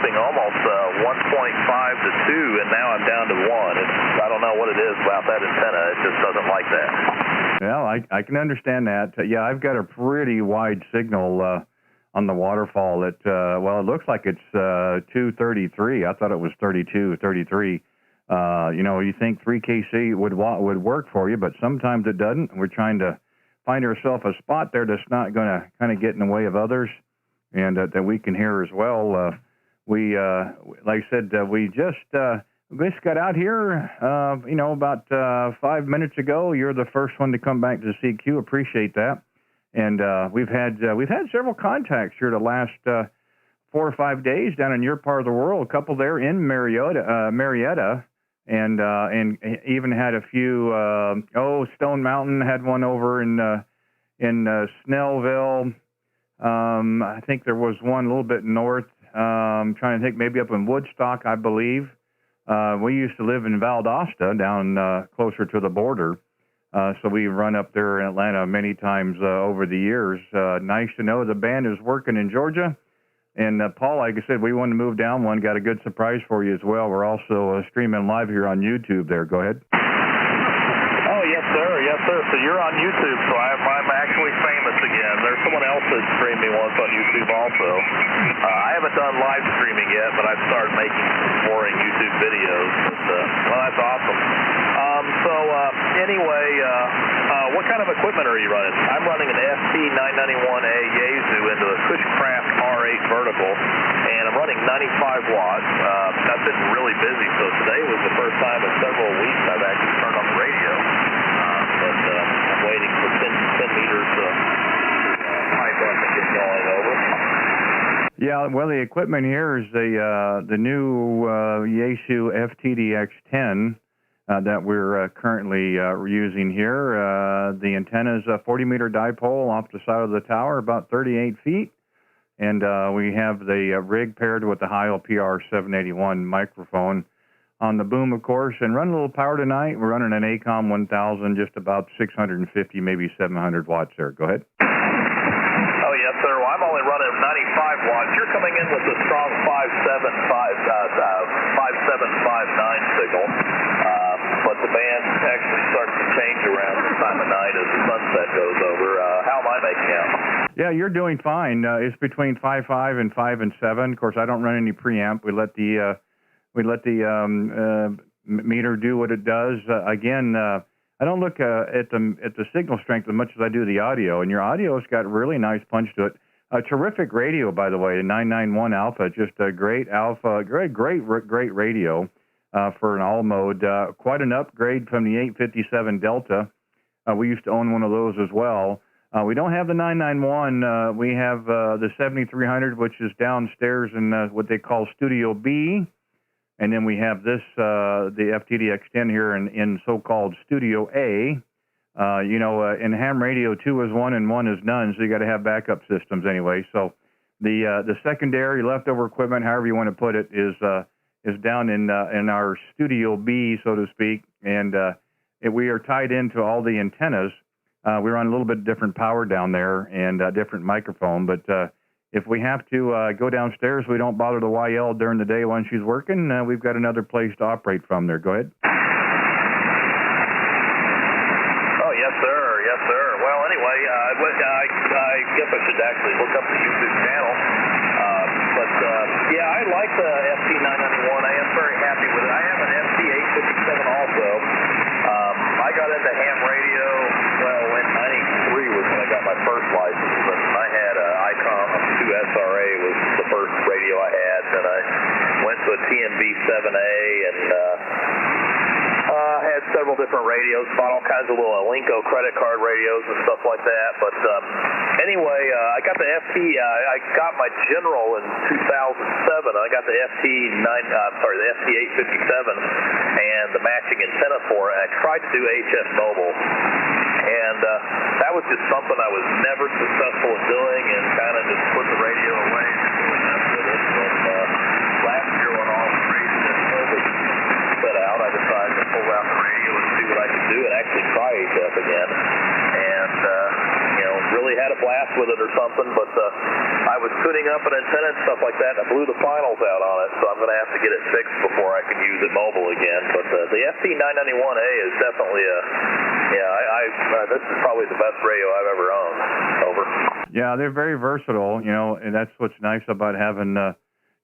jumping almost 1.5 to 2, and now I'm down to 1. I don't know what it is about that antenna. It just doesn't like that. Well, I can understand that. Yeah, I've got a pretty wide signal on the waterfall. It looks like it's 233. I thought it was 32, 33. You think 3KC would work for you, but sometimes it doesn't. We're trying to find ourselves a spot there that's not going to kind of get in the way of others, and that we can hear as well. Like I said, we just got out here, about 5 minutes ago. You're the first one to come back to CQ. Appreciate that. And we've had several contacts here the last 4 or 5 days down in your part of the world. A couple there in Marietta, and even had a few. Stone Mountain had one over in Snellville. I think there was one a little bit north. I'm trying to think, maybe up in Woodstock, I believe. We used to live in Valdosta, down closer to the border. So we run up there in Atlanta many times over the years. Nice to know the band is working in Georgia. And Paul, like I said, we wanted to move down one. Got a good surprise for you as well. We're also streaming live here on YouTube there. Go ahead. Oh, yes, sir. Yes, sir. So you're on YouTube, so I'm actually famous again. There's someone else that streamed me once on YouTube also. I haven't done live streaming yet, but I've started making boring YouTube videos. Well, that's awesome. What kind of equipment are you running? I'm running an FT991A Yaesu into a Cushcraft R8 vertical, and I'm running 95 watts. I've been really busy, so today was the first time in several weeks I've actually turned on the radio. I'm waiting for 10 meters pipe up and get going over. Yeah, well, the equipment here is the new Yaesu FTDX10 that we're currently using here. The antenna is a 40-meter dipole off the side of the tower, about 38 feet. And we have the rig paired with the Heil PR781 microphone on the boom, of course, and run a little power tonight. We're running an ACOM 1000, just about 650, maybe 700 watts there. Go ahead. Oh, yes, sir. Well, I'm only running 95 watts. You're coming in with a strong 5759 signal. But the band actually starts to change around this time of night as the sunset goes over. How am I making out? Yeah, you're doing fine. It's between 5.5 and 5 and 7. Of course, I don't run any preamp. We let the meter do what it does. Again, I don't look at the signal strength as much as I do the audio, and your audio's got really nice punch to it. A terrific radio, by the way, the 991 Alpha, just a great alpha, great radio for an all mode. Quite an upgrade from the 857 Delta. We used to own one of those as well. We don't have the 991. We have the 7300, which is downstairs in what they call Studio B. And then we have this, the FTDX10 here in so-called Studio A. In ham radio, 2 is 1 and 1 is none, so you got to have backup systems anyway. So the secondary leftover equipment, however you want to put it, is down in our Studio B, so to speak, and we are tied into all the antennas. We're on a little bit different power down there and different microphone, but if we have to go downstairs, we don't bother the YL during the day when she's working. We've got another place to operate from there. Go ahead. Oh, yes, sir. Yes, sir. Well, anyway, I guess I should actually look up the YouTube channel. Yeah, I like the FT991. I am very happy with it. I have an FT857 also. I got into ham radio, in 93 was when I got my first license, but I had an ICOM 2SRA was the first radio I had. Then I went to a TMB7A and had several different radios, bought all kinds of little Alinco credit card radios and stuff like that. But anyway, I got the I got my General in 2007. I got the the FT857 and the matching antenna for it. I tried to do HS Mobile, and that was just something I was never successful in doing, and kind of just put the radio away and didn't really mess with it. But last year when all the radio COVID set out, I decided to pull out the radio and see what I could do and actually try HF again. And really had a blast with it or something, but I was tuning up an antenna and stuff like that, and I blew the finals out on it, so I'm going to have to get it fixed before I can use it mobile again. But the FT991A is definitely this is probably the best radio I've ever owned. Over. Yeah, they're very versatile, and that's what's nice about having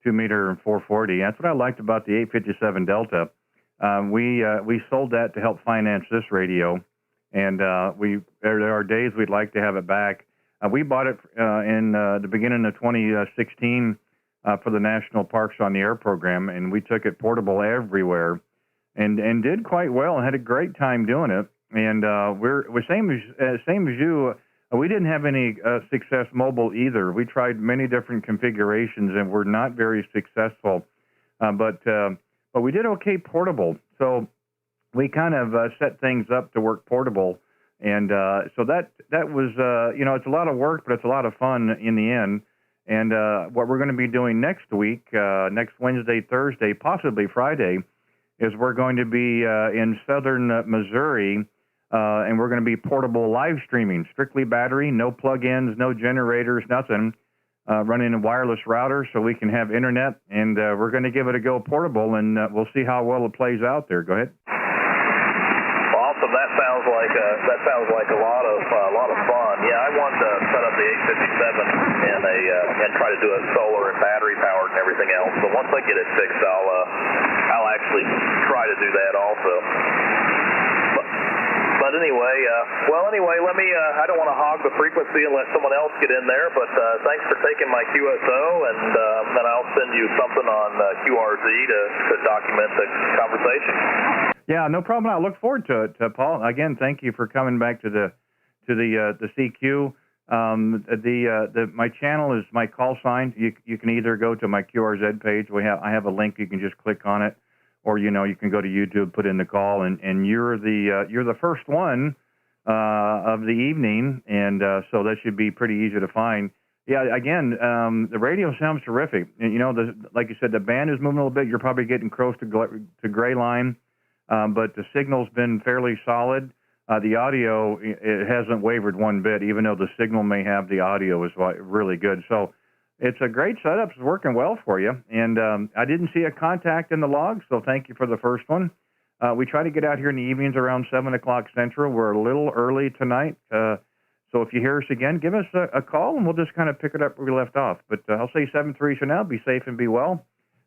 2-meter and 440. That's what I liked about the 857 Delta. We sold that to help finance this radio, and there are days we'd like to have it back. We bought it in the beginning of 2016 for the National Parks on the Air program, and we took it portable everywhere, and did quite well and had a great time doing it. And we're same as you. We didn't have any success mobile either. We tried many different configurations and were not very successful, but we did okay portable. So we kind of set things up to work portable, and so that was it's a lot of work, but it's a lot of fun in the end. And what we're going to be doing next week, next Wednesday, Thursday, possibly Friday, is we're going to be in southern Missouri. And we're going to be portable live streaming, strictly battery, no plug-ins, no generators, nothing, running a wireless router so we can have internet, and we're going to give it a go portable, and we'll see how well it plays out there. Go ahead. Well, awesome. That sounds like a lot of fun. Yeah, I want to set up the 857 and try to do it solar and battery powered and everything else. But once I get it fixed, I'll actually try to do that also. But anyway, let me, I don't want to hog the frequency and let someone else get in there, but thanks for taking my QSO, and then I'll send you something on QRZ to document the conversation. Yeah, no problem. I look forward to it, Paul. Again, thank you for coming back to the CQ. My channel is my call sign. You can either go to my QRZ page. I have a link. You can just click on it. Or you can go to YouTube, put in the call, and you're the first one of the evening, and so that should be pretty easy to find. Yeah, again, the radio sounds terrific. And, like you said, the band is moving a little bit. You're probably getting close to gray line, but the signal's been fairly solid. The audio, it hasn't wavered one bit, even though the signal may have, the audio is really good. So it's a great setup. It's working well for you. And I didn't see a contact in the log, so thank you for the first one. We try to get out here in the evenings around 7 o'clock Central. We're a little early tonight. So if you hear us again, give us a call, and we'll just kind of pick it up where we left off. But I'll say 7-3 for now. Be safe and be well.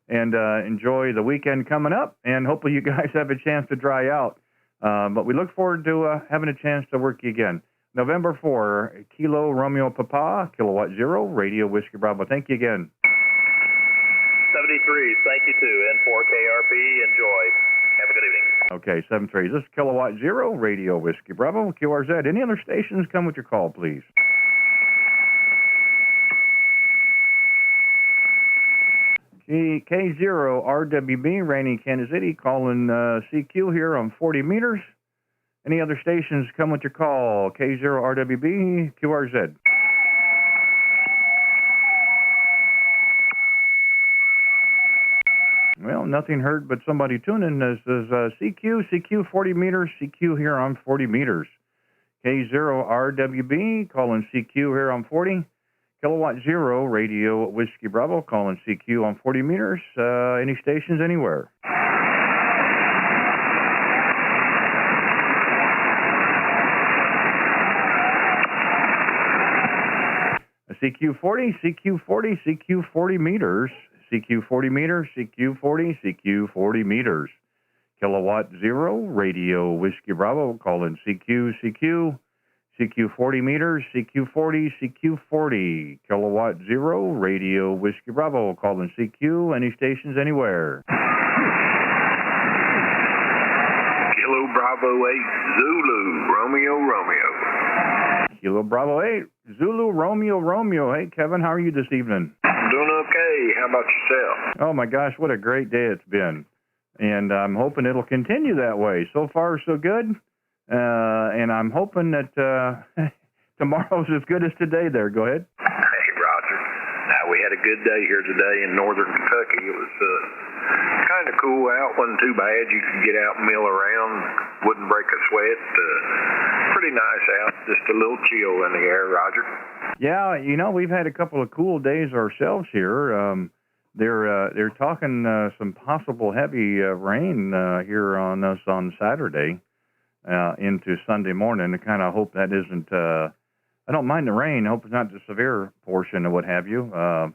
And enjoy the weekend coming up. And hopefully you guys have a chance to dry out. But we look forward to having a chance to work you again. November 4, Kilo Romeo Papa, Kilowatt Zero, Radio Whiskey Bravo. Thank you again. 73, thank you too. N4KRP, enjoy. Have a good evening. Okay, 73. This is Kilowatt Zero, Radio Whiskey Bravo, QRZ. Any other stations, come with your call, please. K0 RWB, Rainy, Kansas City, calling CQ here on 40 meters. Any other stations, come with your call. K0 RWB, QRZ. Well, nothing heard but somebody tuning. This is CQ 40 meters, CQ here on 40 meters. K0 RWB, calling CQ here on 40. Kilowatt Zero, Radio Whiskey Bravo, calling CQ on 40 meters. Any stations anywhere? CQ40, CQ40, CQ40 meters, CQ40 meters, CQ40, CQ40 meters. Kilowatt Zero, Radio Whiskey Bravo, calling CQ, CQ40 meters, CQ40, CQ40. Kilowatt Zero, Radio Whiskey Bravo, calling CQ. Any stations anywhere? Kilo Bravo 8, Zulu, Romeo. Kilo Bravo 8, Zulu, Romeo. Hey, Kevin, how are you this evening? I'm doing okay. How about yourself? Oh, my gosh, what a great day it's been. And I'm hoping it'll continue that way. So far, so good. And I'm hoping that tomorrow's as good as today there. Go ahead. Hey, Roger. We had a good day here today in northern Kentucky. It was kind of cool out. Wasn't too bad. You could get out and mill around. Wouldn't break a sweat. Pretty nice out. just a little chill in the air, Roger. Yeah, you know, we've had a couple of cool days ourselves here. They're talking some possible heavy rain here on us on Saturday into Sunday morning. I kind of hope that isn't. I don't mind the rain. I hope it's not the severe portion or what have you.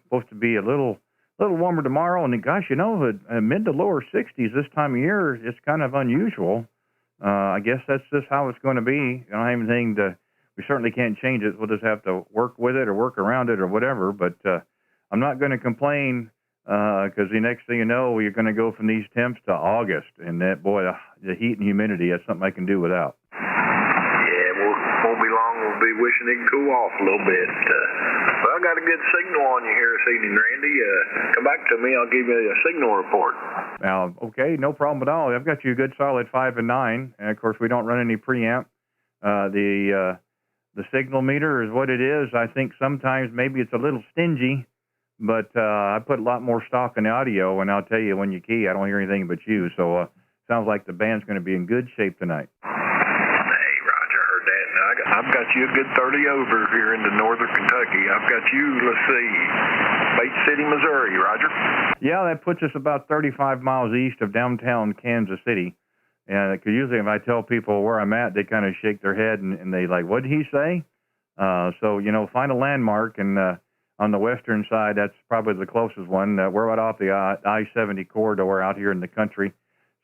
Supposed to be a little warmer tomorrow, and gosh, you know, mid to lower 60s this time of year. It's kind of unusual. I guess that's just how it's going to be. I don't have anything to. We certainly can't change it. We'll just have to work with it or work around it or whatever. But I'm not going to complain because the next thing you know, you're going to go from these temps to August, and that boy, the heat and humidity. That's something I can do without. Yeah, won't be long. We'll be wishing it could cool off a little bit. Well, I got a good signal on you here this evening, Randy. Come back to me. I'll give you a signal report. Now, okay, no problem at all. I've got you a good solid 5 and 9, and of course we don't run any preamp. The signal meter is what it is. I think sometimes maybe it's a little stingy, but I put a lot more stock in the audio, and I'll tell you when you key, I don't hear anything but you. So sounds like the band's going to be in good shape tonight. Hey, Roger, I heard that. Now, I've got you a good 30 over here into northern Kentucky. I've got you, let's see, Bates City, Missouri, Roger. Yeah, that puts us about 35 miles east of downtown Kansas City. And because usually if I tell people where I'm at, they kind of shake their head and they like, what did he say? So, you know, find a landmark. And on the western side, that's probably the closest one. We're right off the I-70 corridor out here in the country,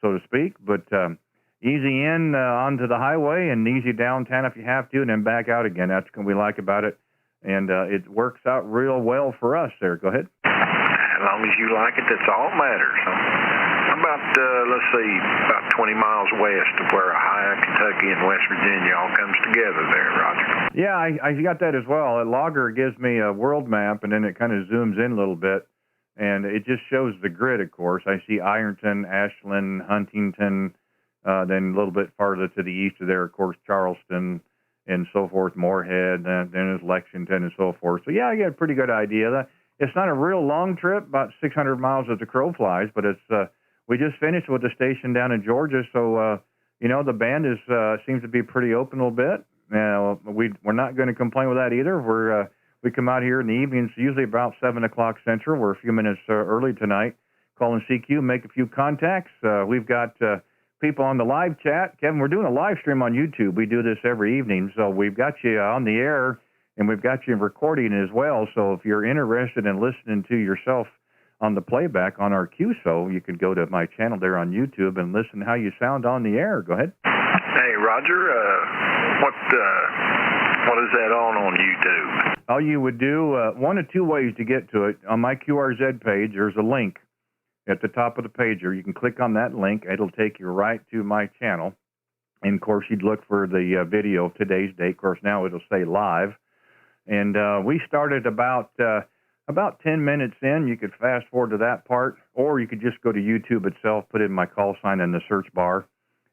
so to speak. But easy in onto the highway and easy downtown if you have to, and then back out again. That's what we like about it. And it works out real well for us there. Go ahead. As long as you like it, that's all that matters. About, let's see, about 20 miles west of where Ohio, Kentucky, and West Virginia all comes together there, Roger. Yeah, I got that as well. A logger gives me a world map, and then it kind of zooms in a little bit, and it just shows the grid, of course. I see Ironton, Ashland, Huntington, then a little bit farther to the east of there, of course, Charleston, and so forth, Moorhead, then there's Lexington and so forth. So, yeah, I get a pretty good idea. It's not a real long trip, about 600 miles as the crow flies, but it's we just finished with the station down in Georgia, so, you know, the band seems to be pretty open a little bit. We're not going to complain with that either. We come out here in the evenings, usually about 7 o'clock Central. We're a few minutes early tonight. Calling CQ, make a few contacts. We've got people on the live chat. Kevin, we're doing a live stream on YouTube. We do this every evening, so we've got you on the air, and we've got you recording as well. So if you're interested in listening to yourself on the playback on our QSO, you can go to my channel there on YouTube and listen how you sound on the air. Go ahead. Hey, Roger, what is that on YouTube? All you would do, one of two ways to get to it. On my QRZ page, there's a link at the top of the page, or you can click on that link. It'll take you right to my channel. And, of course, you'd look for the video of today's date. Of course, now it'll say live. And we started about 10 minutes in. You could fast forward to that part, or you could just go to YouTube itself, put in my call sign in the search bar,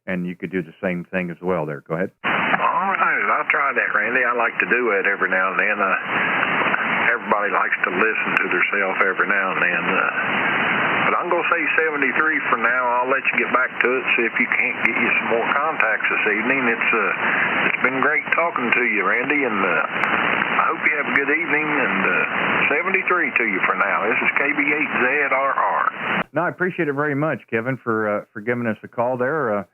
and you could do the same thing as well there. Go ahead. All right, I'll try that, Randy. I like to do it every now and then. Everybody likes to listen to themselves every now and then. But I'm going to say 73 for now. I'll let you get back to it, see if you can't get you some more contacts this evening. It's been great talking to you, Randy, and I hope you have a good evening, and 73 to you for now. This is KB8ZRR. No, I appreciate it very much, Kevin, for giving us a call there.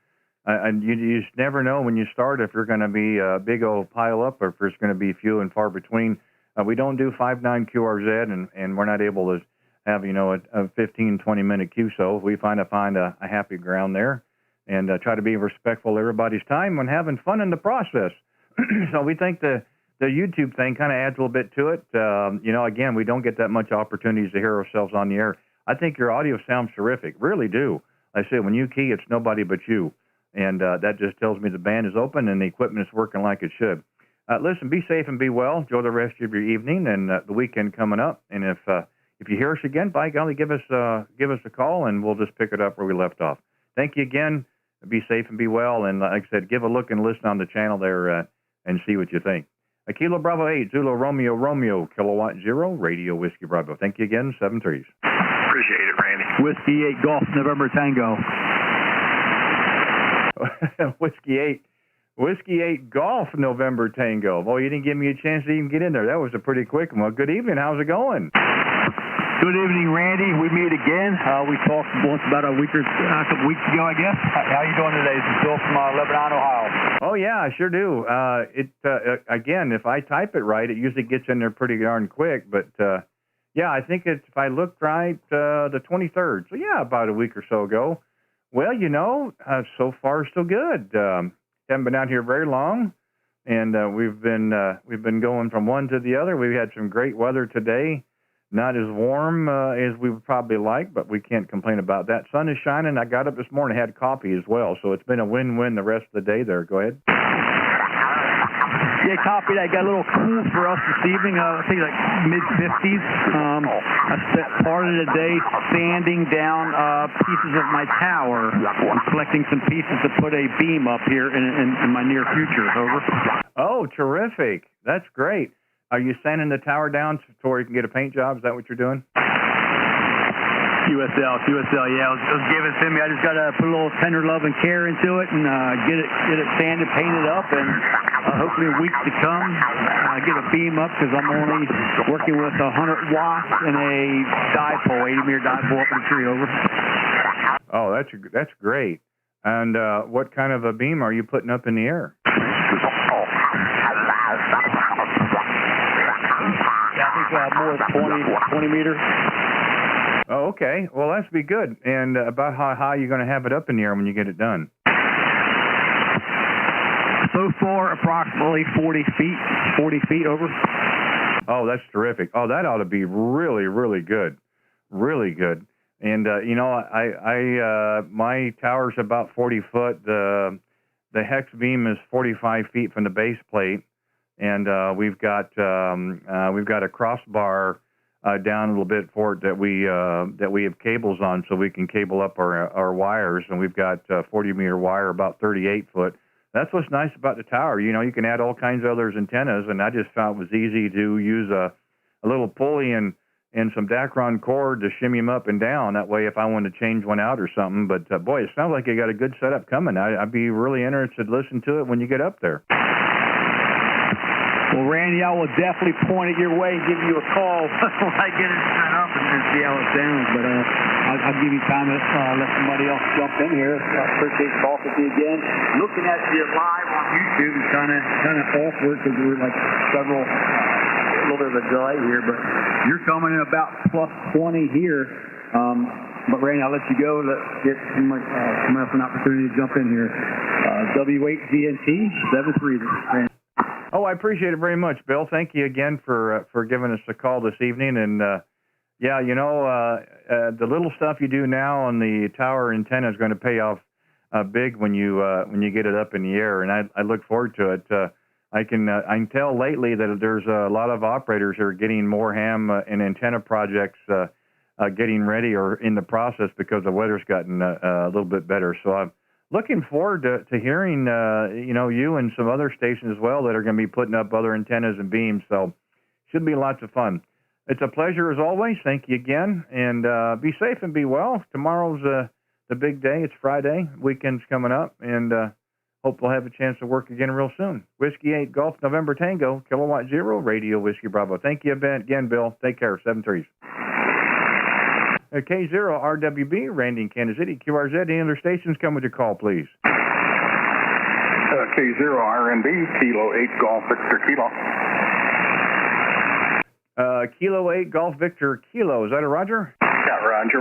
And you just never know when you start if you're going to be a big old pile up or if there's going to be few and far between. We don't do 5.9 QRZ, and we're not able to have, you know, a 15, 20-minute QSO. We find a happy ground there and try to be respectful of everybody's time and having fun in the process. So we think the YouTube thing kind of adds a little bit to it. You know, again, we don't get that much opportunities to hear ourselves on the air. I think your audio sounds terrific, really do. Like I say, when you key, it's nobody but you. And that just tells me the band is open and the equipment is working like it should. Listen, be safe and be well. Enjoy the rest of your evening and the weekend coming up. And if you hear us again, by golly, give us a call and we'll just pick it up where we left off. Thank you again. Be safe and be well. And like I said, give a look and listen on the channel there and see what you think. Kilo Bravo 8, Zulu Romeo Romeo, Kilowatt 0, Radio Whiskey Bravo. Thank you again, 7 3s. Appreciate it, Randy. Whiskey 8 Golf November Tango. Whiskey 8 Whiskey 8 Golf November Tango. Boy, you didn't give me a chance to even get in there. That was a pretty quick one. Well, good evening. How's it going? Good evening, Randy. We meet again. We talked once about a couple weeks ago, I guess. How you doing today? This is Bill from Lebanon, Ohio. Oh, yeah, I sure do. Again, if I type it right, it usually gets in there pretty darn quick. But, yeah, I think it's, if I looked right, the 23rd. So, yeah, about a week or so ago. Well, you know, so far so good. Haven't been out here very long, and we've been going from one to the other. We had some great weather today. Not as warm as we would probably like, but we can't complain about that. Sun is shining. I got up this morning, had coffee as well, so it's been a win-win the rest of the day there. Go ahead. Yeah, copy that. Got a little cool for us this evening. I think like mid-50s. I spent part of the day sanding down pieces of my tower and collecting some pieces to put a beam up here in my near future. Over. Oh, terrific. That's great. Are you sanding the tower down so you can get a paint job? Is that what you're doing? QSL, yeah. It was given to me. I just got to put a little tender love and care into it and get it sanded, painted up, and hopefully in weeks to come, get a beam up because I'm only working with 100 watts and a dipole, 80-meter dipole up in the tree. Over. Oh, that's great. And what kind of a beam are you putting up in the air? More 20 meters. Oh, okay. Well, that's be good. And about how high you're going to have it up in the air when you get it done? So far, approximately 40 feet over. Oh, that's terrific. Oh, that ought to be really, really good. Really good. And, you know, my tower's about 40 foot. The hex beam is 45 feet from the base plate. And we've got a crossbar down a little bit for it that we have cables on, so we can cable up our wires. And we've got 40-meter wire, about 38 foot. That's what's nice about the tower. You know, you can add all kinds of other antennas, and I just found it was easy to use a little pulley and some Dacron cord to shimmy them up and down. That way, if I wanted to change one out or something. But boy, it sounds like you got a good setup coming. I'd be really interested to listen to it when you get up there. Well, Randy, I will definitely point it your way and give you a call when I get it set up and see how it sounds. But I'll give you time to let somebody else jump in here. I appreciate talking to you again. Looking at you live on YouTube is kind of awkward because we're like a little bit of a delay here. But you're coming in about plus 20 here. But Randy, I'll let you go. Let's get someone else an opportunity to jump in here. W8GNT 73. Randy. Oh, I appreciate it very much, Bill. Thank you again for giving us a call this evening. And yeah, you know, the little stuff you do now on the tower antenna is going to pay off big when you get it up in the air. And I look forward to it. I can tell lately that there's a lot of operators who are getting more ham and antenna projects getting ready or in the process because the weather's gotten a little bit better. So I'm looking forward to hearing, you know, you and some other stations as well that are going to be putting up other antennas and beams. So should be lots of fun. It's a pleasure as always. Thank you again. And be safe and be well. Tomorrow's the big day. It's Friday. Weekend's coming up. And hope we'll have a chance to work again real soon. Whiskey 8 Golf November Tango, Kilowatt 0, Radio Whiskey Bravo. Thank you again, Bill. Take care. 7-3s. K0 RWB, Randy in Kansas City, QRZ. Any other stations come with your call, please? K0 RNB, Kilo 8 Golf Victor Kilo. Kilo 8 Golf Victor Kilo. Is that a Roger? Yeah, Roger.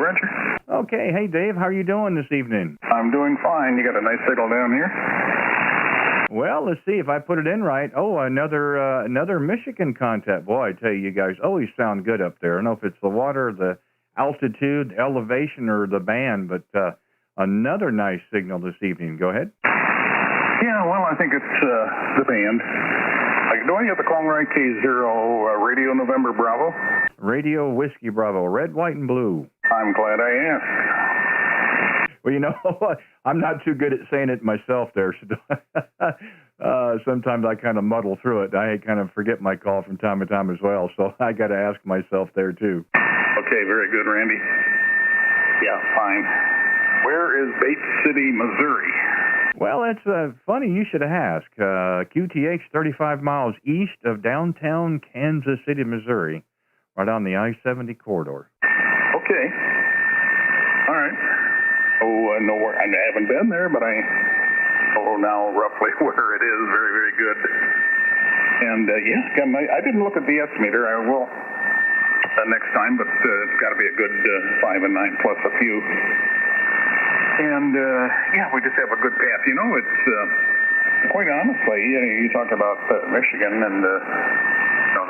Okay. Hey, Dave, how are you doing this evening? I'm doing fine. You got a nice signal down here? Well, let's see if I put it in right. Oh, another Michigan contact. Boy, I tell you, you guys always sound good up there. I don't know if it's the water, the altitude, the elevation, or the band, but another nice signal this evening. Go ahead. Yeah, well, I think it's the band. Do I have the call right? K0 Radio November Bravo? Radio Whiskey Bravo, red, white, and blue. I'm glad I asked. Well, you know, I'm not too good at saying it myself there. So sometimes I kind of muddle through it. I kind of forget my call from time to time as well, so I got to ask myself there, too. Okay, very good, Randy. Yeah, fine. Where is Bates City, Missouri? Well, it's funny you should ask. QTH, 35 miles east of downtown Kansas City, Missouri, right on the I-70 corridor. Okay. All right. Oh, nowhere. I haven't been there, but I know now roughly where it is. Very, very good. And I didn't look at the estimator. I will next time, but it's got to be a good 5 and 9 plus a few. And we just have a good path. You know, it's quite honestly, you talk about Michigan and the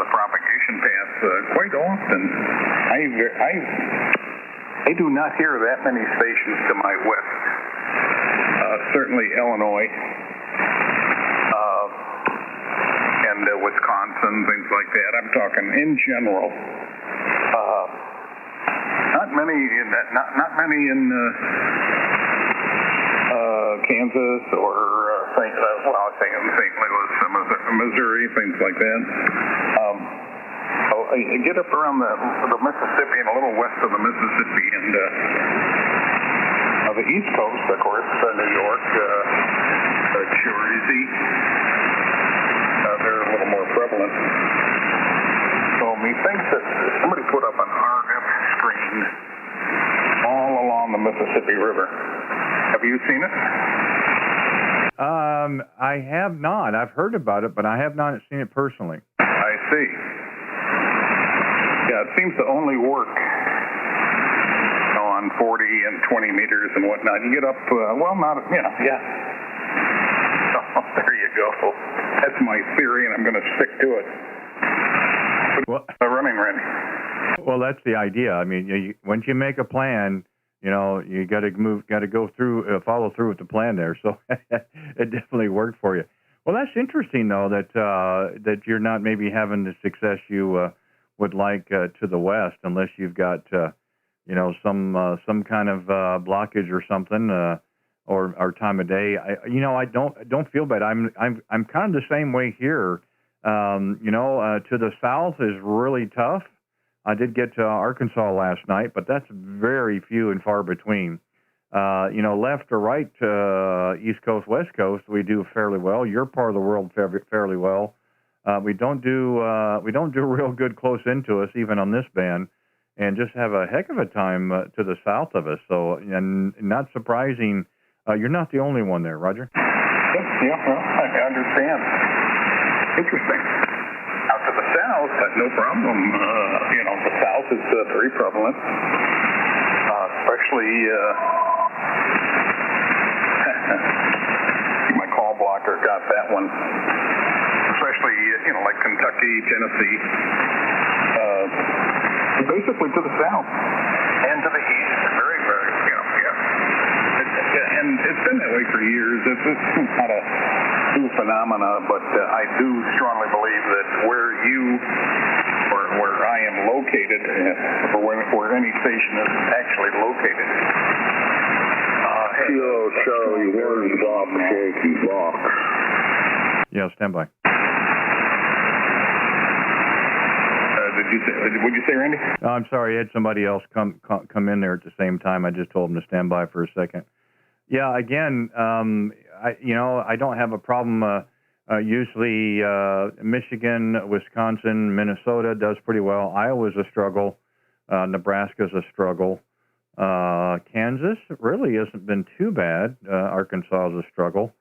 propagation path. Quite often, I do not hear that many stations to my west. Certainly Illinois and Wisconsin, things like that. I'm talking in general. Not many in Kansas or St. Louis, Missouri, things like that. You get up around the Mississippi and a little west of the Mississippi, and the East Coast, of course, New York, Jersey, they're a little more prevalent. So methinks that somebody put up an RF screen all along the Mississippi River. Have you seen it? I have not. I've heard about it, but I have not seen it personally. I see. Yeah, it seems to only work on 40 and 20 meters and whatnot. You get up, So there you go. That's my theory, and I'm going to stick to it. Well, Running ready. Well, that's the idea. I mean, once you make a plan, you got to go through, follow through with the plan there. So it definitely worked for you. Well, that's interesting though that you're not maybe having the success you would like to the west, unless you've got some kind of blockage or something or time of day. I don't feel bad. I'm kind of the same way here. To the south is really tough. I did get to Arkansas last night, but that's very few and far between. Left or right, East Coast, West Coast, we do fairly well. Your part of the world fairly well. We don't do real good close into us, even on this band, and just have a heck of a time to the south of us. So, and not surprising, you're not the only one there, Roger. Yeah, well, I understand. Interesting. Out to the south, no problem. The south is very prevalent, especially my call blocker got that one. Especially, like Kentucky, Tennessee, basically to the south and to the east. Very, very, and it's been that way for years. It's not a new phenomena, but I do strongly believe that where I am located, or where any station is actually located. Kilo Charlie 1 Bob Yankee Box. Yeah, stand by. Would you say, Randy? Oh, I'm sorry. I had somebody else come in there at the same time. I just told them to stand by for a second. Yeah, again, I don't have a problem. Usually, Michigan, Wisconsin, Minnesota does pretty well. Iowa's a struggle. Nebraska's a struggle. Kansas really hasn't been too bad. Arkansas is a struggle.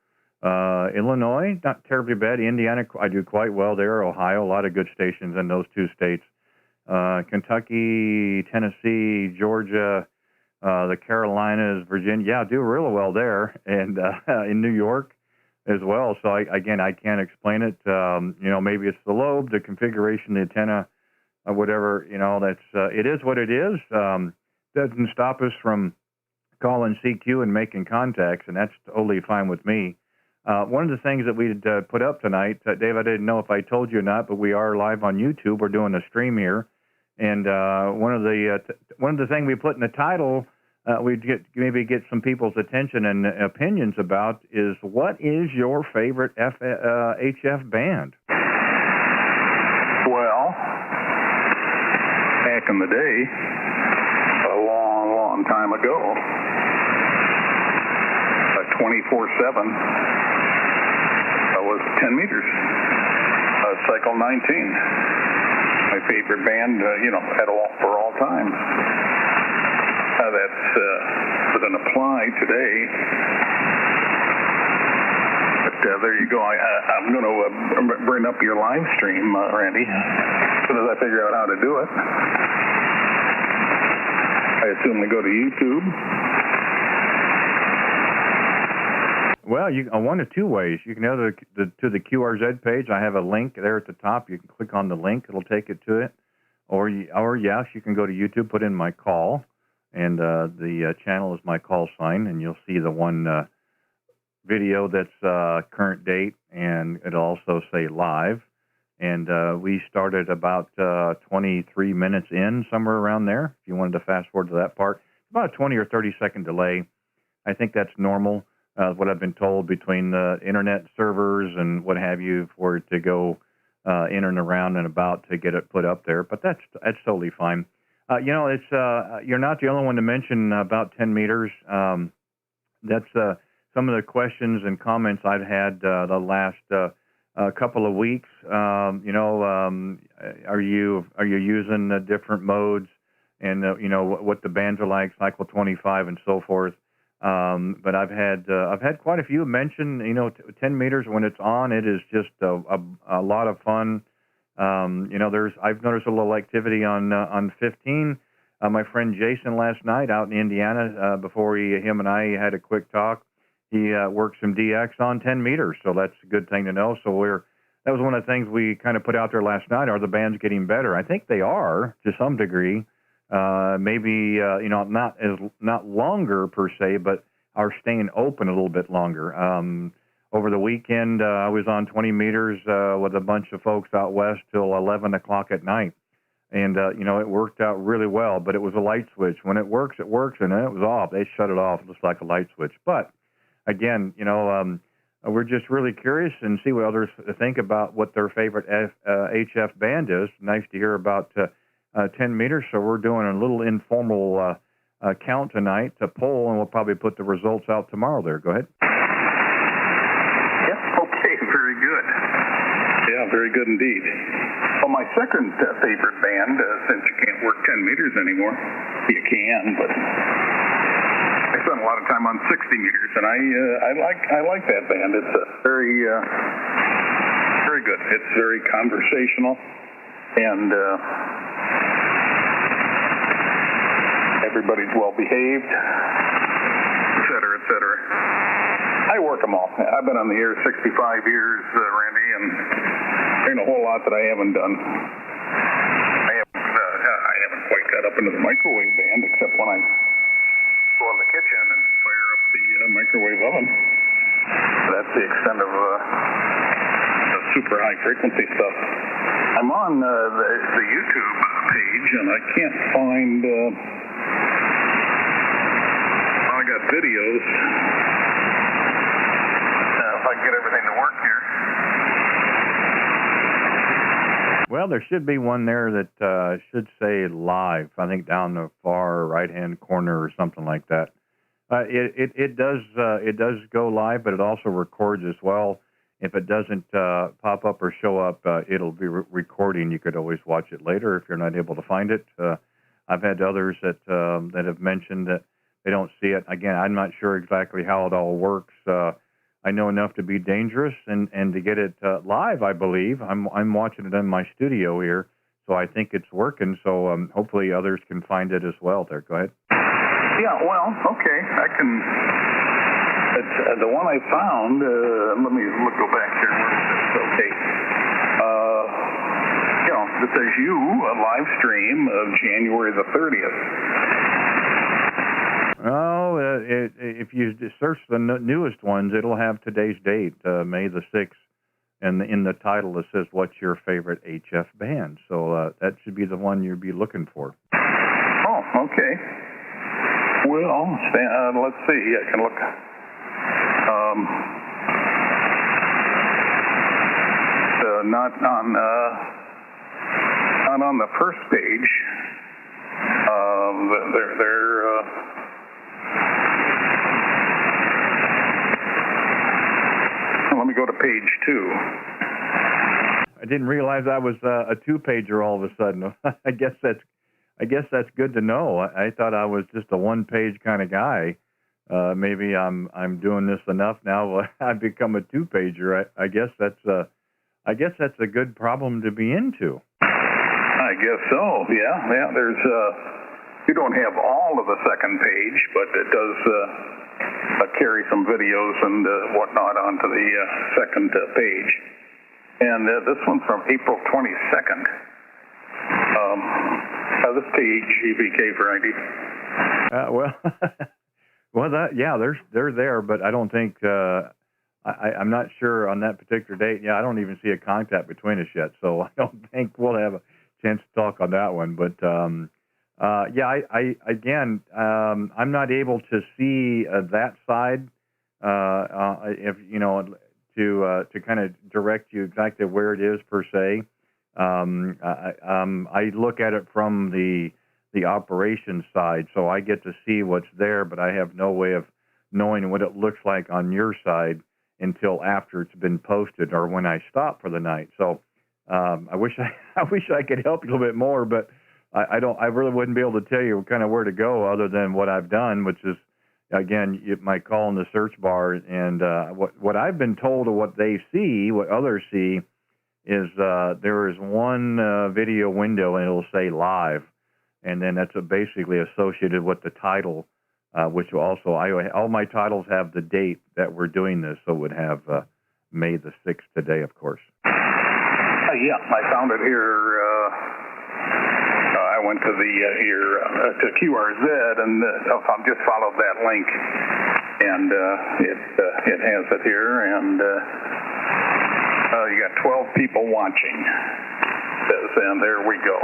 Illinois, not terribly bad. Indiana, I do quite well there. Ohio, a lot of good stations in those two states. Kentucky, Tennessee, Georgia, the Carolinas, Virginia, yeah, do really well there. And in New York as well. So, I can't explain it. Maybe it's the lobe, the configuration, the antenna, or whatever. It is what it is. Doesn't stop us from calling CQ and making contacts, and that's totally fine with me. One of the things that we put up tonight, Dave, I didn't know if I told you or not, but we are live on YouTube. We're doing a stream here, and one of the things we put in the title, we maybe get some people's attention and opinions about is, what is your favorite HF band? Well, back in the day, a long time ago, 24/7 was 10 meters. Cycle 19. My favorite band, for all time. That's going to apply today. But there you go. I'm going to bring up your live stream, Randy, as soon as I figure out how to do it. I assume we go to YouTube. Well, one of two ways. You can go to the QRZ page. I have a link there at the top. You can click on the link. It'll take it to it. Or yes, you can go to YouTube, put in my call, and the channel is my call sign, and you'll see the one video that's current date, and it'll also say live. And we started about 23 minutes in, somewhere around there, if you wanted to fast forward to that part. About a 20 or 30-second delay. I think that's normal. What I've been told between the internet servers and what have you for it to go in and around and about to get it put up there, but that's totally fine. It's you're not the only one to mention about 10 meters. That's some of the questions and comments I've had the last couple of weeks. Are you using the different modes and what the bands are like, cycle 25 and so forth. But I've had quite a few mention, 10 meters when it's on, it is just a lot of fun. I've noticed a little activity on 15. My friend Jason last night out in Indiana, before him and I had a quick talk, he worked some DX on 10 meters, so that's a good thing to know. So that was one of the things we kind of put out there last night. Are the bands getting better? I think they are to some degree. Maybe not longer per se, but are staying open a little bit longer. Over the weekend, I was on 20 meters with a bunch of folks out west till 11 o'clock at night, and it worked out really well. But it was a light switch. When it works, and then it was off. They shut it off just like a light switch. But again, we're just really curious and see what others think about what their favorite HF band is. Nice to hear about 10 meters, so we're doing a little informal count tonight to poll, and we'll probably put the results out tomorrow there. Go ahead. Yep, okay, very good. Yeah, very good indeed. Well, my second favorite band, since you can't work 10 meters anymore, you can, but I spent a lot of time on 60 meters, and I like that band. It's very good. It's very conversational, and everybody's well behaved, et cetera, et cetera. I work them all. I've been on the air 65 years, Randy, and there ain't a whole lot that I haven't done. I haven't quite got up into the microwave band, except when I go in the kitchen and fire up the microwave oven. That's the extent of the super high frequency stuff. I'm on the YouTube page, and I can't find. I got videos. If I can get everything to work here. Well, there should be one there that should say live. I think down the far right-hand corner or something like that. It does go live, but it also records as well. If it doesn't pop up or show up, it'll be recording. You could always watch it later if you're not able to find it. I've had others that have mentioned that they don't see it. Again, I'm not sure exactly how it all works. I know enough to be dangerous and to get it live, I believe. I'm watching it in my studio here, so I think it's working. So hopefully others can find it as well. There, go ahead. Yeah, well, okay. I can. It's the one I found. Let me go back here. Where is this? Okay. It says a live stream of January the 30th. Oh, if you search the newest ones, it'll have today's date, May the 6th, and in the title it says, "What's your favorite HF band?" So that should be the one you'd be looking for. Oh, okay. Well, let's see. I can look. Not on the first page. page 2. I didn't realize I was a 2-pager all of a sudden. I guess that's good to know. I thought I was just a 1-page kind of guy. Maybe I'm doing this enough now. I've become a 2-pager. I guess that's a good problem to be into. I guess so. Yeah. There's you don't have all of the second page, but it does carry some videos and whatnot onto the second page. And this one's from April 22nd. This page, GVK Friday. They're there, but I don't think I'm not sure on that particular date. Yeah, I don't even see a contact between us yet, so I don't think we'll have a chance to talk on that one. But I'm not able to see that side. If you know, to kind of direct you exactly where it is per se. I look at it from the operations side, so I get to see what's there, but I have no way of knowing what it looks like on your side until after it's been posted or when I stop for the night. So I wish I could help you a little bit more, but I really wouldn't be able to tell you kind of where to go other than what I've done, which is, again, you might call in the search bar, and what I've been told of what they see, what others see, is there is one video window and it'll say live, and then that's basically associated with the title, which will also, all my titles have the date that we're doing this, so it would have May the 6th today, of course. Yeah, I found it here. I went to to QRZ and I just followed that link, and it has it here, and you got 12 people watching. And there we go.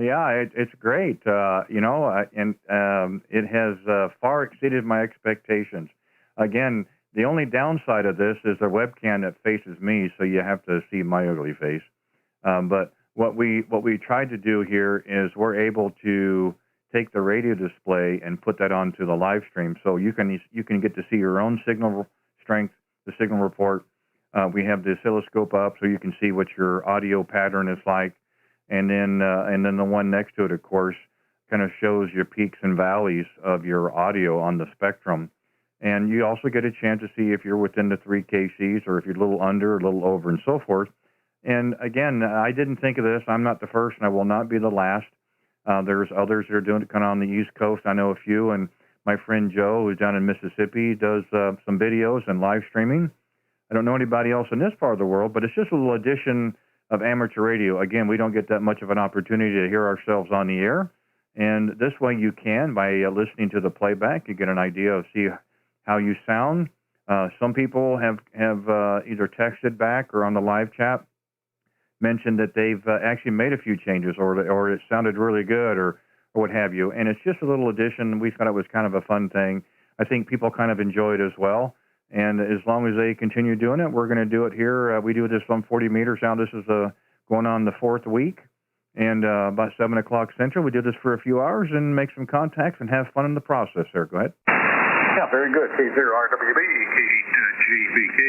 Yeah, it's great. And it has far exceeded my expectations. Again, the only downside of this is a webcam that faces me, so you have to see my ugly face. But what we tried to do here is we're able to take the radio display and put that onto the live stream, so you can get to see your own signal strength, the signal report. We have the oscilloscope up, so you can see what your audio pattern is like, and then the one next to it, of course, kind of shows your peaks and valleys of your audio on the spectrum. And you also get a chance to see if you're within the 3 kcs or if you're a little under, a little over, and so forth. And again, I didn't think of this. I'm not the first, and I will not be the last. There's others that are doing it kind of on the East Coast. I know a few, and my friend Joe, who's down in Mississippi, does some videos and live streaming. I don't know anybody else in this part of the world, but it's just a little addition of amateur radio. Again, we don't get that much of an opportunity to hear ourselves on the air, and this way you can, by listening to the playback, you get an idea of see how you sound. Some people have either texted back or on the live chat mentioned that they've actually made a few changes, or it sounded really good, or what have you. And it's just a little addition. We thought it was kind of a fun thing. I think people kind of enjoy it as well. And as long as they continue doing it, we're going to do it here. We do this on 40 meters now. This is going on the 4th week. And about 7 o'clock Central, we do this for a few hours and make some contacts and have fun in the process there. Go ahead. Yeah, very good. K0RWB, KGVK.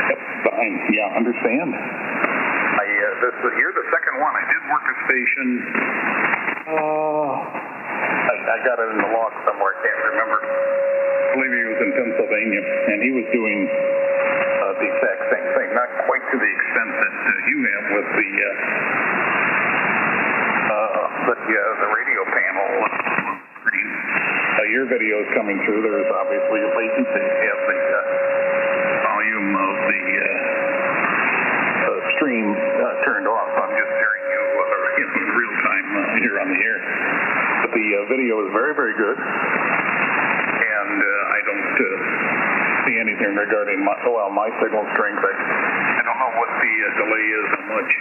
Yep, fine. Yeah, understand. You're the second one. I did work a station. I got it in the log somewhere. I can't remember. I believe he was in Pennsylvania, and he was doing the exact same thing. Not quite to the extent that you have with the radio panel screen. Your video is coming through. There is obviously a latency. You have the volume of the stream turned off. I'm just hearing you in real time here on the air. But the video is very, very good. And I don't see anything regarding my signal strength. I don't know what the delay is, how much.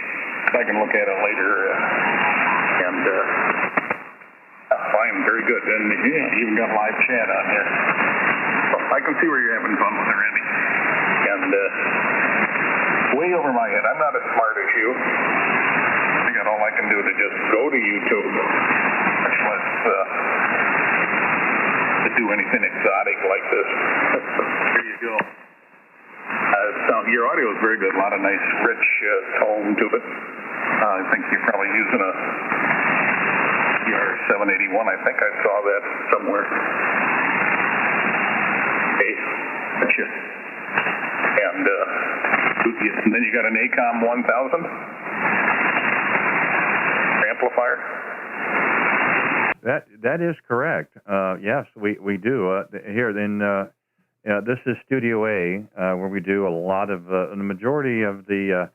I can look at it later. And fine, very good. And yeah, you even got live chat on here. So I can see where you're having fun with it, Randy. And way over my head. I'm not as smart as you. I got all I can do to just go to YouTube, much less to do anything exotic like this. Here you go. Your audio is very good. A lot of nice, rich tone to it. I think you're probably using a ER781. I think I saw that somewhere. Okay, gotcha. And then you got an ACOM 1000 amplifier. That is correct. Yes, we do. Here in this is Studio A, where we do a lot of the majority of the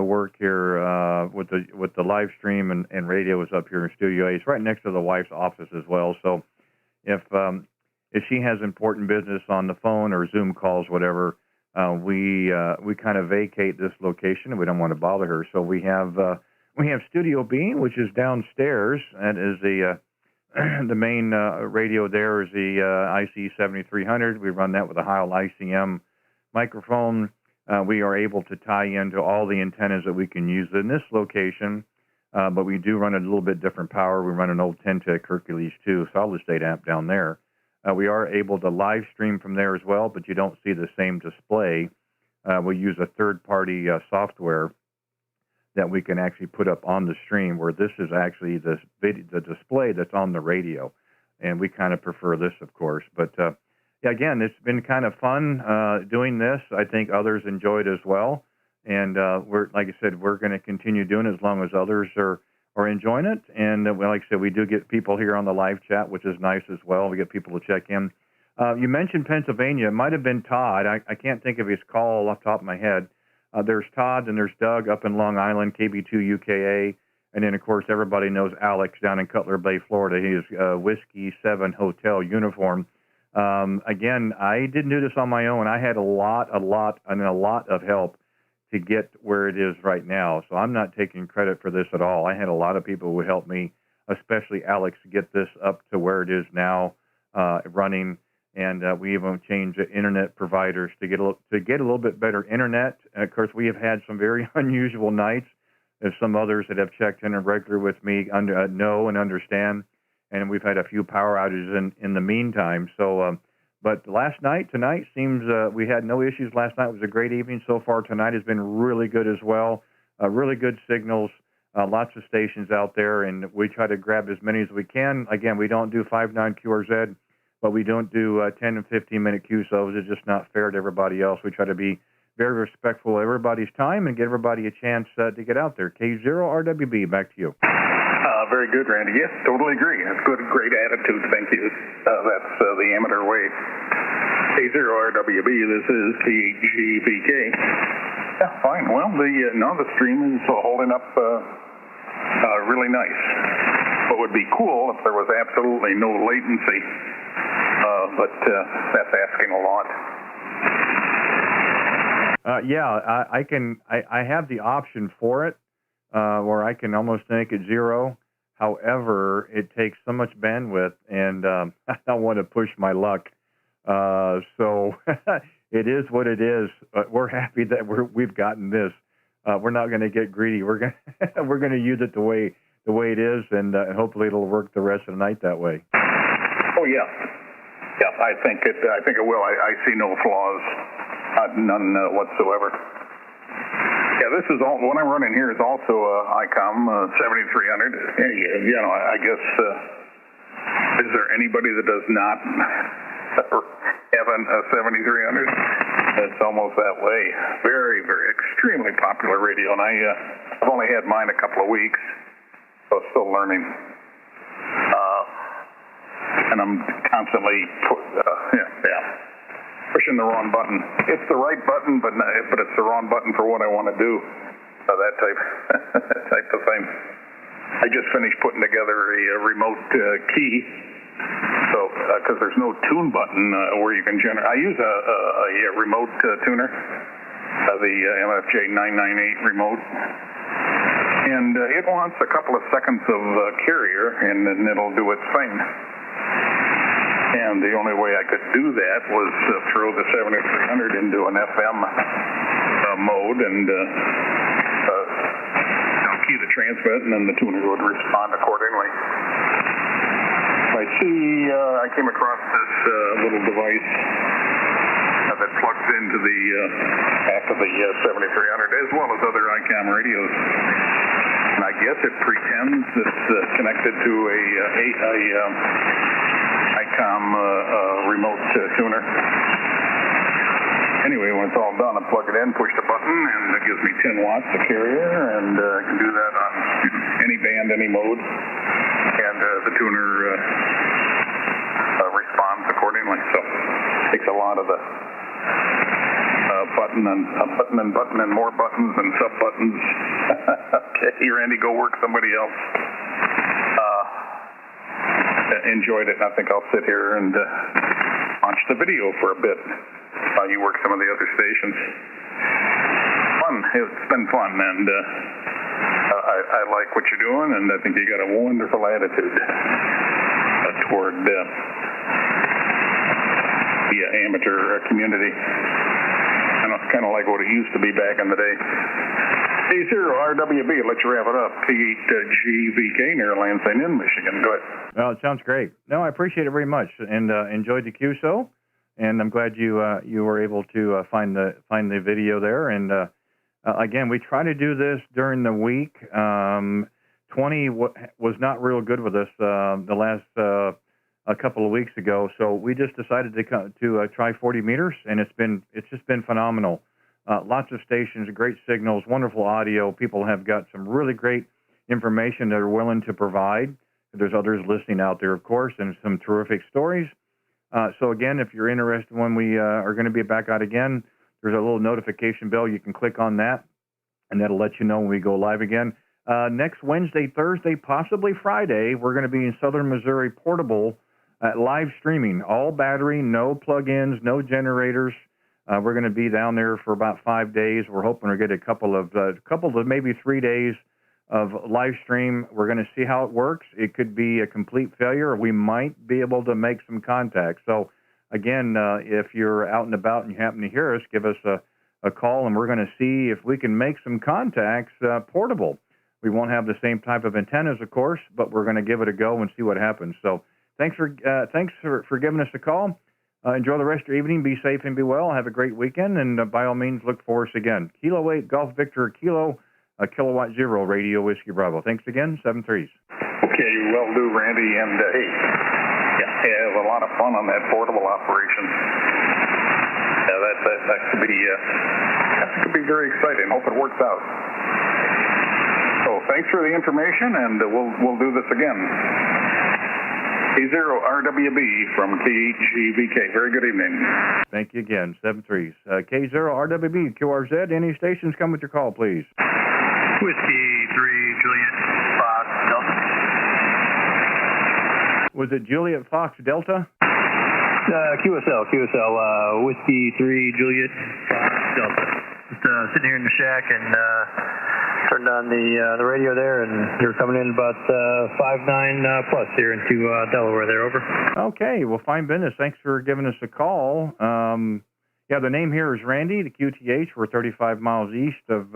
work here with the live stream and radio is up here in Studio A. It's right next to the wife's office as well. So if she has important business on the phone or Zoom calls, whatever, we kind of vacate this location. We don't want to bother her, so we have Studio B, which is downstairs. That is the main radio. There is the IC7300. We run that with a Heil ICM microphone. We are able to tie into all the antennas that we can use in this location, but we do run a little bit different power. We run an old Ten-Tec Hercules 2 solid-state amp down there. We are able to live stream from there as well, but you don't see the same display. We use a third-party software that we can actually put up on the stream, where this is actually the display that's on the radio, and we kind of prefer this, of course. But yeah, again, it's been kind of fun doing this. I think others enjoy it as well, and we're, like I said, we're going to continue doing it as long as others are enjoying it. And like I said, we do get people here on the live chat, which is nice as well. We get people to check in. You mentioned Pennsylvania. It might have been Todd. I can't think of his call off the top of my head. There's Todd and there's Doug up in Long Island, KB2 UKA. And then, of course, everybody knows Alex down in Cutler Bay, Florida. He is Whiskey 7 Hotel uniform. Again, I didn't do this on my own. I had a lot of help to get where it is right now. So I'm not taking credit for this at all. I had a lot of people who helped me, especially Alex, get this up to where it is now running. And we even changed the internet providers to get a little bit better internet. Of course, we have had some very unusual nights, as some others that have checked in regular with me know and understand. And we've had a few power outages in the meantime. So, but tonight seems we had no issues last night. It was a great evening so far. Tonight has been really good as well. Really good signals. Lots of stations out there, and we try to grab as many as we can. Again, we don't do 5.9 QRZ. But we don't do 10 and 15-minute QSOs. It's just not fair to everybody else. We try to be very respectful of everybody's time and give everybody a chance to get out there. K0RWB, back to you. Very good, Randy. Yes, totally agree. That's good, great attitude. Thank you. That's the amateur way. K0RWB, this is THGVK. Yeah, fine. Well, the stream is holding up really nice. What would be cool if there was absolutely no latency. But that's asking a lot. Yeah, I have the option for it, where I can almost make it zero. However, it takes so much bandwidth, and I don't want to push my luck. So it is what it is. But we're happy that we've gotten this. We're not going to get greedy. We're going to use it the way it is, and hopefully it'll work the rest of the night that way. Oh yeah. Yeah, I think it will. I see no flaws, none whatsoever. Yeah, this is all. What I'm running here is also ICOM 7300. You know, I guess is there anybody that does not have a 7300? It's almost that way. Very, very extremely popular radio, and I've only had mine a couple of weeks, so still learning. And I'm constantly pushing the wrong button. It's the right button, but it's the wrong button for what I want to do. That type of thing. I just finished putting together a remote key. So, because there's no tune button where you can generate. I use a remote tuner, the MFJ 998 remote. And it wants a couple of seconds of carrier, and then it'll do its thing. And the only way I could do that was throw the 7300 into an FM mode and key the transmit, and then the tuner would respond accordingly. I came across this little device that plugs into the back of the 7300 as well as other ICOM radios. And I guess it pretends it's connected to a ICOM remote tuner. Anyway, when it's all done, I plug it in, push the button, and it gives me 10 watts of carrier, and I can do that on any band, any mode. And the tuner responds accordingly. So it takes a lot of the button and more buttons and sub buttons. Okay, Randy, go work somebody else. Enjoyed it, and I think I'll sit here and watch the video for a bit while you work some of the other stations. Fun. It's been fun, and I like what you're doing, and I think you got a wonderful attitude toward the amateur community. Kind of like what it used to be back in the day. K0RWB, let you wrap it up. K8GVK near Lansing in Michigan. Go ahead. Well, it sounds great. No, I appreciate it very much, and enjoyed the QSO, and I'm glad you were able to find the video there. And again, we try to do this during the week. 20 was not real good with us the last a couple of weeks ago, so we just decided to try 40 meters, and it's just been phenomenal. Lots of stations, great signals, wonderful audio. People have got some really great information they're willing to provide. There's others listening out there, of course, and some terrific stories. So again, if you're interested when we are going to be back out again, there's a little notification bell. You can click on that, and that'll let you know when we go live again. Next Wednesday, Thursday, possibly Friday, we're going to be in Southern Missouri Portable live streaming, all battery, no plug-ins, no generators. We're going to be down there for about 5 days. We're hoping to get a couple of maybe 3 days of live stream. We're going to see how it works. It could be a complete failure, or we might be able to make some contact. So again, if you're out and about and you happen to hear us, give us a call, and we're going to see if we can make some contacts portable. We won't have the same type of antennas, of course, but we're going to give it a go and see what happens. So thanks for giving us a call. Enjoy the rest of your evening. Be safe and be well. Have a great weekend, and by all means, look for us again. Kilo 8 Golf Victor Kilo Kilowatt 0 Radio Whiskey Bravo. Thanks again. 7-3s. Okay, well do, Randy, and hey, have a lot of fun on that portable operation. That could be very exciting. Hope it works out. So thanks for the information, and we'll do this again. K0RWB from KHGVK. Very good evening. Thank you again. 7-3s. K0RWB, QRZ. Any stations, come with your call, please. Whiskey 3 Juliet Fox Delta. Was it Juliet Fox Delta? QSL. Whiskey 3 Juliet Fox Delta. Just sitting here in the shack and turned on the radio there, and you're coming in about 5-9 plus here into Delaware there, over. Okay, well, fine business. Thanks for giving us a call. The name here is Randy, the QTH. We're 35 miles east of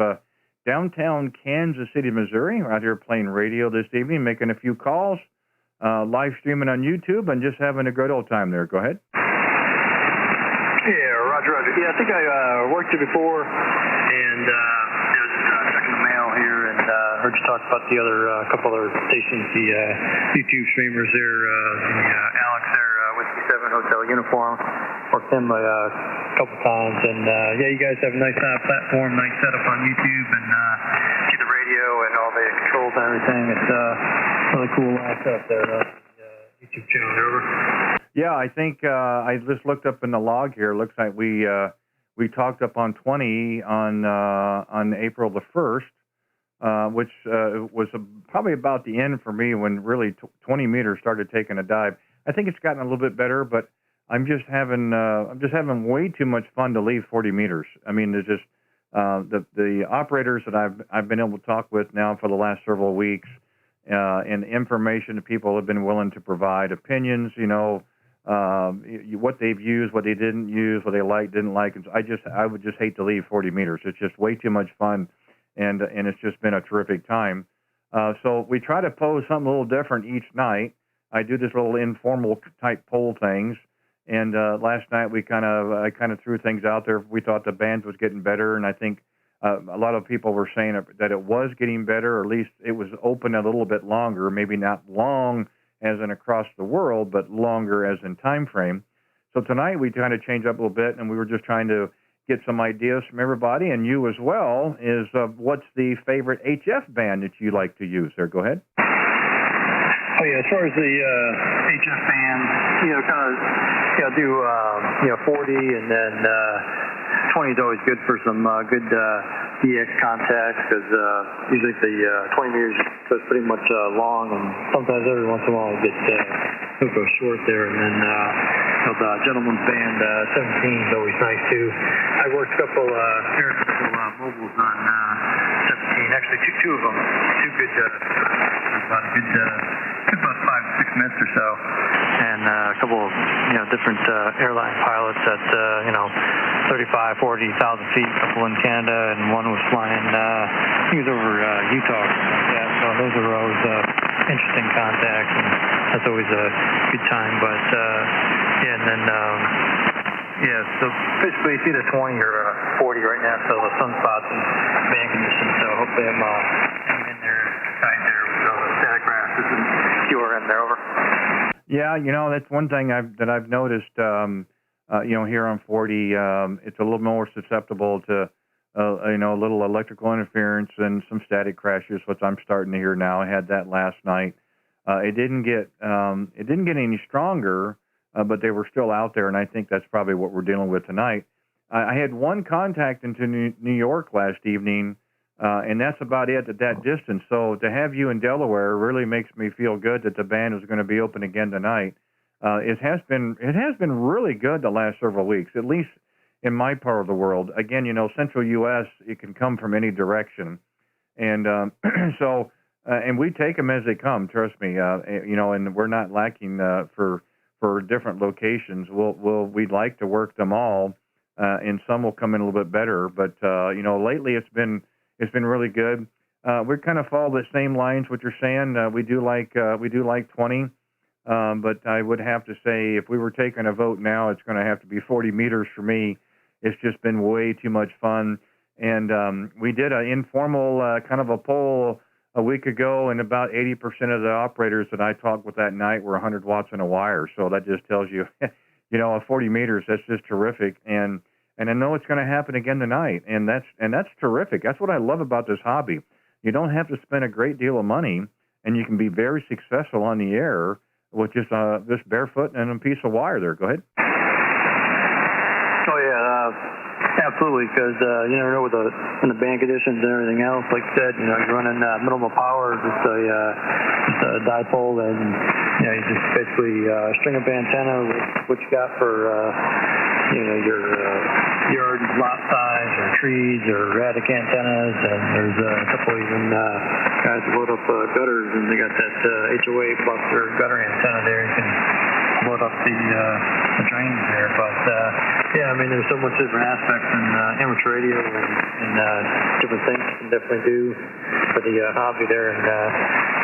downtown Kansas City, Missouri. We're out here playing radio this evening, making a few calls, live streaming on YouTube, and just having a good old time there. Go ahead. Yeah, Roger. Yeah, I think I worked here before, and checking the mail here, and heard you talk about the other couple other stations, the YouTube streamers there, Alex there, Whiskey 7 Hotel Uniform. Worked them a couple times, and you guys have a nice platform, nice setup on YouTube, and see the radio and all the controls and everything. It's really cool setup there, YouTube channel there, over. Yeah, I think I just looked up in the log here. Looks like we talked up on 20 on April the 1st, which was probably about the end for me when really 20 meters started taking a dive. I think it's gotten a little bit better, but I'm just having way too much fun to leave 40 meters. I mean, there's just the operators that I've been able to talk with now for the last several weeks, and information that people have been willing to provide, opinions, what they've used, what they didn't use, what they liked, didn't like. And I would just hate to leave 40 meters. It's just way too much fun, and it's just been a terrific time. So we try to pose something a little different each night. I do this little informal type poll things, And last night I kind of threw things out there. We thought the band was getting better, and I think a lot of people were saying that it was getting better, or at least it was open a little bit longer, maybe not long as in across the world, but longer as in time frame. So tonight we kind of changed up a little bit, and we were just trying to get some ideas from everybody, and you as well, is what's the favorite HF band that you like to use there? Go ahead. Oh, yeah, as far as the HF band, do 40, and then 20 is always good for some good DX contacts, because usually the 20 meters goes pretty much long, and sometimes every once in a while it'll go short there. And then the gentleman's band 17 is always nice too. I worked a couple mobiles on 17, actually two of them, two good, about a good about 5 to 6 minutes or so, and a couple of different airline pilots at 35, 40,000 feet, a couple in Canada, and one was flying, he was over Utah, like that. So those are always interesting contacts, and that's always a good time. But and then so basically it's either 20 or 40 right now. So the sunspots and band conditions. So hopefully I'm hanging in there tight there with all the static grasses and QRM there. Over. Yeah, that's one thing that I've noticed. Here on 40, it's a little more susceptible to, a little electrical interference and some static crashes, which I'm starting to hear now. I had that last night. It didn't get any stronger, but they were still out there, and I think that's probably what we're dealing with tonight. I had one contact into New York last evening, and that's about it at that distance. So to have you in Delaware really makes me feel good that the band is going to be open again tonight. It has been really good the last several weeks, at least in my part of the world. Again, Central U.S., it can come from any direction, and and we take them as they come. Trust me, and we're not lacking for different locations. We'd like to work them all, and some will come in a little bit better. But lately it's been really good. We kind of follow the same lines what you're saying. We do like 20. But I would have to say, if we were taking a vote now, it's going to have to be 40 meters for me. It's just been way too much fun. And we did an informal kind of a poll a week ago, and about 80% of the operators that I talked with that night were 100 watts in a wire. So that just tells you, 40 meters, that's just terrific. And I know it's going to happen again tonight, and that's terrific. That's what I love about this hobby. You don't have to spend a great deal of money, and you can be very successful on the air with just barefoot and a piece of wire there. Go ahead. Oh, yeah, absolutely, because you never know with the band conditions and everything else. Like you said, you're running minimal power, just a dipole, and you just basically string up antenna with what you got for your yard lot size or trees or attic antennas, and there's a couple even guys that load up gutters, and they got that HOA plus their gutter antenna there. You can load up the drains there. But there's so much different aspects in amateur radio and different things you can definitely do for the hobby there, and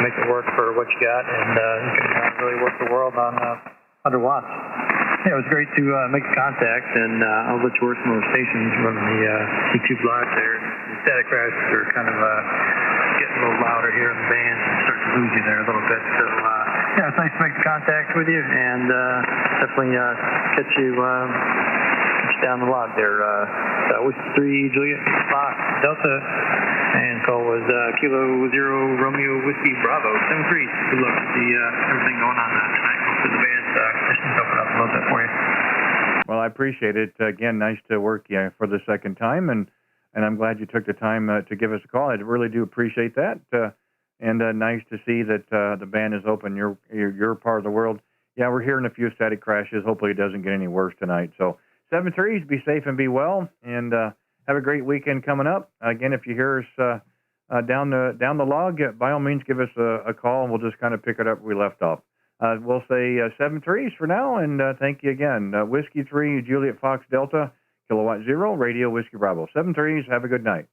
make it work for what you got, and you can really work the world on 100 watts. Yeah, it was great to make contact, and I'll let you work some of those stations running the E2 block there. The static crashes are kind of getting a little louder here in the band, and start to lose you there a little bit. So, it's nice to make contact with you, and definitely catch you down the log there. Whiskey 3 Juliet Fox Delta, and call was Kilo 0 Romeo Whiskey Bravo 73. Good luck with everything going on tonight. Hopefully the band's conditions open up a little bit for you. Well, I appreciate it. Again, nice to work for the second time, and I'm glad you took the time to give us a call. I really do appreciate that, and nice to see that the band is open. Your part of the world. Yeah, we're hearing a few static crashes. Hopefully it doesn't get any worse tonight. So 7-3s, be safe and be well, and have a great weekend coming up. Again, if you hear us down the log, by all means give us a call, and we'll just kind of pick it up where we left off. We'll say 7-3s for now, and thank you again. Whiskey 3 Juliet Fox Delta, Kilowatt 0 Radio Whiskey Bravo. 7-3s, have a good night.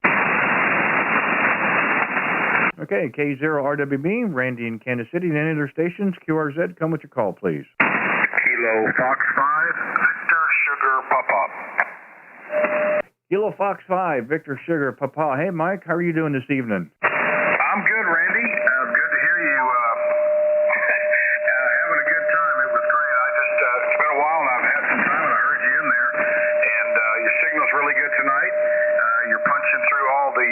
Okay, K0RWB, Randy in Kansas City, and any other stations, QRZ, come with your call, please. Kilo Fox 5. Papa. Kilo Fox 5, Victor Sugar, Papa. Hey, Mike, how are you doing this evening? I'm good, Randy. Good to hear you having a good time. It was great. It's been a while and I've had some time and I heard you in there. And your signal's really good tonight. You're punching through all the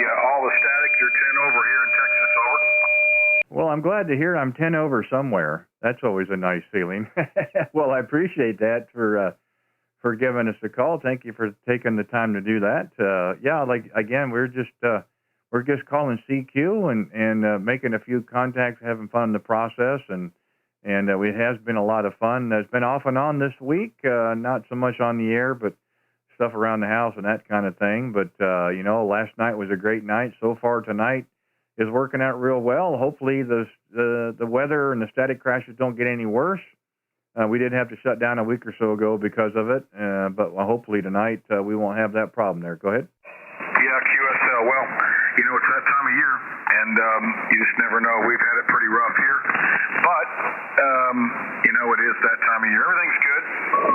static. You're 10 over here in Texas, over. Well, I'm glad to hear I'm 10 over somewhere. That's always a nice feeling. Well, I appreciate that for giving us a call. Thank you for taking the time to do that. Yeah, like again, we're just calling CQ and making a few contacts, having fun in the process, and it has been a lot of fun. It's been off and on this week, not so much on the air, but stuff around the house and that kind of thing. But last night was a great night. So far tonight is working out real well. Hopefully the weather and the static crashes don't get any worse. We did have to shut down a week or so ago because of it, but hopefully tonight we won't have that problem there. Go ahead. Yeah, QSL. Well, it's that time of year, and you just never know. We've had it pretty rough here, but it is that time of year. Everything's good.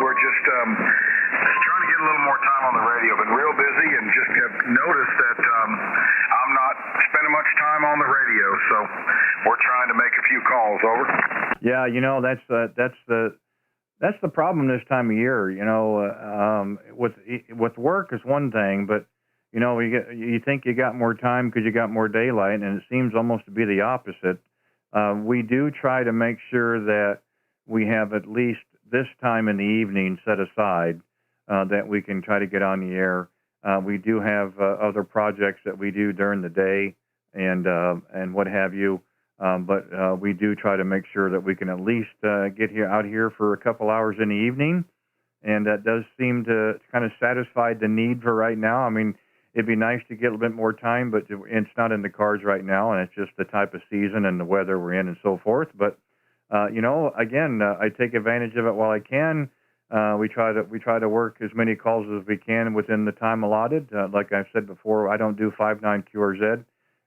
We're just trying to get a little more time on the radio. Been real busy, and just have noticed that I'm not spending much time on the radio, so we're trying to make a few calls. Over. Yeah, that's the problem this time of year. With work is one thing, but you think you got more time because you got more daylight, and it seems almost to be the opposite. We do try to make sure that we have at least this time in the evening set aside that we can try to get on the air. We do have other projects that we do during the day and what have you. But we do try to make sure that we can at least get out here for a couple hours in the evening, and that does seem to kind of satisfy the need for right now. I mean, it'd be nice to get a little bit more time, but it's not in the cards right now, and it's just the type of season and the weather we're in and so forth. But again, I take advantage of it while I can. We try to work as many calls as we can within the time allotted. Like I've said before, I don't do 5/9 QRZ.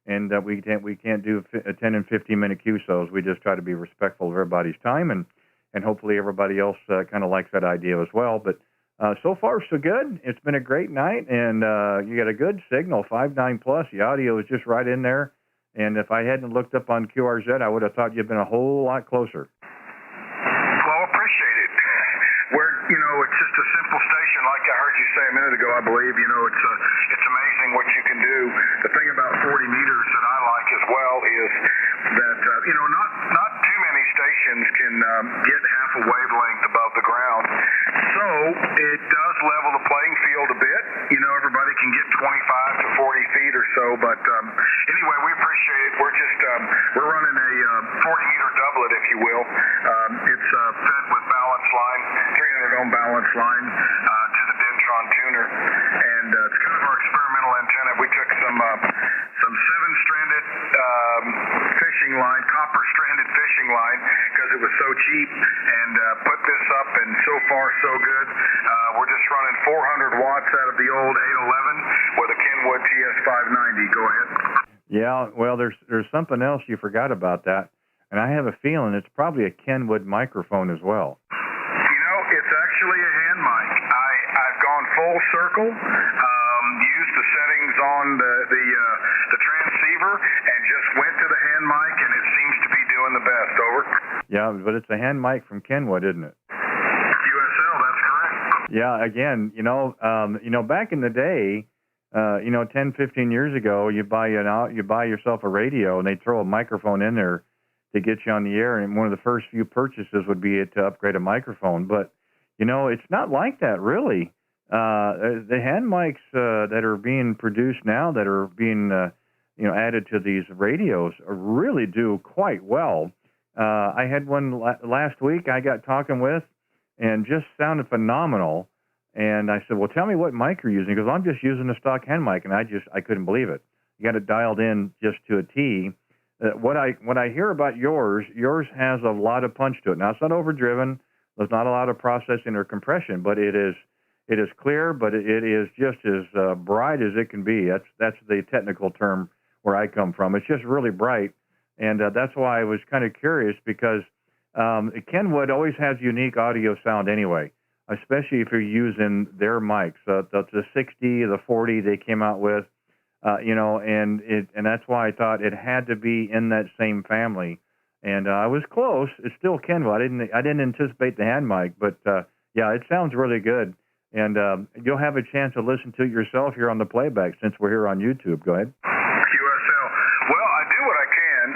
And we can't do 10 and 15-minute QSOs. We just try to be respectful of everybody's time, and hopefully everybody else kind of likes that idea as well. But so far, so good. It's been a great night, and you got a good signal, 5/9 plus. The audio is just right in there. And if I hadn't looked up on QRZ, I would have thought you'd been a whole lot closer. Well, appreciate it. It's just a simple station, like I heard you say a minute ago. I believe it's amazing what you can do. The thing about 40 meters that I like as well is that not too many stations can get half a wavelength above the ground, so it does level the playing field a bit. Everybody can get 25 to 40 feet or so, but anyway, we appreciate it. We're running a 40 meter doublet, if you will. It's fed with balance line, 300 ohm balance line to the Dentron tuner, and it's kind of our experimental antenna. We took some 7-stranded fishing line, copper stranded fishing line, because it was so cheap, and put this up, and so far so good. We're just running 400 watts out of the old 811 with a Kenwood TS590. Go ahead. Yeah, well, there's something else you forgot about that, and I have a feeling it's probably a Kenwood microphone as well. It's actually a hand mic. I've gone full circle, used the settings on the transceiver, and just went to the hand mic, and it seems to be doing the best. Over. Yeah, but it's a hand mic from Kenwood, isn't it? QSL, that's correct. Yeah, again, back in the day, 10, 15 years ago, you buy yourself a radio, and they throw a microphone in there to get you on the air, and one of the first few purchases would be to upgrade a microphone. But it's not like that, really. The hand mics that are being produced now, that are being added to these radios, really do quite well. I had one last week I got talking with, and just sounded phenomenal. And I said, well, tell me what mic you're using, because I'm just using a stock hand mic, and I couldn't believe it. You got it dialed in just to a T. What I hear about yours has a lot of punch to it. Now, it's not overdriven. There's not a lot of processing or compression, but it is clear, but it is just as bright as it can be. That's the technical term where I come from. It's just really bright, and that's why I was kind of curious, because Kenwood always has unique audio sound anyway. especially if you're using their mics. The 60, the 40 they came out with, and that's why I thought it had to be in that same family. And I was close. It's still Kenville. I didn't anticipate the hand mic, but yeah, it sounds really good. And you'll have a chance to listen to it yourself here on the playback since we're here on YouTube. Go ahead. QSL. Well, I do what I can,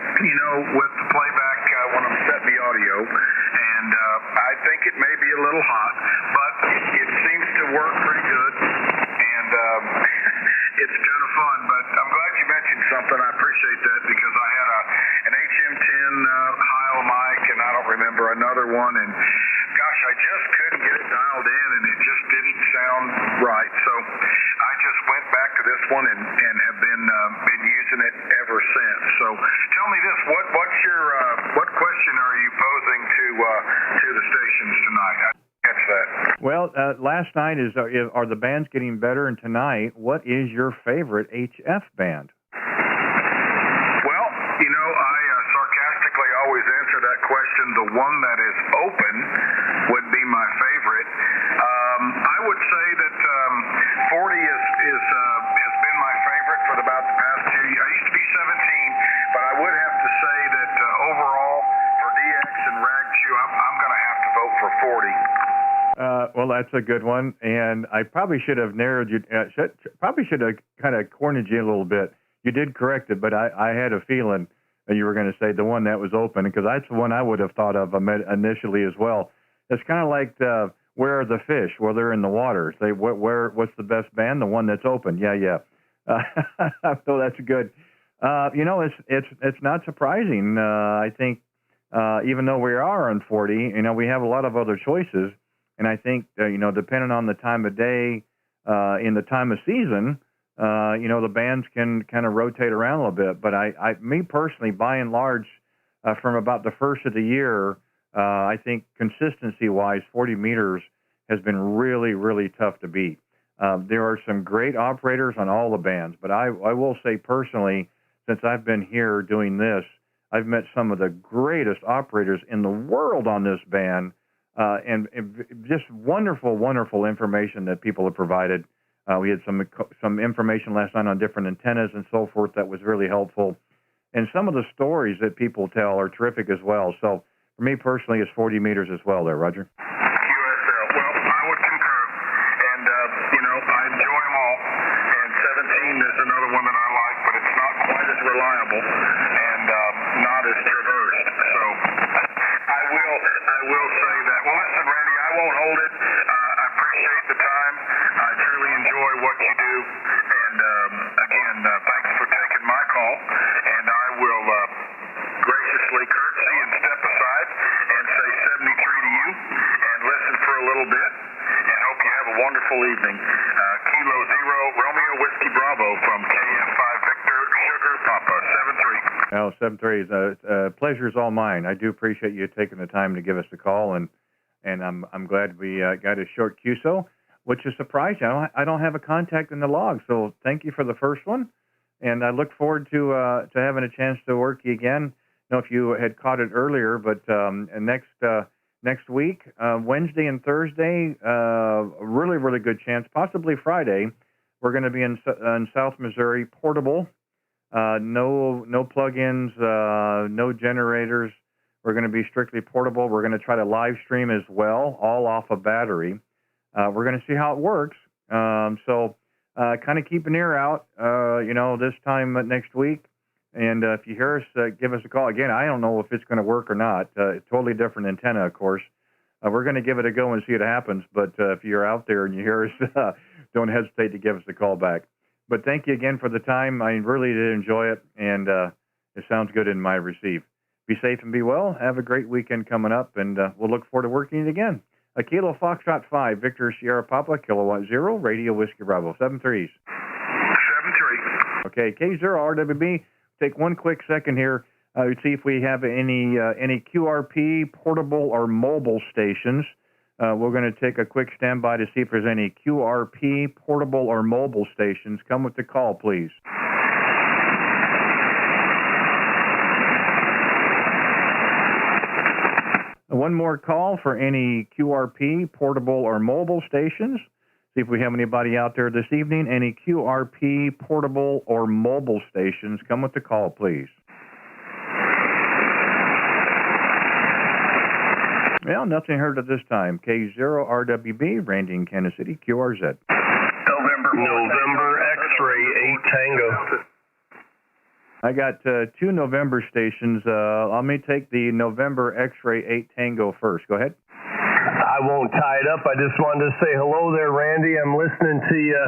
with the playback when I'm setting the audio, and I think it may be a little hot, but it seems to work pretty good, and it's kind of fun. But I'm glad you mentioned something. I appreciate that because I had an HM10 Heil mic, and I don't remember another one, and gosh, I just couldn't get it dialed in, and it just didn't sound right. So I just went back to this one and have been using it ever since. So tell me this: what question are you posing to the stations tonight? I didn't catch that. Well, last night are the bands getting better, and tonight, what is your favorite HF band? Well, I sarcastically always answer that question. The one that is open would be my favorite. I would say that 40 has been my favorite for about the past 2 years. I used to be 17, but I would have to say that overall for DX and Rag Chew, I'm going to have to vote for 40. Well, that's a good one, and I probably should have narrowed you. Probably should have kind of cornered you a little bit. You did correct it, but I had a feeling that you were going to say the one that was open, because that's the one I would have thought of initially as well. It's kind of like where are the fish? Well, they're in the water. Say what's the best band? The one that's open. Yeah. So that's good. It's not surprising. I think even though we are on 40, we have a lot of other choices. And I think, depending on the time of day, in the time of season, the bands can kind of rotate around a little bit. But me personally, by and large, from about the first of the year, I think consistency-wise, 40 meters has been really, really tough to beat. There are some great operators on all the bands, but I will say personally, since I've been here doing this, I've met some of the greatest operators in the world on this band. And just wonderful, wonderful information that people have provided. We had some information last night on different antennas and so forth that was really helpful. And some of the stories that people tell are terrific as well. So for me personally, it's 40 meters as well there, Roger. QSL. Well, I would concur. And, I enjoy them all. And 17 is another one that I like, but it's not quite as reliable and not as traversed. So I will say that. Well, listen, Randy, I won't hold it. I appreciate the time. I truly enjoy what you do. And, again, thanks for taking my call. And I will graciously curtsy and step aside and say 73 to you and listen for a little bit. And hope you have a wonderful evening. Kilo Zero, Romeo Whiskey Bravo from KF5 Victor Sugar Papa, 7-3. Oh, 7-3. Pleasure is all mine. I do appreciate you taking the time to give us a call, and I'm glad we got a short QSO, which is surprising. I don't have a contact in the log, so thank you for the first one, and I look forward to having a chance to work you again. I don't know if you had caught it earlier, but next week, Wednesday and Thursday, really, really good chance, possibly Friday, we're going to be in South Missouri, portable. No plug-ins, no generators. We're going to be strictly portable. We're going to try to live stream as well, all off a battery. We're going to see how it works. So kind of keep an ear out, this time next week. And if you hear us, give us a call. Again, I don't know if it's going to work or not. Totally different antenna, of course. We're going to give it a go and see what happens. But if you're out there and you hear us, don't hesitate to give us a call back. But thank you again for the time. I really did enjoy it, and it sounds good in my receive. Be safe and be well. Have a great weekend coming up, and we'll look forward to working it again. A Kilo Foxtrot 5, Victor Sierra Papa, Kilowatt 0, Radio Whiskey Bravo, 7-3s. 7-3. Okay, K0RWB. Take one quick second here to see if we have any QRP portable or mobile stations. We're going to take a quick standby to see if there's any QRP portable or mobile stations. Come with the call, please. One more call for any QRP, portable or mobile stations. See if we have anybody out there this evening. Any QRP, portable or mobile stations, come with the call, please. Well, nothing heard at this time. K0RWB, Randy in Kansas City, QRZ. November X-ray 8 Tango. I got 2 November stations. Let me take the November X-ray 8 Tango first. Go ahead. I won't tie it up. I just wanted to say hello there, Randy. I'm listening to you,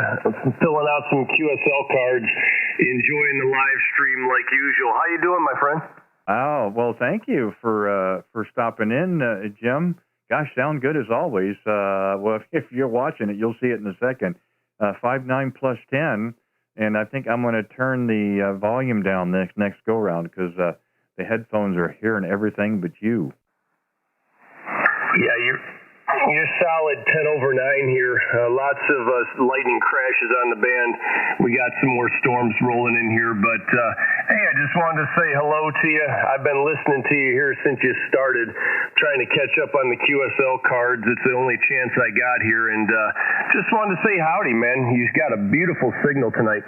filling out some QSL cards, enjoying the live stream like usual. How you doing, my friend? Oh, well, thank you for stopping in, Jim. Gosh, sound good as always. Well, if you're watching it, you'll see it in a second. 5.9 plus 10, and I think I'm going to turn the volume down next go round because the headphones are hearing everything but you. Yeah, you're solid 10 over 9 here. Lots of lightning crashes on the band. We got some more storms rolling in here, but hey, I just wanted to say hello to you. I've been listening to you here since you started, trying to catch up on the QSL cards. It's the only chance I got here, and just wanted to say howdy, man. You've got a beautiful signal tonight.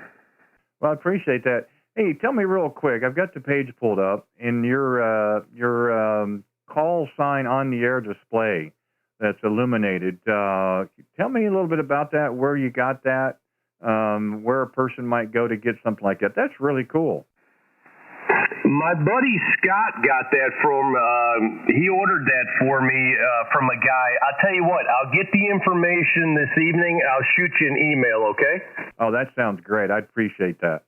Well, I appreciate that. Hey, tell me real quick. I've got the page pulled up, and your call sign on the air display that's illuminated. Tell me a little bit about that, where you got that, where a person might go to get something like that. That's really cool. My buddy Scott got that from, he ordered that for me from a guy. I'll tell you what, I'll get the information this evening. I'll shoot you an email, okay? Oh, that sounds great. I appreciate that.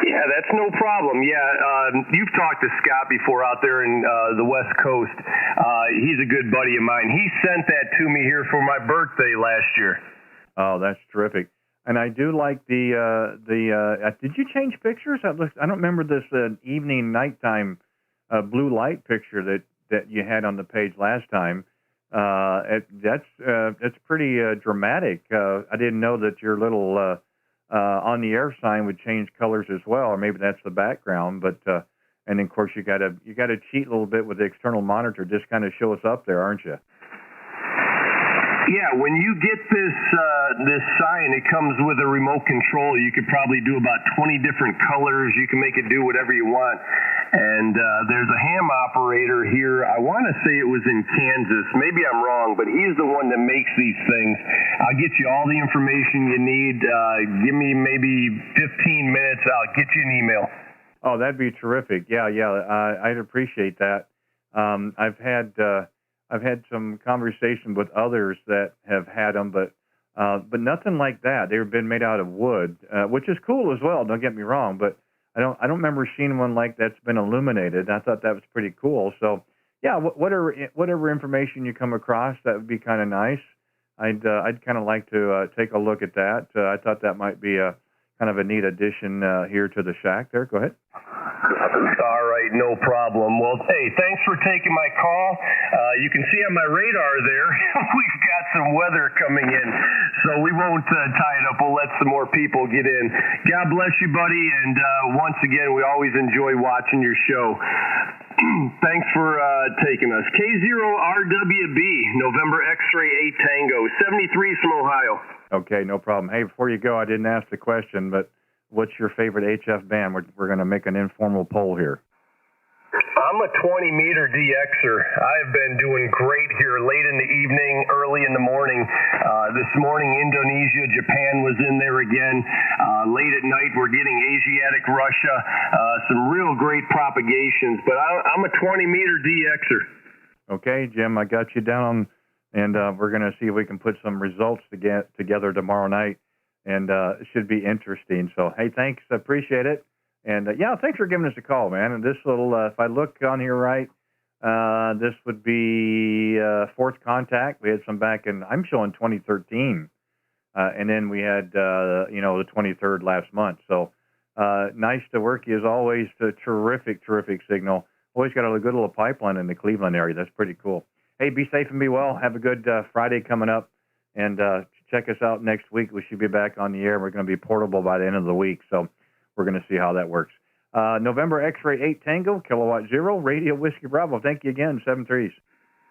Yeah, that's no problem. Yeah, you've talked to Scott before out there in the West Coast. He's a good buddy of mine. He sent that to me here for my birthday last year. Oh, that's terrific. And I do like the did you change pictures? I don't remember this evening, nighttime blue light picture that you had on the page last time. That's pretty dramatic. I didn't know that your little on the air sign would change colors as well, or maybe that's the background. But and then, of course, you got to cheat a little bit with the external monitor. Just kind of show us up there, aren't you? Yeah, when you get this sign, it comes with a remote control. You could probably do about 20 different colors. You can make it do whatever you want. And there's a ham operator here. I want to say it was in Kansas. Maybe I'm wrong, but he's the one that makes these things. I'll get you all the information you need. Give me maybe 15 minutes. I'll get you an email. Oh, that'd be terrific. Yeah, I'd appreciate that. I've had some conversation with others that have had them, but nothing like that. They've been made out of wood, which is cool as well. Don't get me wrong, but I don't remember seeing one like that's been illuminated. I thought that was pretty cool. So yeah, whatever information you come across, that would be kind of nice. I'd kind of like to take a look at that. I thought that might be a kind of a neat addition here to the shack. There, go ahead. All right, no problem. Well, hey, thanks for taking my call. You can see on my radar there, we've got some weather coming in, so we won't tie it up. We'll let some more people get in. God bless you, buddy, and once again, we always enjoy watching your show. Thanks for taking us. K0RWB, November X-ray 8 Tango, 73 from Ohio. Okay, no problem. Hey, before you go, I didn't ask the question, but what's your favorite HF band? We're going to make an informal poll here. I'm a 20-meter DXer. I've been doing great here late in the evening, early in the morning. This morning, Indonesia, Japan was in there again. Late at night, we're getting Asiatic Russia. Some real great propagations, but I'm a 20-meter DXer. Okay, Jim, I got you down, and we're going to see if we can put some results together tomorrow night, and it should be interesting. So, hey, thanks. I appreciate it. And, yeah, thanks for giving us a call, man. And this little, if I look on here right, this would be fourth contact. We had some back in, I'm showing 2013. And then we had, the 23rd last month. So nice to work you as always. Terrific signal. Always got a good little pipeline in the Cleveland area. That's pretty cool. Hey, be safe and be well. Have a good Friday coming up. And check us out next week. We should be back on the air. We're going to be portable by the end of the week. So we're going to see how that works. November X-ray 8 Tango, Kilowatt 0, Radio Whiskey Bravo. Thank you again, 73s.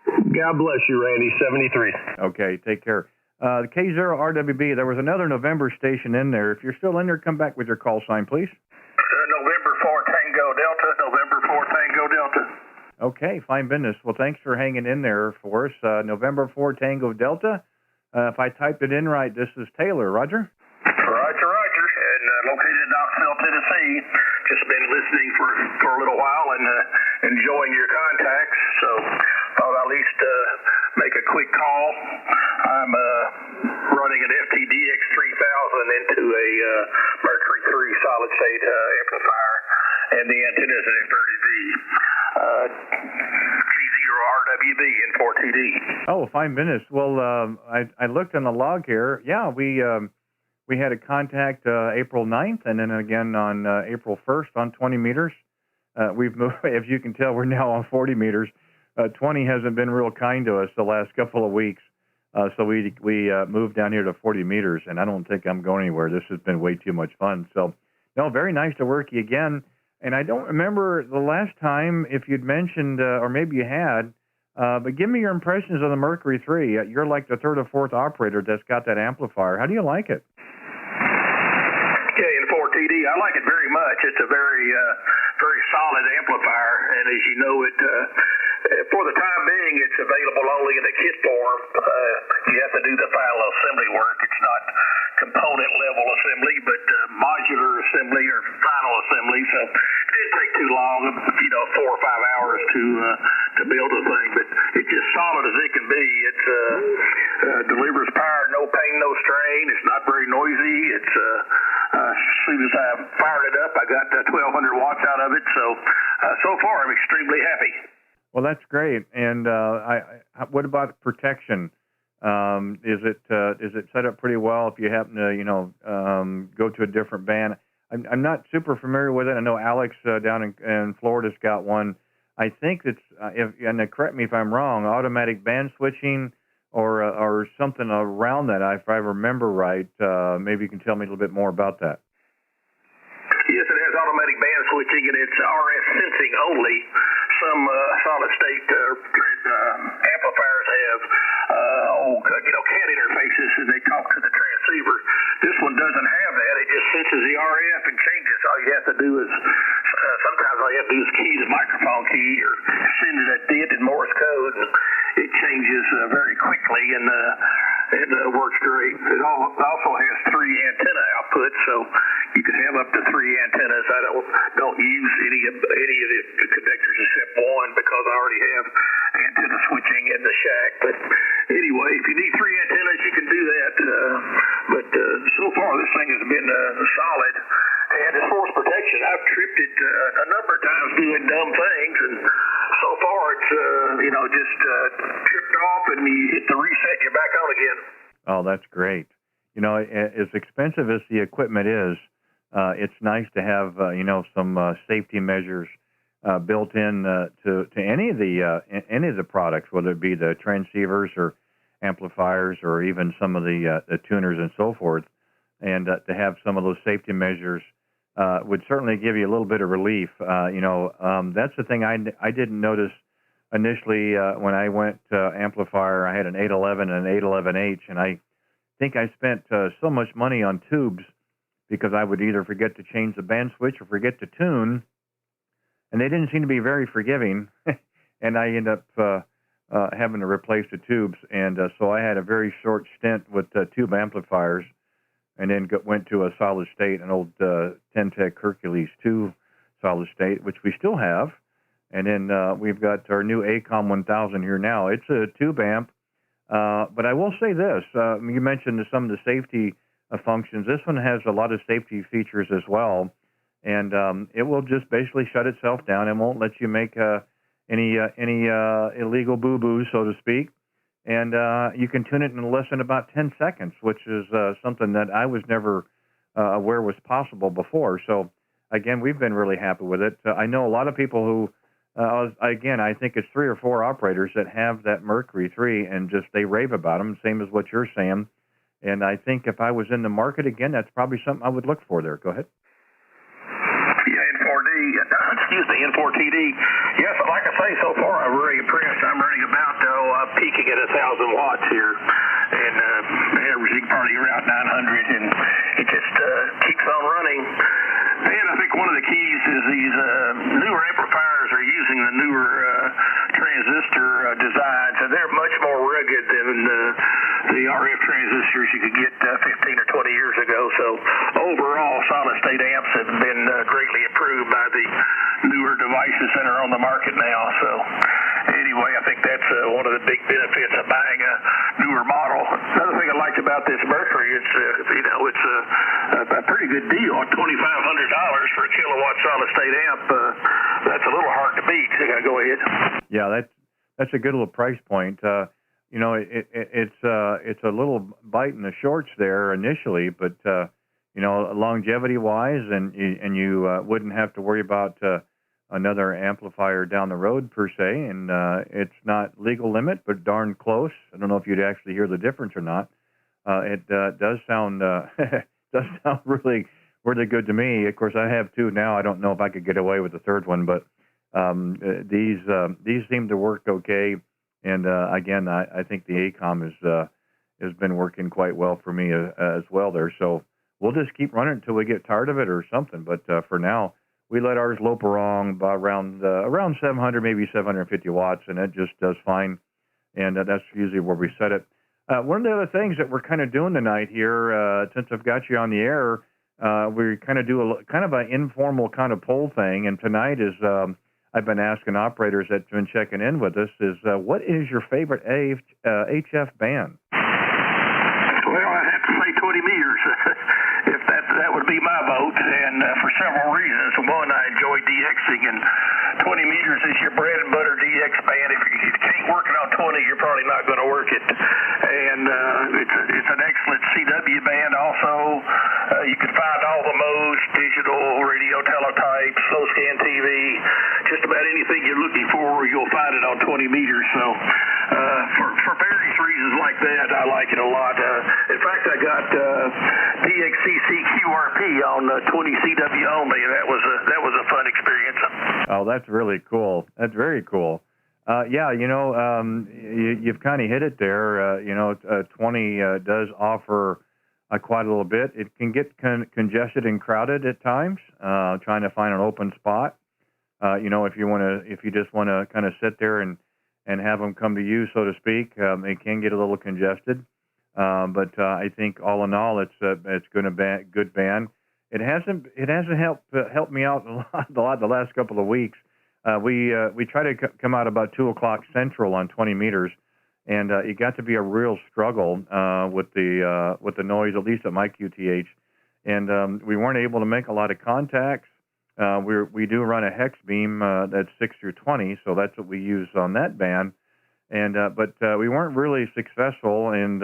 God bless you, Randy. 73. Okay, take care. The K0RWB, there was another November station in there. If you're still in there, come back with your call sign, please. November 4 Tango Delta, November 4 Tango Delta. Okay, fine business. Well, thanks for hanging in there for us. November 4 Tango Delta. If I typed it in right, this is Taylor. Roger? Roger. And located in Knoxville, Tennessee. Just been listening for a little while and enjoying your contacts. So thought I'd at least make a quick call. I'm running an FTDX 3000 into a Mercury 3 solid state amplifier, and the antenna is an inverted V. K0RWB in 4TD. Oh, fine business. Well, I looked on the log here. Yeah, we had a contact April 9th, and then again on April 1st on 20 meters. We've moved, as you can tell, we're now on 40 meters. 20 hasn't been real kind to us the last couple of weeks. So we moved down here to 40 meters, and I don't think I'm going anywhere. This has been way too much fun. So, no, very nice to work you again. And I don't remember the last time if you'd mentioned, or maybe you had, but give me your impressions of the Mercury 3. You're like the third or fourth operator that's got that amplifier. How do you like it? Yeah, in 4TD, I like it very much. It's a very solid amplifier, and as you know, for the time being, it's available only in the kit form. You have to do the final assembly work. It's not component level assembly, but modular assembly or final assembly. So it didn't take too long, 4 or 5 hours to build the thing. But it's just solid as it can be. It delivers power, no pain, no strain. It's not very noisy. It's as soon as I fired it up, I got 1,200 watts out of it. So far, I'm extremely happy. Well, that's great. And what about protection? Is it set up pretty well if you happen to go to a different band? I'm not super familiar with it. I know Alex down in Florida's got one. I think it's and correct me if I'm wrong, automatic band switching or something around that. If I remember right, maybe you can tell me a little bit more about that. Yes, it has automatic band switching, and it's RF sensing only. Some solid state amplifiers have CAT interfaces, and they talk to the transceiver. This one doesn't have that. It just senses the RF and changes. All you have to do is sometimes all you have to do is key the microphone key or send it a bit in Morse code, and it changes very quickly, and it works great. It also has 3 antenna outputs, so you can have up to 3 antennas. I don't use any of the connectors except one because I already have antenna switching in the shack. But anyway, if you need 3 antennas, you can do that. But so far, this thing has been solid. And as far as protection, I've tripped it a number of times doing dumb things, and so far it's just tripped off, and you hit the reset, and you're back on again. Oh, that's great. As expensive as the equipment is, it's nice to have some safety measures built in to any of the products, whether it be the transceivers or amplifiers or even some of the tuners and so forth, and to have some of those safety measures would certainly give you a little bit of relief. That's the thing I didn't notice initially when I went amplifier. I had an 811 and an 811H, and I think I spent so much money on tubes because I would either forget to change the band switch or forget to tune, and they didn't seem to be very forgiving, and I ended up having to replace the tubes, and so I had a very short stint with tube amplifiers, and then went to a solid state, an old Ten-Tec Hercules 2 solid state, which we still have, and then we've got our new ACOM 1000 here now. It's a tube amp, but I will say this, you mentioned some of the safety functions. This one has a lot of safety features as well, and it will just basically shut itself down and won't let you make any illegal boo-boos, so to speak. And you can tune it in less than about 10 seconds, which is something that I was never aware was possible before. So, again, we've been really happy with it. I know a lot of people who, again, I think it's 3 or 4 operators that have that Mercury 3 and just they rave about them, same as what you're saying. And I think if I was in the market again, that's probably something I would look for there. Go ahead. Yeah, in 4D, the N4TD. Yes, like I say, so far I'm very impressed. I'm running about peaking at 1,000 watts here, and averaging probably around 900, and it just keeps on running. And I think one of the keys is these newer amplifiers are using the newer transistor designs, and they're much more rugged than the RF transistors you could get 15 or 20 years ago. So overall, solid-state amps have been greatly improved by the newer devices that are on the market now. So anyway, I think that's one of the big benefits of buying a newer model. Another thing I liked about this Mercury, it's a pretty good deal, $2,500 for a kilowatt solid-state amp. That's a little hard to beat. Go ahead. Yeah, that's a good little price point. You know, it's a little bite in the shorts there initially, but you know, longevity-wise, and you wouldn't have to worry about another amplifier down the road per se, and it's not legal limit, but darn close. I don't know if you'd actually hear the difference or not. It does sound really good to me. Of course, I have two now. I don't know if I could get away with the third one, but these seem to work okay. And again, I think the ACOM has been working quite well for me as well there. So we'll just keep running until we get tired of it or something. But for now, we let ours lope around around 700, maybe 750 watts, and it just does fine. And that's usually where we set it. One of the other things that we're kind of doing tonight here, since I've got you on the air, we kind of do kind of an informal kind of poll thing. And tonight is I've been asking operators that have been checking in with us is what is your favorite HF band? Well, I'd have to say 20 meters. If that would be my vote, and for several reasons. One, I enjoy DXing, and 20 meters is your bread and butter DX band. If you can't work it on 20, you're probably not going to work it. And it's an excellent CW band also. You can find all the modes, digital, radio, teletype, slow scan TV, just about anything you're looking for, you'll find it on 20 meters. So for various reasons like that, I like it a lot. In fact, I got DXCC QRP on 20 CW only. That was a fun experience. Oh, that's really cool. That's very cool. Yeah, you know, you've kind of hit it there. You know, 20 does offer quite a little bit. It can get congested and crowded at times, trying to find an open spot. You know, if you just want to kind of sit there and have them come to you, so to speak, it can get a little congested. But I think all in all, it's going to be a good band. It hasn't helped me out a lot the last couple of weeks. We try to come out about 2:00 Central on 20 meters, and it got to be a real struggle with the noise, at least at my QTH, and we weren't able to make a lot of contacts. We do run a hex beam that's 6 through 20, so that's what we use on that band, and but we weren't really successful, and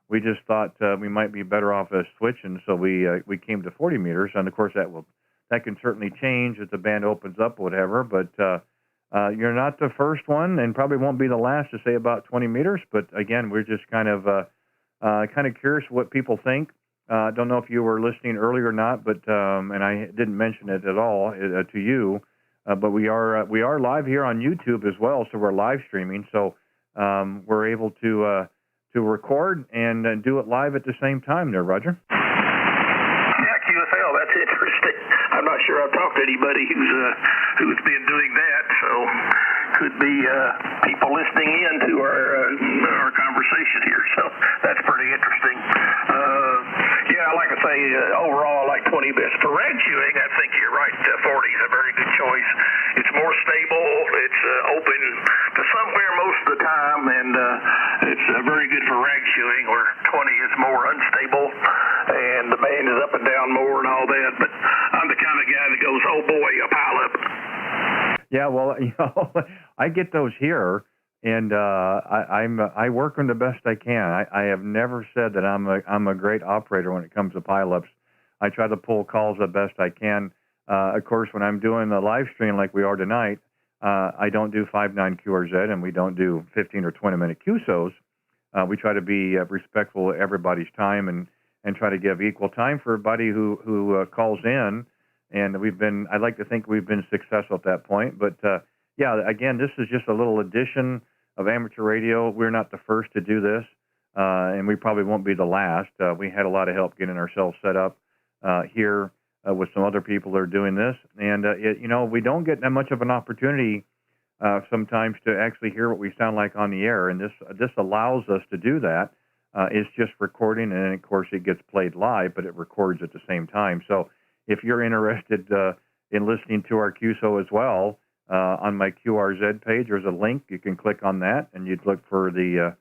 we just thought we might be better off switching, so we came to 40 meters, and of course that can certainly change if the band opens up or whatever, but you're not the first one and probably won't be the last to say about 20 meters, but again, we're just kind of curious what people think. Don't know if you were listening earlier or not, but and I didn't mention it at all to you, but we are live here on YouTube as well, so we're live streaming, so we're able to record and do it live at the same time there, Roger. Yeah, QSL, that's interesting. I'm not sure I've talked to anybody who's been doing that, so could be people listening in to our conversation here, so that's pretty interesting. Yeah, like I say, overall, I like 20 best. For rag chewing, I think you're right. 40 is a very good choice. It's more stable. It's open to somewhere most of the time, and it's very good for rag chewing, where 20 is more unstable, and the band is up and down more and all that. But I'm the kind of guy that goes, oh boy, a pile up. Yeah, well, you know, I get those here, and I work them the best I can. I have never said that I'm a great operator when it comes to pileups. I try to pull calls the best I can. Of course, when I'm doing the live stream like we are tonight, I don't do 5.9 QRZ, and we don't do 15 or 20 minute QSOs. We try to be respectful of everybody's time and try to give equal time for everybody who calls in. and I'd like to think we've been successful at that point. But yeah, again, this is just a little addition of amateur radio. We're not the first to do this, and we probably won't be the last. We had a lot of help getting ourselves set up here with some other people that are doing this, and we don't get that much of an opportunity sometimes to actually hear what we sound like on the air, and this allows us to do that. It's just recording, and of course it gets played live, but it records at the same time. So if you're interested in listening to our QSO as well, on my QRZ page, there's a link. You can click on that, and you'd look for the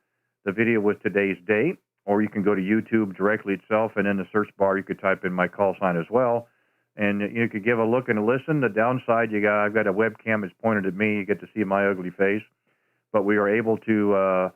video with today's date, or you can go to YouTube directly itself, and in the search bar you could type in my call sign as well, and you could give a look and a listen. The downside, I've got a webcam that's pointed at me. You get to see my ugly face, but we are able to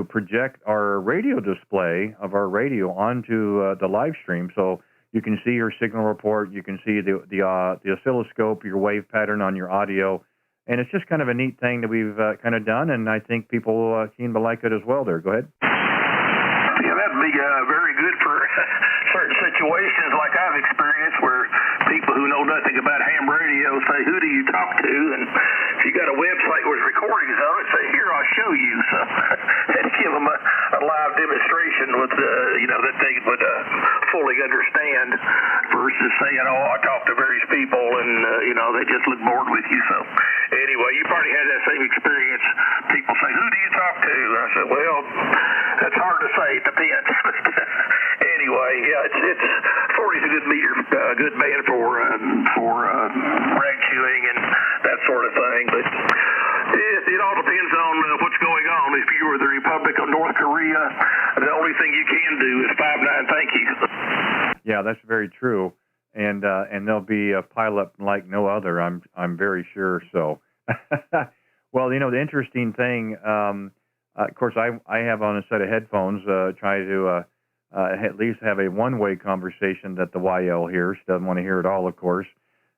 project our radio display of our radio onto the live stream, so you can see your signal report, you can see the oscilloscope, your wave pattern on your audio, and it's just kind of a neat thing that we've kind of done, and I think people seem to like it as well there. Go ahead. Yeah, that'd be very good for certain situations like I've experienced where people who know nothing about ham radio say, who do you talk to? And if you got a website with recordings on it, say, here, I'll show you. So and give them a live demonstration with, that they would fully understand versus saying, I talk to various people and, they just look bored with you. So anyway, you probably had that same experience. People say, who do you talk to? And I said, well, that's hard to say. It depends. Anyway, yeah, it's 40's a good meter, good band for rag chewing and that sort of thing. But it all depends on what's going on. If you were the Republic of North Korea, the only thing you can do is 5-9 thank you. Yeah, that's very true. And there'll be a pileup like no other. I'm very sure so. Well, the interesting thing, of course, I have on a set of headphones, try to at least have a one-way conversation that the YL hears. Doesn't want to hear it all, of course.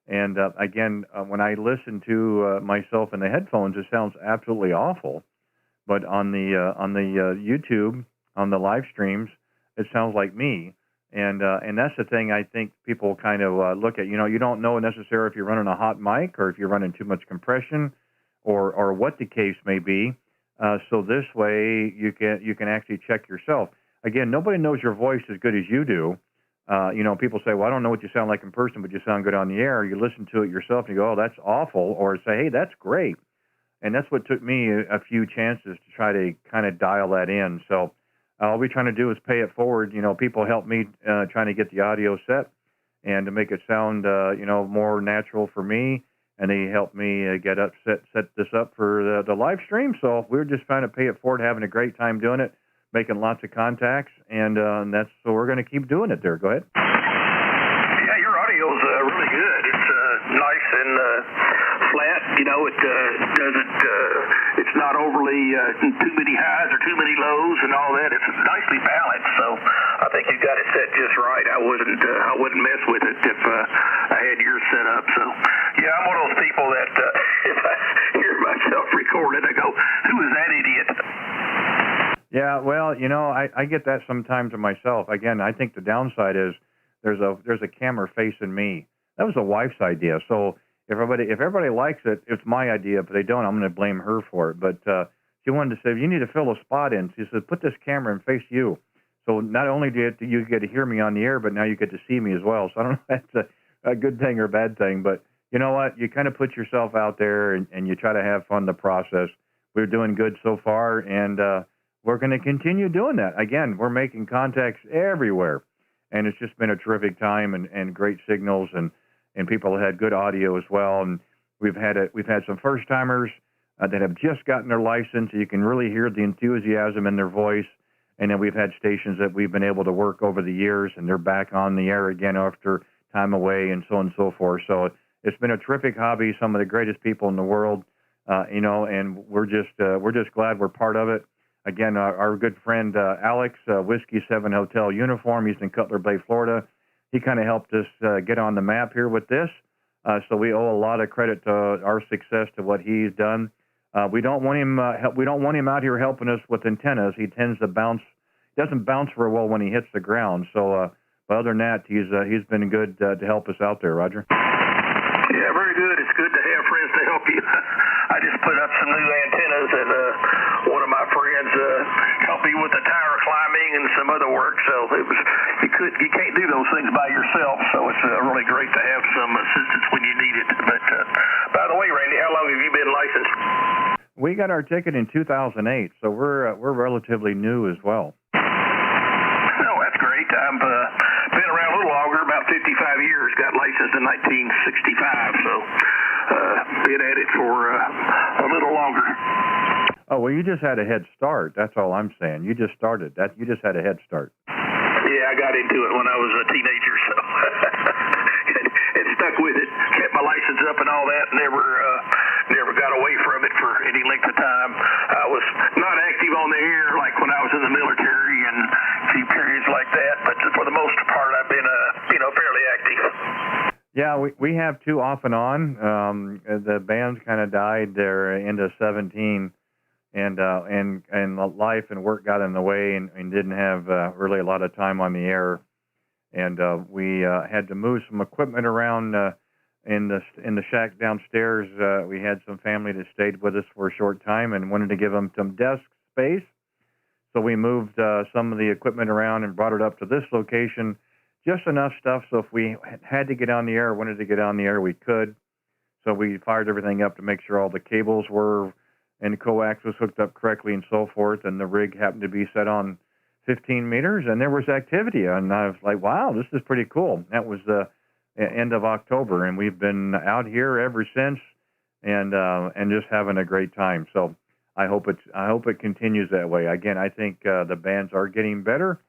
And again, when I listen to myself in the headphones, it sounds absolutely awful. But on the YouTube, on the live streams, it sounds like me. And that's the thing I think people kind of look at. You don't know necessarily if you're running a hot mic or if you're running too much compression, or what the case may be. So this way you can actually check yourself. Again, nobody knows your voice as good as you do. People say, well, I don't know what you sound like in person, but you sound good on the air. You listen to it yourself and you go, oh, that's awful. Or say, hey, that's great. And that's what took me a few chances to try to kind of dial that in. So all we're trying to do is pay it forward. People help me trying to get the audio set and to make it sound, more natural for me. And they helped me set this up for the live stream. So we're just trying to pay it forward, having a great time doing it, making lots of contacts, and so we're going to keep doing it there. Go ahead. Yeah, your audio's really good. It's nice and flat. It doesn't. It's not overly too many highs or too many lows and all that. It's nicely balanced. So I think you got it set just right. I wouldn't mess with it if I had yours set up. So yeah, I'm one of those people that if I hear myself recorded, I go, "Who is that idiot?" Yeah, well, I get that sometimes to myself. Again, I think the downside is there's a camera facing me. That was the wife's idea. So if everybody likes it, it's my idea. If they don't, I'm going to blame her for it. But she wanted to say, you need to fill a spot in. She said, put this camera and face you. So not only do you get to hear me on the air, but now you get to see me as well. So I don't know if that's a good thing or a bad thing. But you know what? You kind of put yourself out there and you try to have fun in the process. We're doing good so far, and we're going to continue doing that. Again, we're making contacts everywhere, and it's just been a terrific time and great signals, and people have had good audio as well. And we've had some first timers that have just gotten their license. You can really hear the enthusiasm in their voice. And then we've had stations that we've been able to work over the years, and they're back on the air again after time away, and so on and so forth. So it's been a terrific hobby. Some of the greatest people in the world, and we're just glad we're part of it. Again, our good friend Alex, Whiskey 7 Hotel Uniform, he's in Cutler Bay, Florida. He kind of helped us get on the map here with this. So we owe a lot of credit to our success to what he's done. We don't want him. We don't want him out here helping us with antennas. He tends to bounce. Doesn't bounce very well when he hits the ground. So, but other than that, he's been good to help us out there, Roger. good to have friends to help you. I just put up some new antennas, and one of my friends helped me with the tower climbing and some other work. So you can't do those things by yourself. So it's really great to have some assistance when you need it. But by the way, Randy, how long have you been licensed? We got our ticket in 2008, so we're relatively new as well. Oh, that's great. I've been around a little longer, about 55 years. Got licensed in 1965, so been at it for a little longer. Oh, well, you just had a head start. That's all I'm saying. You just started. You just had a head start. Yeah, I got into it when I was a teenager, so and stuck with it. Kept my license up and all that. Never got away from it for any length of time. I was not active on the air like when I was in the military and a few periods like that, but for the most part, I've been fairly active. Yeah, we have two off and on. The bands kind of died there into 17, and life and work got in the way, and didn't have really a lot of time on the air, and we had to move some equipment around in the shack downstairs. We had some family that stayed with us for a short time and wanted to give them some desk space, so we moved some of the equipment around and brought it up to this location. Just enough stuff so if we had to get on the air, wanted to get on the air, we could. So we fired everything up to make sure all the cables were and the coax was hooked up correctly and so forth, and the rig happened to be set on 15 meters, and there was activity. And I was like, wow, this is pretty cool. That was the end of October, and we've been out here ever since, and just having a great time. So I hope it continues that way. Again, I think the bands are getting better.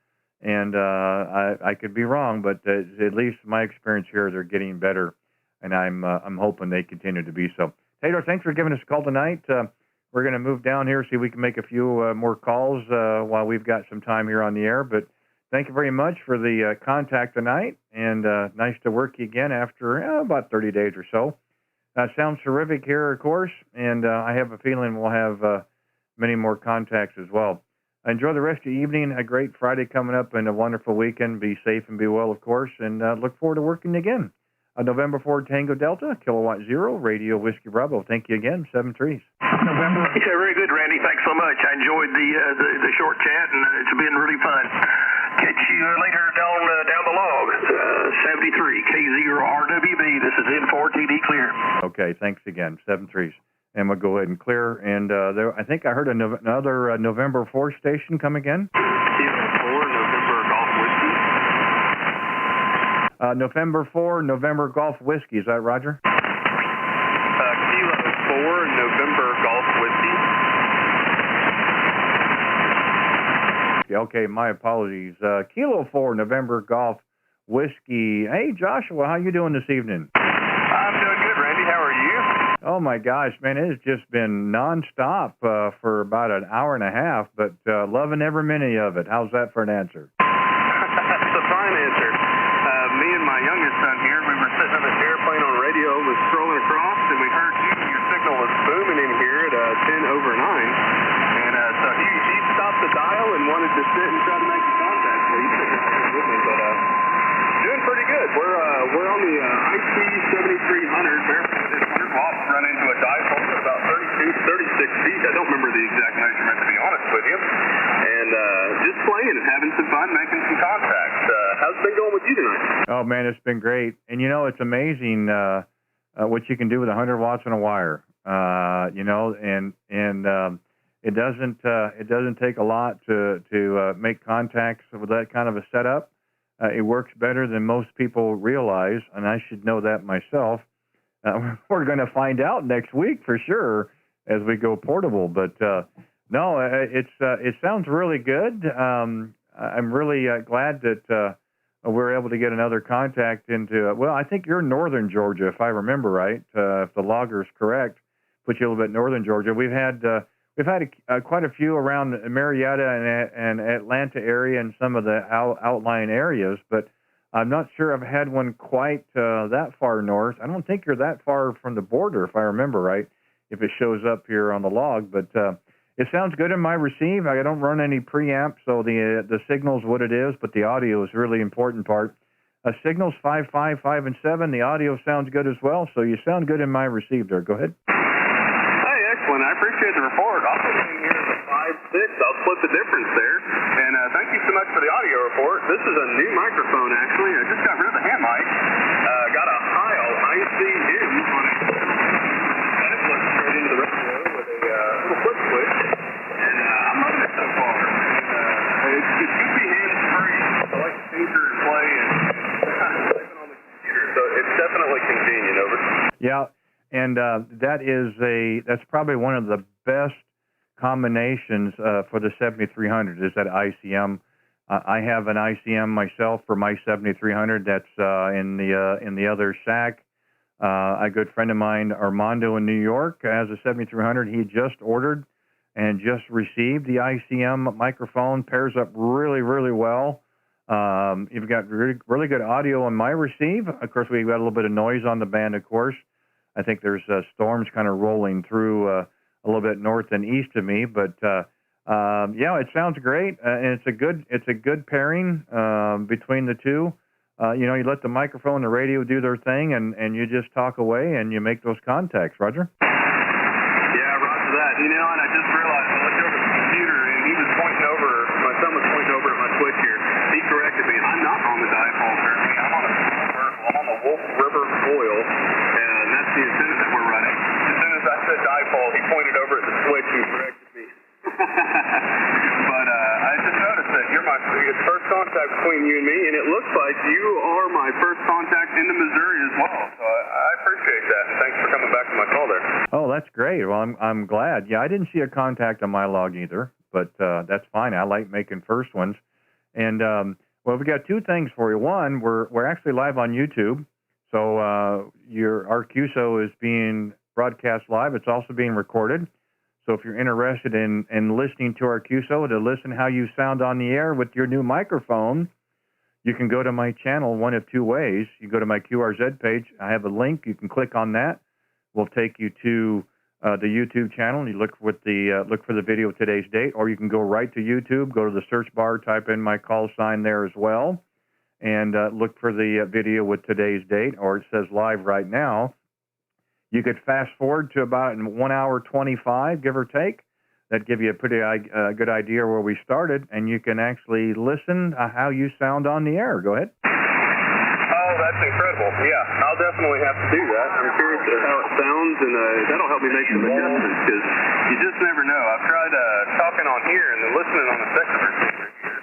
And I could be wrong, but at least my experience here, they're getting better, and I'm hoping they continue to be so. Taylor, thanks for giving us a call tonight. We're going to move down here, see if we can make a few more calls while we've got some time here on the air. But thank you very much for the contact tonight, and nice to work you again after about 30 days or so. Sounds terrific here, of course, and I have a feeling we'll have many more contacts as well. Enjoy the rest of the evening. A great Friday coming up and a wonderful weekend. Be safe and be well, of course, and look forward to working again. November 4 Tango Delta, Kilowatt Zero, Radio Whiskey Bravo. Thank you again, 7-3s. November. Yeah, very good, Randy. Thanks so much. I enjoyed the short chat, and it's been really fun. Catch you later down the log. 73 K0RWB. This is N4TD clear. Okay, thanks again, 7-3s. And we'll go ahead and clear. And I think I heard another November 4 station come again. Kilo 4, November Golf Whiskey. November 4, November Golf Whiskey. Is that Roger? Kilo 4, November Golf Whiskey. Okay, my apologies. Kilo 4, November Golf Whiskey. Hey, Joshua, how you doing this evening? I'm doing good, Randy. How are you? Oh, my gosh, man, it has just been nonstop for about an hour and a half, but loving every minute of it. How's that for an answer? That's a fine answer. Me and my youngest son here, we were sitting on this airplane on radio, was scrolling across, and we heard your signal was booming in here at 10 over 9. And so he stopped the dial and wanted to sit and try to make contact. So he's sitting here with me, but doing pretty good. We're on the IT 7300 there. Run into a dipole at about 36 feet. I don't remember the exact measurement, to be honest with you. And just playing and having some fun, making some contacts. How's it been going with you tonight? Oh, man, it's been great. And, it's amazing what you can do with 100 watts on a wire, and it doesn't take a lot to make contacts with that kind of a setup. It works better than most people realize, and I should know that myself. We're going to find out next week for sure as we go portable. But no, it sounds really good. I'm really glad that we're able to get another contact into. Well, I think you're in northern Georgia, if I remember right. If the logger is correct, put you a little bit northern Georgia. We've had quite a few around Marietta and Atlanta area and some of the outlying areas, but I'm not sure I've had one quite that far north. I don't think you're that far from the border, if I remember right, if it shows up here on the log. But it sounds good in my receive. I don't run any preamp, so the signal's what it is, but the audio is really important part. Signals 5, 5, 5, and 7. The audio sounds good as well, so you sound good in my receive there. Go ahead. Hey, excellent. I appreciate the report. I'll put it in here as a 5, 6. I'll split the difference there. And thank you so much for the audio report. This is a new microphone, actually. I just got rid of the hand mic. Got a Heil ICM on it. And it plugs straight into the radio with a little flip switch. And I'm loving it so far. It should be hands-free. I like to tinker and play and typing on the computer. So it's definitely convenient, over. Yeah, and that's probably one of the best combinations for the 7300 is that ICM. I have an ICM myself for my 7300. That's in the other shack. A good friend of mine, Armando in New York, has a 7300. He just ordered and just received the ICM microphone. Pairs up really, really well. You've got really good audio on my receive. Of course, we've got a little bit of noise on the band, of course. I think there's storms kind of rolling through a little bit north and east of me, but yeah, it sounds great, and it's a good pairing between the two. You let the microphone and the radio do their thing, and you just talk away and you make those contacts. Roger? Yeah, roger that. And I just realized I looked over at the computer and he was pointing over. My son was pointing over at my switch here. He corrected me. I'm not on the dipole currently. I'm on a vertical. I'm on the Wolf River foil, and that's the antenna that we're running. As soon as I said dipole, he pointed over at the switch and corrected me. But I just noticed that you're my first contact between you and me, and it looks like you are my first contact into Missouri as well. So I appreciate that, and thanks for coming back to my call there. Oh, that's great. Well, I'm glad. Yeah, I didn't see a contact on my log either, but that's fine. I like making first ones. And well, we got two things for you. One, we're actually live on YouTube, so our QSO is being broadcast live. It's also being recorded. So if you're interested in listening to our QSO to listen how you sound on the air with your new microphone, you can go to my channel one of two ways. You go to my QRZ page. I have a link. You can click on that. We'll take you to the YouTube channel. You look for the video of today's date, or you can go right to YouTube, go to the search bar, type in my call sign there as well, and look for the video with today's date, or it says live right now. You could fast forward to about 1 hour 25, give or take. That'd give you a pretty good idea where we started, and you can actually listen how you sound on the air. Go ahead. Oh, that's incredible. Yeah, I'll definitely have to do that. I'm curious how it sounds, and that'll help me make some adjustments, because you just never know. I've tried talking on here and then listening on the second receiver here.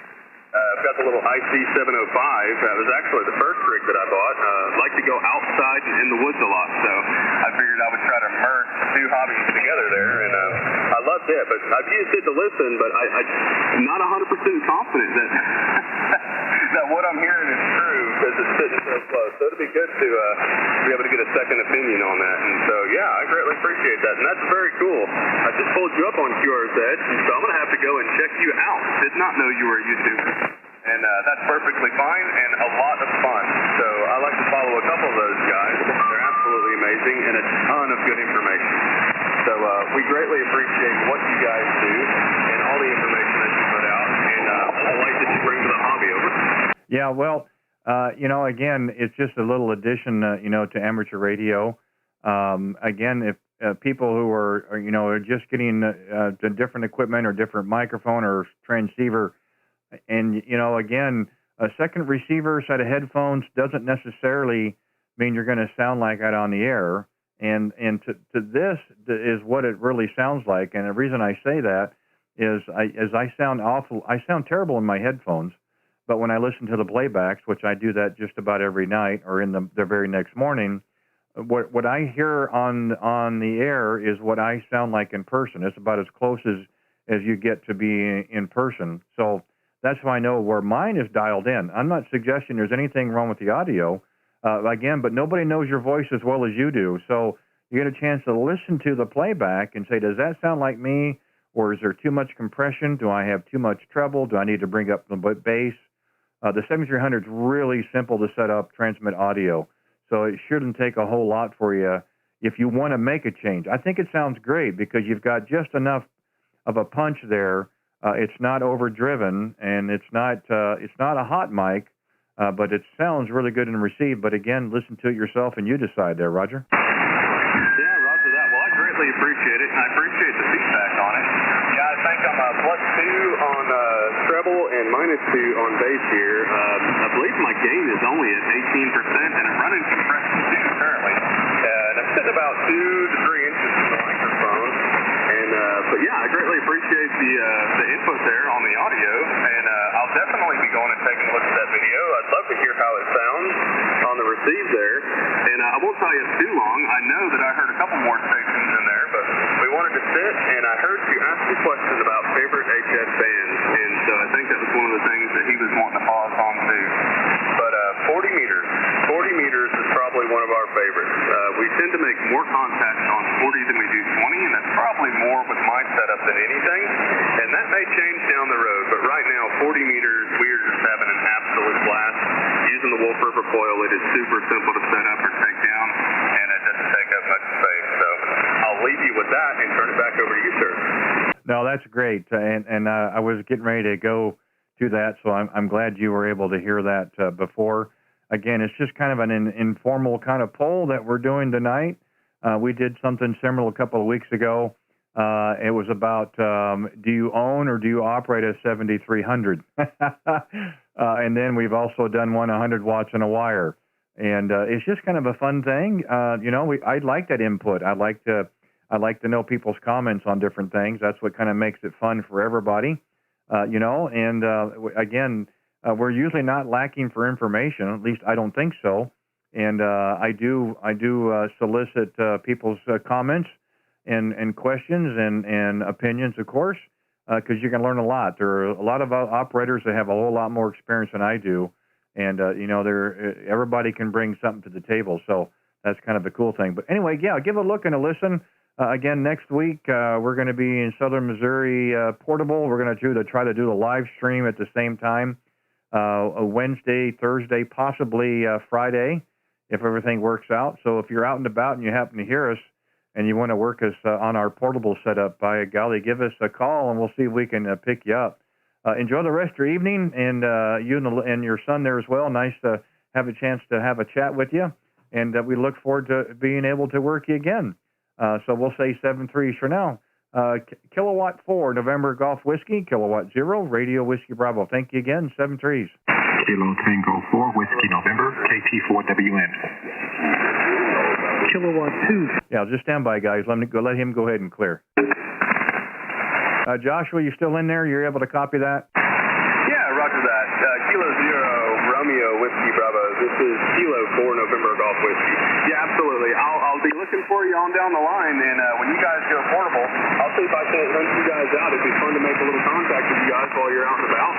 I've got the little IC705. That was actually the first rig that I bought. Like to go outside and in the woods a lot, so I figured I would try to merge the two hobbies together there, and I loved it. But I've used it to listen, but I'm not 100% confident that that what I'm hearing is true because it's sitting so close. So it'd be good to be able to get a second opinion on that. And so yeah, I greatly appreciate that, and that's very cool. I just pulled you up on QRZ, and so I'm gonna have to go and check you out. Did not know you were a YouTuber. And that's perfectly fine and a lot of fun. So I like to follow a couple of those guys. They're absolutely amazing and a ton of good information. So we greatly appreciate what you guys do and all the information that you put out and all the light that you bring to the hobby. Over. Yeah, well, again, it's just a little addition, to amateur radio. Again, if people who are just getting the different equipment or different microphone or transceiver. And, again, a second receiver, set of headphones doesn't necessarily mean you're going to sound like that on the air. And to this is what it really sounds like. And the reason I say that is I sound terrible in my headphones. But when I listen to the playbacks, which I do that just about every night or in the very next morning, what I hear on the air is what I sound like in person. It's about as close as you get to be in person. So that's why I know where mine is dialed in. I'm not suggesting there's anything wrong with the audio, again, but nobody knows your voice as well as you do. So you get a chance to listen to the playback and say, does that sound like me? Or is there too much compression? Do I have too much treble? Do I need to bring up the bass? The 7300 is really simple to set up, transmit audio. So it shouldn't take a whole lot for you if you want to make a change. I think it sounds great because you've got just enough of a punch there. It's not overdriven, and it's not a hot mic. but it sounds really good and received. But again, listen to it yourself and you decide there, Roger. Yeah, roger that. Well, I greatly appreciate it, and I appreciate the feedback on it. Yeah, I think I'm +2 on treble and -2 on bass here. I believe my gain is only at 18%, and I'm running compression 2 currently. And I'm sitting about 2 to 3 inches from the microphone. And but yeah, I greatly appreciate the input there on the audio, and I'll definitely be going and taking a look at that video. I'd love to hear how it sounds on the receive there. And I won't tell you it's too long. I know that I heard a couple more stations in there, but we wanted to sit, and I heard you ask a question about favorite HS bands, and so I think that was one of the things that he was wanting to pause on too. But 40 meters is probably one of our favorites. We tend to make more contact on 40 than we do 20, and that's probably more with my setup than anything. And that may change down the road, but right now, 40 meters, we are just having an absolute blast. Using the Wolf River coil, it is super simple to set up or take down, and it doesn't take up much space. So I'll leave you with that and turn it back over to you, sir. No, that's great. And I was getting ready to go to that, so I'm glad you were able to hear that before. Again, it's just kind of an informal kind of poll that we're doing tonight. We did something similar a couple of weeks ago. It was about do you own or do you operate a 7300? And then we've also done one 100 watts on a wire. And it's just kind of a fun thing. I like that input. I like to know people's comments on different things. That's what kind of makes it fun for everybody. And again, we're usually not lacking for information. At least I don't think so. And I do solicit people's comments and questions and opinions, of course, because you can learn a lot. There are a lot of operators that have a whole lot more experience than I do, and everybody can bring something to the table. So that's kind of a cool thing. But anyway, yeah, give a look and a listen. Again, next week we're going to be in Southern Missouri Portable. We're going to try to do a live stream at the same time, a Wednesday, Thursday, possibly Friday, if everything works out. So if you're out and about and you happen to hear us and you want to work us on our portable setup, by golly, give us a call and we'll see if we can pick you up. Enjoy the rest of your evening, and you and your son there as well. Nice to have a chance to have a chat with you, and we look forward to being able to work you again. So we'll say 7-3s for now. Kilowatt 4, November Golf Whiskey, Kilowatt 0, Radio Whiskey Bravo. Thank you again, 7-3s. Kilo Tango 4, Whiskey November, KT4WN. Kilowatt 2. Yeah, just stand by, guys. Let him go ahead and clear. Joshua, you still in there? You're able to copy that? Yeah, roger that. Kilo 0, Romeo Whiskey Bravo. This is Kilo 4, November Golf Whiskey. Yeah, absolutely. I'll be looking for you on down the line, and when you guys go portable, I'll see if I can't hunt you guys out. It'd be fun to make a little contact with you guys while you're out and about.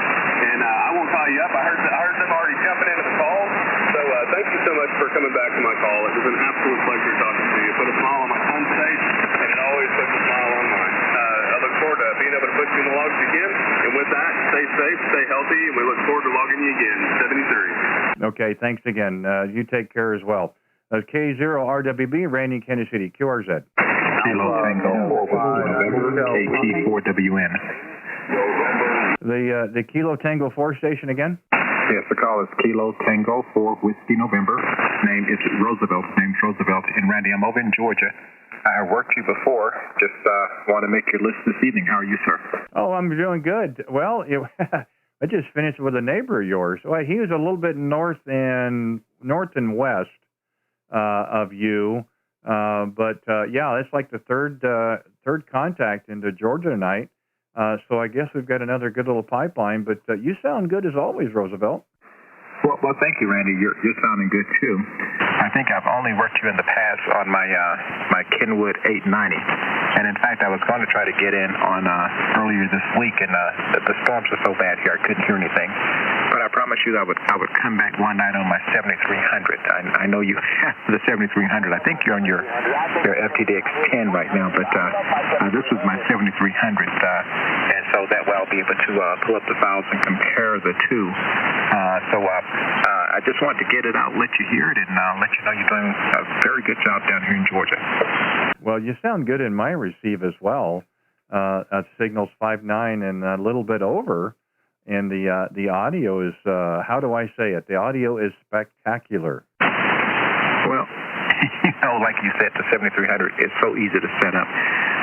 And I won't tie you up. I heard them already jumping into the call. So thank you so much for coming back to my call. It was an absolute pleasure talking to you. It put a smile on my son's face, and it always puts a smile on mine. I look forward to being able to put you in the logs again. And with that, stay safe, stay healthy, and we look forward to logging you again. 73. Okay, thanks again. You take care as well. K0RWB, Randy, Kansas City, QRZ. Kilo Tango 4, November, KT4WN. The Kilo Tango 4 station again? Yes, the call is Kilo Tango 4, Whiskey November. Name is Roosevelt. Name's Roosevelt. And Randy, I'm over in Georgia. I have worked you before. Just want to make your list this evening. How are you, sir? Oh, I'm doing good. Well, I just finished with a neighbor of yours. Well, he was a little bit north and west of you, but yeah, it's like the third contact into Georgia tonight. So I guess we've got another good little pipeline. But you sound good as always, Roosevelt. Well, thank you, Randy. You're sounding good too. I think I've only worked you in the past on my Kenwood 890, and in fact, I was going to try to get in on earlier this week, and the storms are so bad here I couldn't hear anything. But I promise you that I would come back one night on my 7300. I know you have the 7300. I think you're on your FTDX 10 right now, but this was my 7300, and so that way I'll be able to pull up the files and compare the two. So I just wanted to get it out, let you hear it, and let you know you're doing a very good job down here in Georgia. Well, you sound good in my receive as well. Signal's 5.9 and a little bit over. and the audio is how do I say it? The audio is spectacular. Well, like you said, the 7300 is so easy to set up.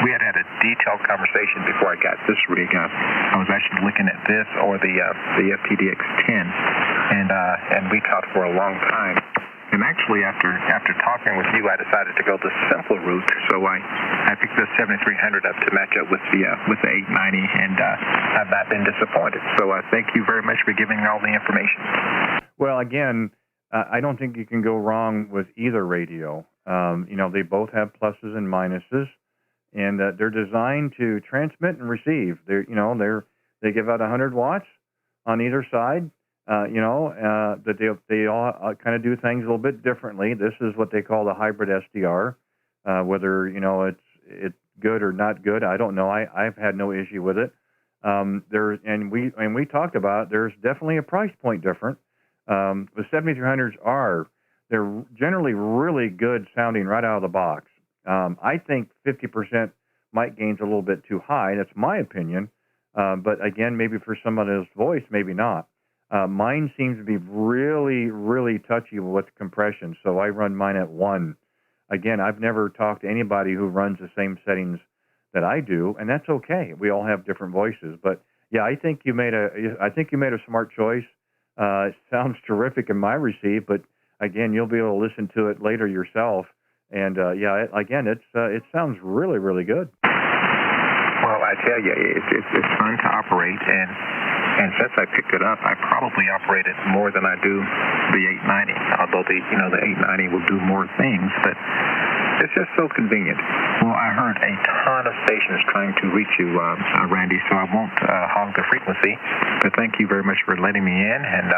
We had a detailed conversation before I got this rig up. I was actually looking at this or the FTDX10, and we talked for a long time. And actually, after talking with you, I decided to go the simple route. So I picked the 7300 up to match up with the 890, and I've not been disappointed. So thank you very much for giving me all the information. Well, again, I don't think you can go wrong with either radio. They both have pluses and minuses, and they're designed to transmit and receive. They give out 100 watts on either side. That they all kind of do things a little bit differently. This is what they call the hybrid SDR. Whether it's good or not good, I don't know. I've had no issue with it. We talked about there's definitely a price point different. The 7300s they're generally really good sounding right out of the box. I think 50% mic gain's a little bit too high. That's my opinion. But again, maybe for somebody's voice, maybe not. Mine seems to be really, really touchy with compression, so I run mine at 1. Again, I've never talked to anybody who runs the same settings that I do, and that's okay. We all have different voices, but yeah, I think you made a smart choice. It sounds terrific in my receive, but again, you'll be able to listen to it later yourself, and it sounds really, really good. Well, I tell you, it's fun to operate, and since I picked it up, I probably operate it more than I do the 890. Although the 890 will do more things, but it's just so convenient. Well, I heard a ton of stations trying to reach you, Randy, so I won't hog the frequency. But thank you very much for letting me in, and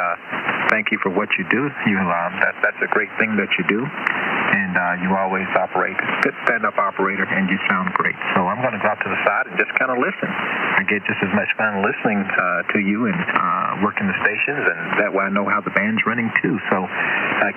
thank you for what you do. That's a great thing that you do, and you always operate good stand-up operator, and you sound great. So I'm going to go out to the side and just kind of listen. I get just as much fun listening to you and working the stations, and that way I know how the band's running too. So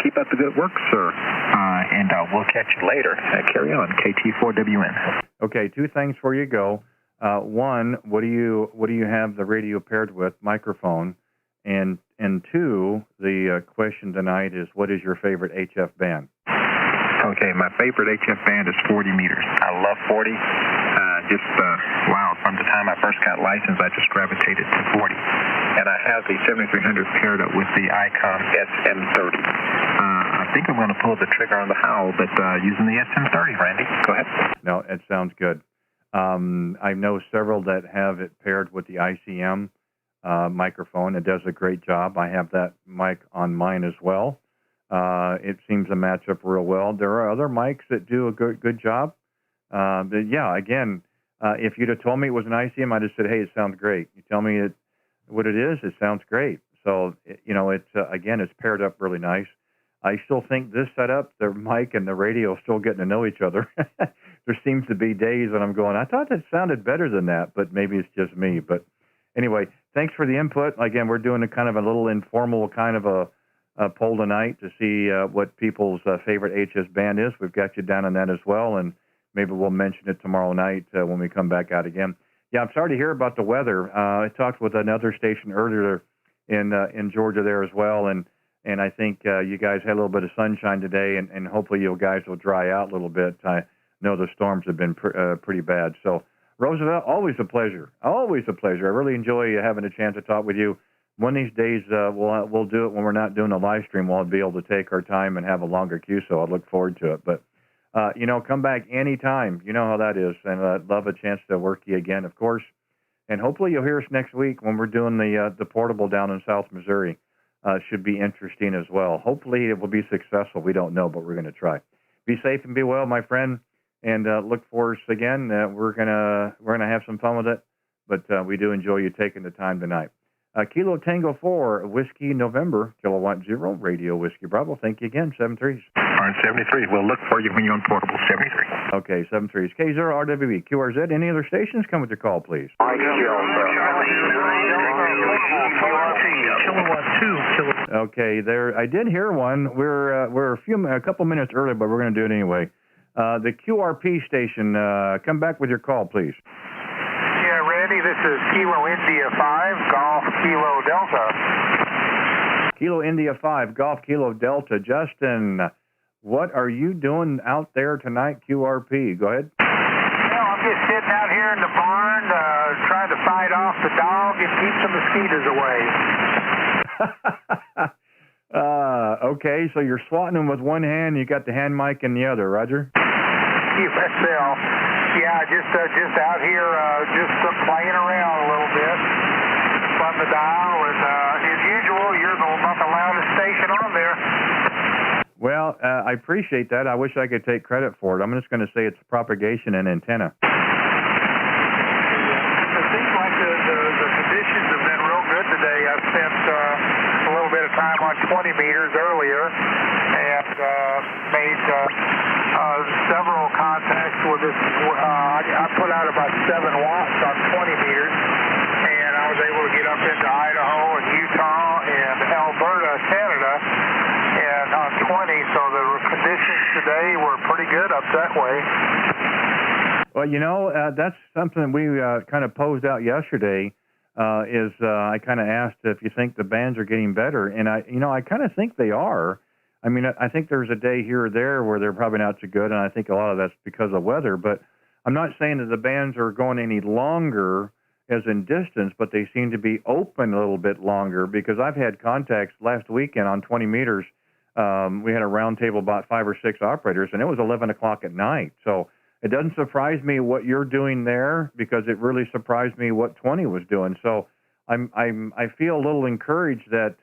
keep up the good work, sir, and we'll catch you later. Carry on, KT4WN. Okay, 2 things before you go. One, what do you have the radio paired with? Microphone, and 2, the question tonight is, what is your favorite HF band? Okay, my favorite HF band is 40 meters. I love 40. From the time I first got licensed, I just gravitated to 40. And I have the 7300 paired up with the Icon SM30. I think I'm going to pull the trigger on the Howl, but using the SM30, Randy. Go ahead. No, it sounds good. I know several that have it paired with the ICM microphone. It does a great job. I have that mic on mine as well. It seems to match up real well. There are other mics that do a good job. If you'd have told me it was an ICM, I'd have said, hey, it sounds great. You tell me what it is, it sounds great. So, it's paired up really nice. I still think this setup, the mic and the radio, still getting to know each other. There seems to be days when I'm going, I thought that sounded better than that, but maybe it's just me. But anyway, thanks for the input. Again, we're doing a kind of a little informal kind of a poll tonight to see what people's favorite HS band is. We've got you down on that as well, and maybe we'll mention it tomorrow night when we come back out again. Yeah, I'm sorry to hear about the weather. I talked with another station earlier in Georgia there as well, and I think you guys had a little bit of sunshine today, and hopefully you guys will dry out a little bit. I know the storms have been pretty bad. So, Roosevelt, always a pleasure. Always a pleasure. I really enjoy having a chance to talk with you. One of these days, we'll do it when we're not doing a live stream. We'll be able to take our time and have a longer queue, so I look forward to it. But come back anytime. You know how that is. And I'd love a chance to work you again, of course. And hopefully you'll hear us next week when we're doing the portable down in South Missouri. Should be interesting as well. Hopefully it will be successful. We don't know, but we're going to try. Be safe and be well, my friend. And look for us again. We're gonna have some fun with it. But we do enjoy you taking the time tonight. Kilo Tango 4, Whiskey November, Kilowatt 0, Radio Whiskey Bravo. Thank you again, 73s. All right, 73. We'll look for you when you're on portable, 73. Okay, 73s. K0, RWB, QRZ. Any other stations? Come with your call, please. Okay, there. I did hear one. We're a couple minutes early, but we're going to do it anyway. The QRP station. Come back with your call, please. Yeah, Randy, this is Kilo India 5, Golf Kilo Kilo India 5, Golf Kilo Delta. Justin, what are you doing out there tonight, QRP? Go ahead. Well, I'm just sitting out here in the barn trying to fight off the dog and keep the mosquitoes away. Okay, so you're swatting them with one hand, you got the hand mic in the other, Roger? USL. Yeah, just out here, just playing around a little bit. Spun the dial, and as usual, you're about the loudest station on there. Well, I appreciate that. I wish I could take credit for it. I'm just going to say it's propagation and antenna. It seems like the conditions have been real good today. I've spent a little bit of time on 20 meters earlier and made several contacts with this. I put out about 7 watts on 20 meters, and I was able to get up into Idaho and Utah and Alberta, Canada, and on 20, so the conditions today were pretty good up that way. Well, you know, that's something we kind of posed out yesterday. I kind of asked if you think the bands are getting better, and I kind of think they are. I mean, I think there's a day here or there where they're probably not so good, and I think a lot of that's because of weather. But I'm not saying that the bands are going any longer as in distance, but they seem to be open a little bit longer, because I've had contacts last weekend on 20 meters. We had a round table about 5 or 6 operators, and it was 11 o'clock at night. So it doesn't surprise me what you're doing there, because it really surprised me what 20 was doing. So I feel a little encouraged that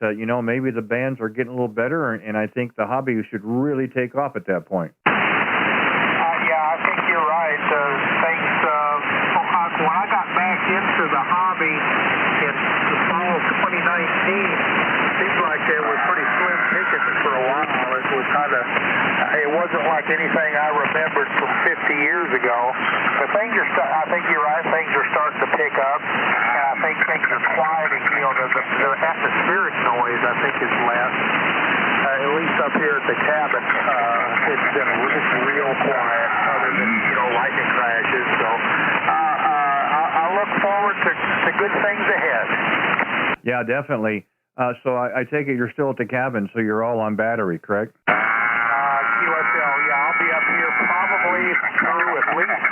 maybe the bands are getting a little better, and I think the hobby should really take off at that point. Yeah, I think you're right. When I got back into the hobby in the fall of 2019, it seemed like there were pretty slim pickings for a while. It wasn't like anything I remembered from 50 years ago. But I think you're right. Things are starting to pick up, and I think things are quieting. The atmospheric noise, I think, is less. At least up here at the cabin, it's been real quiet, other than lightning crashes. So I look forward to good things ahead. Yeah, definitely. So I take it you're still at the cabin, so you're all on battery, correct? USL, yeah, I'll be up here probably through at least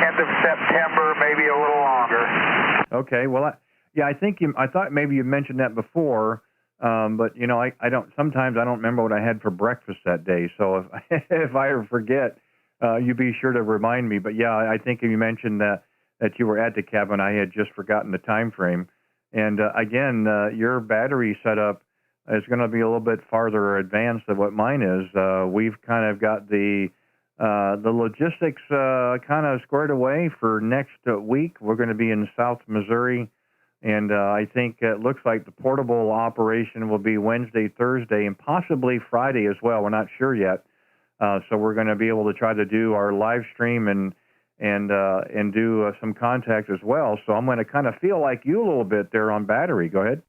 end of September, maybe a little longer. Okay, well, I thought maybe you mentioned that before, but I don't. Sometimes I don't remember what I had for breakfast that day. So if I ever forget, you be sure to remind me. But yeah, I think you mentioned that you were at the cabin. I had just forgotten the time frame. And again, your battery setup is going to be a little bit farther advanced than what mine is. We've kind of got the logistics kind of squared away for next week. We're going to be in South Missouri, and I think it looks like the portable operation will be Wednesday, Thursday, and possibly Friday as well. We're not sure yet. So we're going to be able to try to do our live stream and do some contact as well. So I'm going to kind of feel like you a little bit there on battery. Go ahead.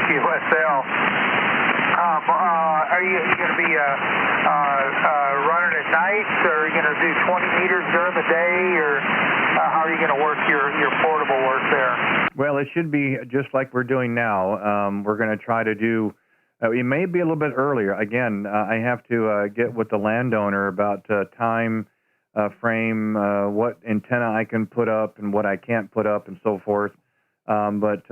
QSL. Are you going to be running at night, or are you going to do 20 meters during the day, or how are you going to work your portable work there? Well, it should be just like we're doing now. We're going to try to do. It may be a little bit earlier. Again, I have to get with the landowner about time frame, what antenna I can put up and what I can't put up, and so forth. But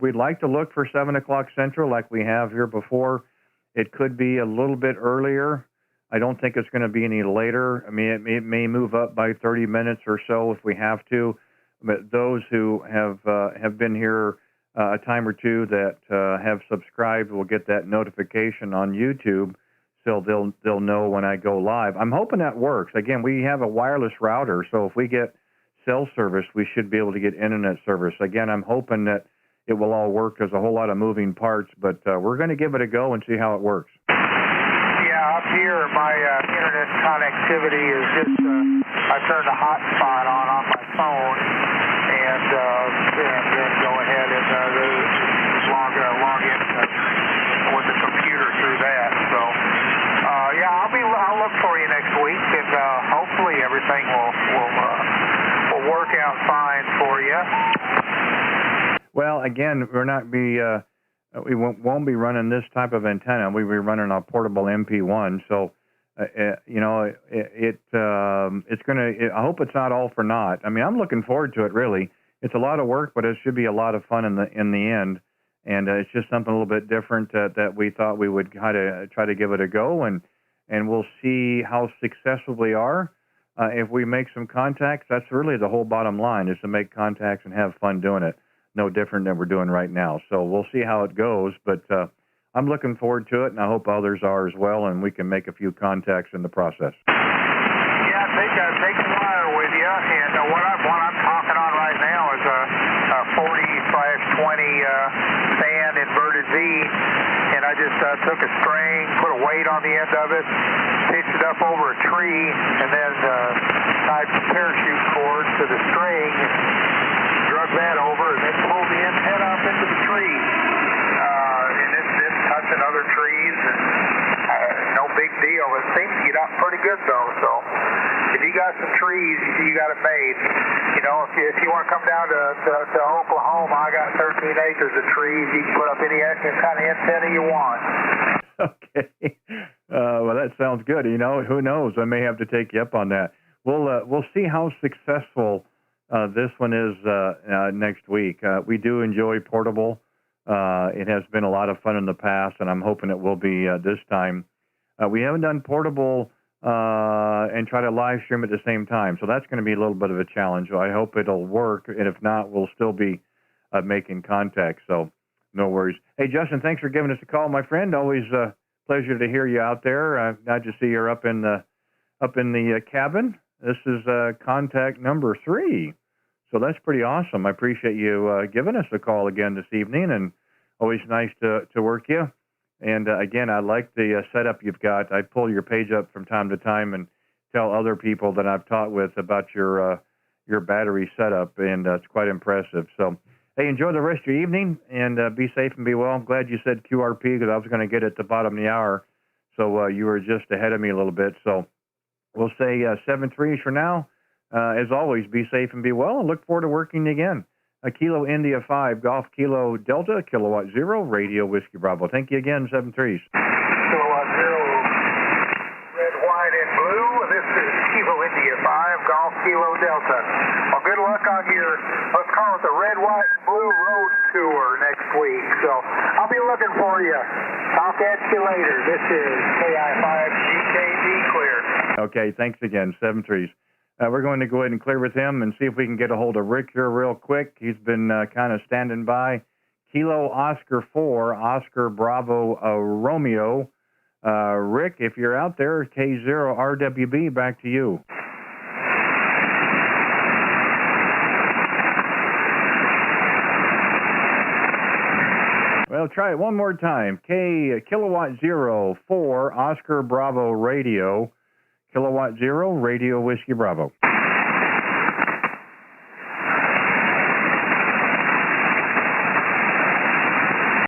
we'd like to look for 7 o'clock Central, like we have here before. It could be a little bit earlier. I don't think it's going to be any later. I mean, it may move up by 30 minutes or so if we have to. But those who have been here a time or two that have subscribed will get that notification on YouTube, so they'll know when I go live. I'm hoping that works. Again, we have a wireless router, so if we get cell service, we should be able to get internet service. Again, I'm hoping that it will all work. There's a whole lot of moving parts, but we're going to give it a go and see how it works. Yeah, up here, my internet connectivity is just, I turned a hotspot on my phone, and then go ahead and log in with the computer through that. So, yeah, I'll look for you next week, and hopefully everything will work out fine for you. Well, again, we won't be running this type of antenna. We'll be running a portable MP1. So, it's gonna. I hope it's not all for naught. I mean, I'm looking forward to it. Really, it's a lot of work, but it should be a lot of fun in the end. And it's just something a little bit different that we thought we would kind of try to give it a go, and we'll see how successful we are. If we make some contacts, that's really the whole bottom line, is to make contacts and have fun doing it. No different than we're doing right now. So we'll see how it goes, but I'm looking forward to it, and I hope others are as well, and we can make a few contacts in the process. Yeah, take the wire with you, and what I'm talking on right now is a 40/20 fan inverted V, and I just took a string, put a weight on the end of it, pitched it up over a tree, and then tied some parachute cords to the string, drug that over, and then pulled the antenna up into the tree. And it's touching other trees, and no big deal. It seems to get up pretty good, though, so if you got some trees, you got it made. If you want to come down to Oklahoma, I got 13 acres of trees. You can put up any kind of antenna you want. Okay. Well, that sounds good. Who knows? I may have to take you up on that. We'll see how successful this one is next week. We do enjoy portable. It has been a lot of fun in the past, and I'm hoping it will be this time. We haven't done portable and try to live stream at the same time, so that's going to be a little bit of a challenge. I hope it'll work, and if not, we'll still be making contact, so no worries. Hey, Justin, thanks for giving us a call, my friend. Always a pleasure to hear you out there. Glad to see you're up in the cabin. This is contact number 3. So that's pretty awesome. I appreciate you giving us a call again this evening, and always nice to work you. And again, I like the setup you've got. I pull your page up from time to time and tell other people that I've taught with about your battery setup, and it's quite impressive. So, hey, enjoy the rest of your evening, and be safe and be well. I'm glad you said QRP, because I was going to get at the bottom of the hour, so you were just ahead of me a little bit. So we'll say 7-3 for now. As always, be safe and be well, and look forward to working again. Kilo India 5, Golf Kilo Delta, Kilowatt 0, Radio Whiskey Bravo. Thank you again, 7-3s. Kilowatt 0, red, white, and blue. This is Kilo India 5, Golf Kilo Delta. Well, good luck on your, let's call it the red, white, and blue road tour next week. So I'll be looking for you. Talk at you later. This is KI5GKD Clear. Okay, thanks again, 7-3s. We're going to go ahead and clear with him and see if we can get a hold of Rick here real quick. He's been kind of standing by. Kilo Oscar 4, Oscar Bravo Romeo. Rick, if you're out there, K0 RWB, back to you. Well, try it one more time. Kilowatt 0, 4, Oscar Bravo Radio. Kilowatt 0, Radio Whiskey Bravo.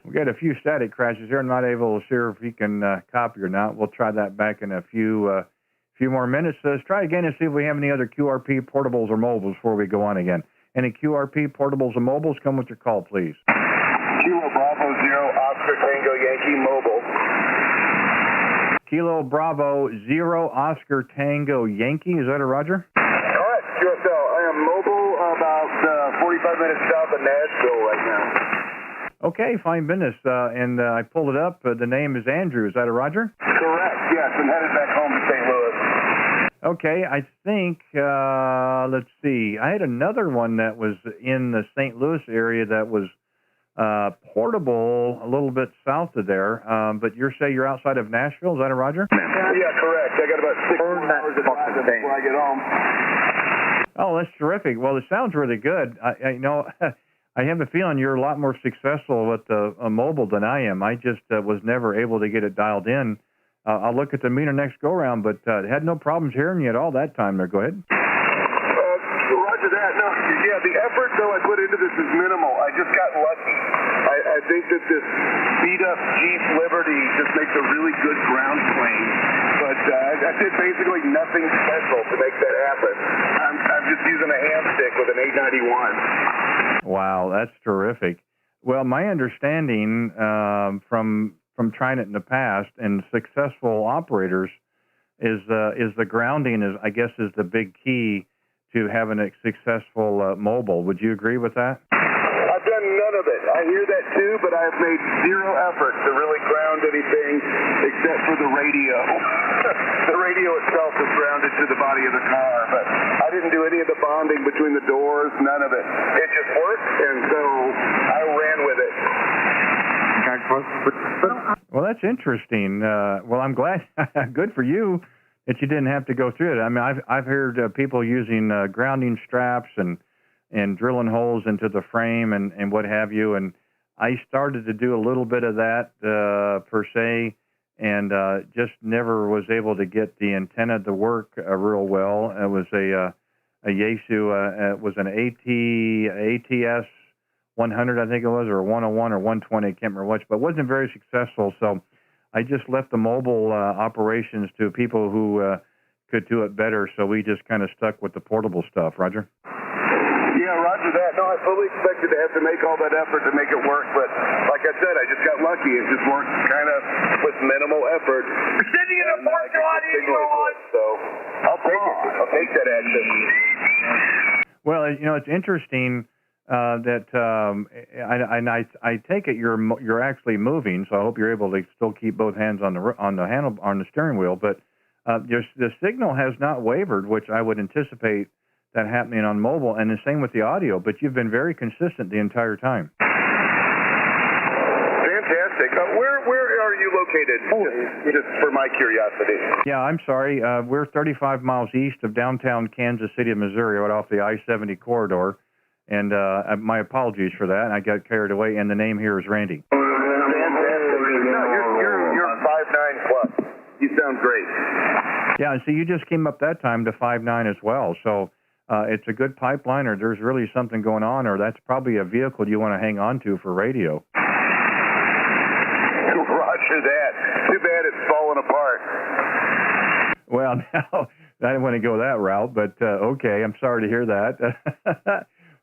We got a few static crashes here. I'm not able to see if he can copy or not. We'll try that back in a few more minutes. Let's try again and see if we have any other QRP portables or mobiles before we go on again. Any QRP portables or mobiles? Come with your call, please. Kilo Bravo 0, Oscar Tango Yankee Mobile. Kilo Bravo 0, Oscar Tango Yankee. Is that a Roger? Correct, QSL. I am mobile about 45 minutes south of Nashville right now. Okay, fine business. And I pulled it up. The name is Andrew. Is that a Roger? Correct, yes. I'm headed back home to St. Louis. Okay, I think, let's see. I had another one that was in the St. Louis area that was portable, a little bit south of there, but you say you're outside of Nashville. Is that a Roger? Yeah, correct. I got about 6 hours of drive before I get home. Oh, that's terrific. Well, it sounds really good. I have a feeling you're a lot more successful with a mobile than I am. I just was never able to get it dialed in. I'll look at the meter next go-around, but had no problems hearing you at all that time there. Go ahead. Roger that. No, yeah, the effort, though, I put into this is minimal. I just got lucky. I think that this beat-up Jeep Liberty just makes a really good ground plane. But I did basically nothing special to make that happen. I'm just using a hand stick with an 891. Wow, that's terrific. Well, my understanding from trying it in the past and successful operators is the grounding is the big key to having a successful mobile. Would you agree with that? I've done none of it. I hear that too, but I've made zero effort to really ground anything except for the radio. The radio itself is grounded to the body of the car, but I didn't do any of the bonding between the doors, none of it. It just worked, and so I ran with it. Well, that's interesting. Well, I'm glad. Good for you that you didn't have to go through it. I mean, I've heard people using grounding straps and drilling holes into the frame and what have you. And I started to do a little bit of that per se, and just never was able to get the antenna to work real well. It was a Yaesu. It was an ATS 100, I think it was, or 101 or 120. I can't remember which, but wasn't very successful. So I just left the mobile operations to people who could do it better. So we just kind of stuck with the portable stuff. Roger? Yeah, roger that. No, I fully expected to have to make all that effort to make it work, but like I said, I just got lucky. It just worked kind of with minimal effort. We're sending in a portable audio on. So I'll take it. I'll take that action. Well, you know, it's interesting that I take it you're actually moving, so I hope you're able to still keep both hands on the steering wheel. But the signal has not wavered, which I would anticipate that happening on mobile, and the same with the audio. But you've been very consistent the entire time. Fantastic. Where are you located? Just for my curiosity. Yeah, I'm sorry. We're 35 miles east of downtown Kansas City, Missouri, right off the I-70 corridor. And my apologies for that. I got carried away, and the name here is Randy. Fantastic. No, you're 5'9" plus. You sound great. Yeah, and so you just came up that time to 5'9" as well. So it's a good pipeline, or there's really something going on, or that's probably a vehicle you want to hang on to for radio. Roger that. Too bad it's falling apart. Well, no, I didn't want to go that route, but okay, I'm sorry to hear that.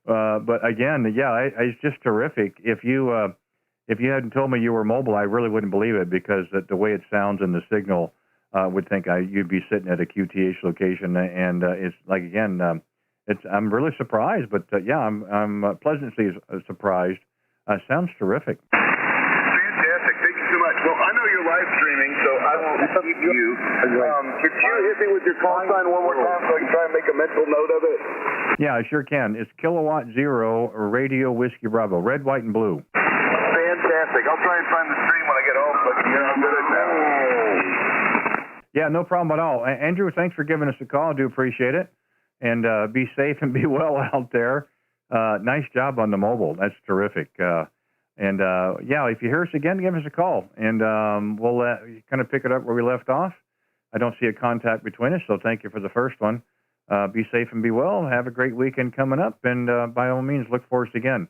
But again, yeah, it's just terrific. If you hadn't told me you were mobile, I really wouldn't believe it, because the way it sounds in the signal, would think you'd be sitting at a QTH location, and it's like, again, I'm really surprised, but yeah, I'm pleasantly surprised. Sounds terrific. Fantastic. Thank you so much. Well, I know you're live streaming, so I won't keep you. Could you hit me with your call sign one more time so I can try and make a mental note of it? Yeah, I sure can. It's Kilowatt Zero Radio Whiskey Bravo, red, white, and blue. Fantastic. I'll try and find the stream when I get home so I can hear how good it sounds. Yeah, no problem at all. Andrew, thanks for giving us a call. I do appreciate it. And be safe and be well out there. Nice job on the mobile. That's terrific. And yeah, if you hear us again, give us a call, and we'll kind of pick it up where we left off. I don't see a contact between us, so thank you for the first one. Be safe and be well. Have a great weekend coming up, and by all means, look for us again.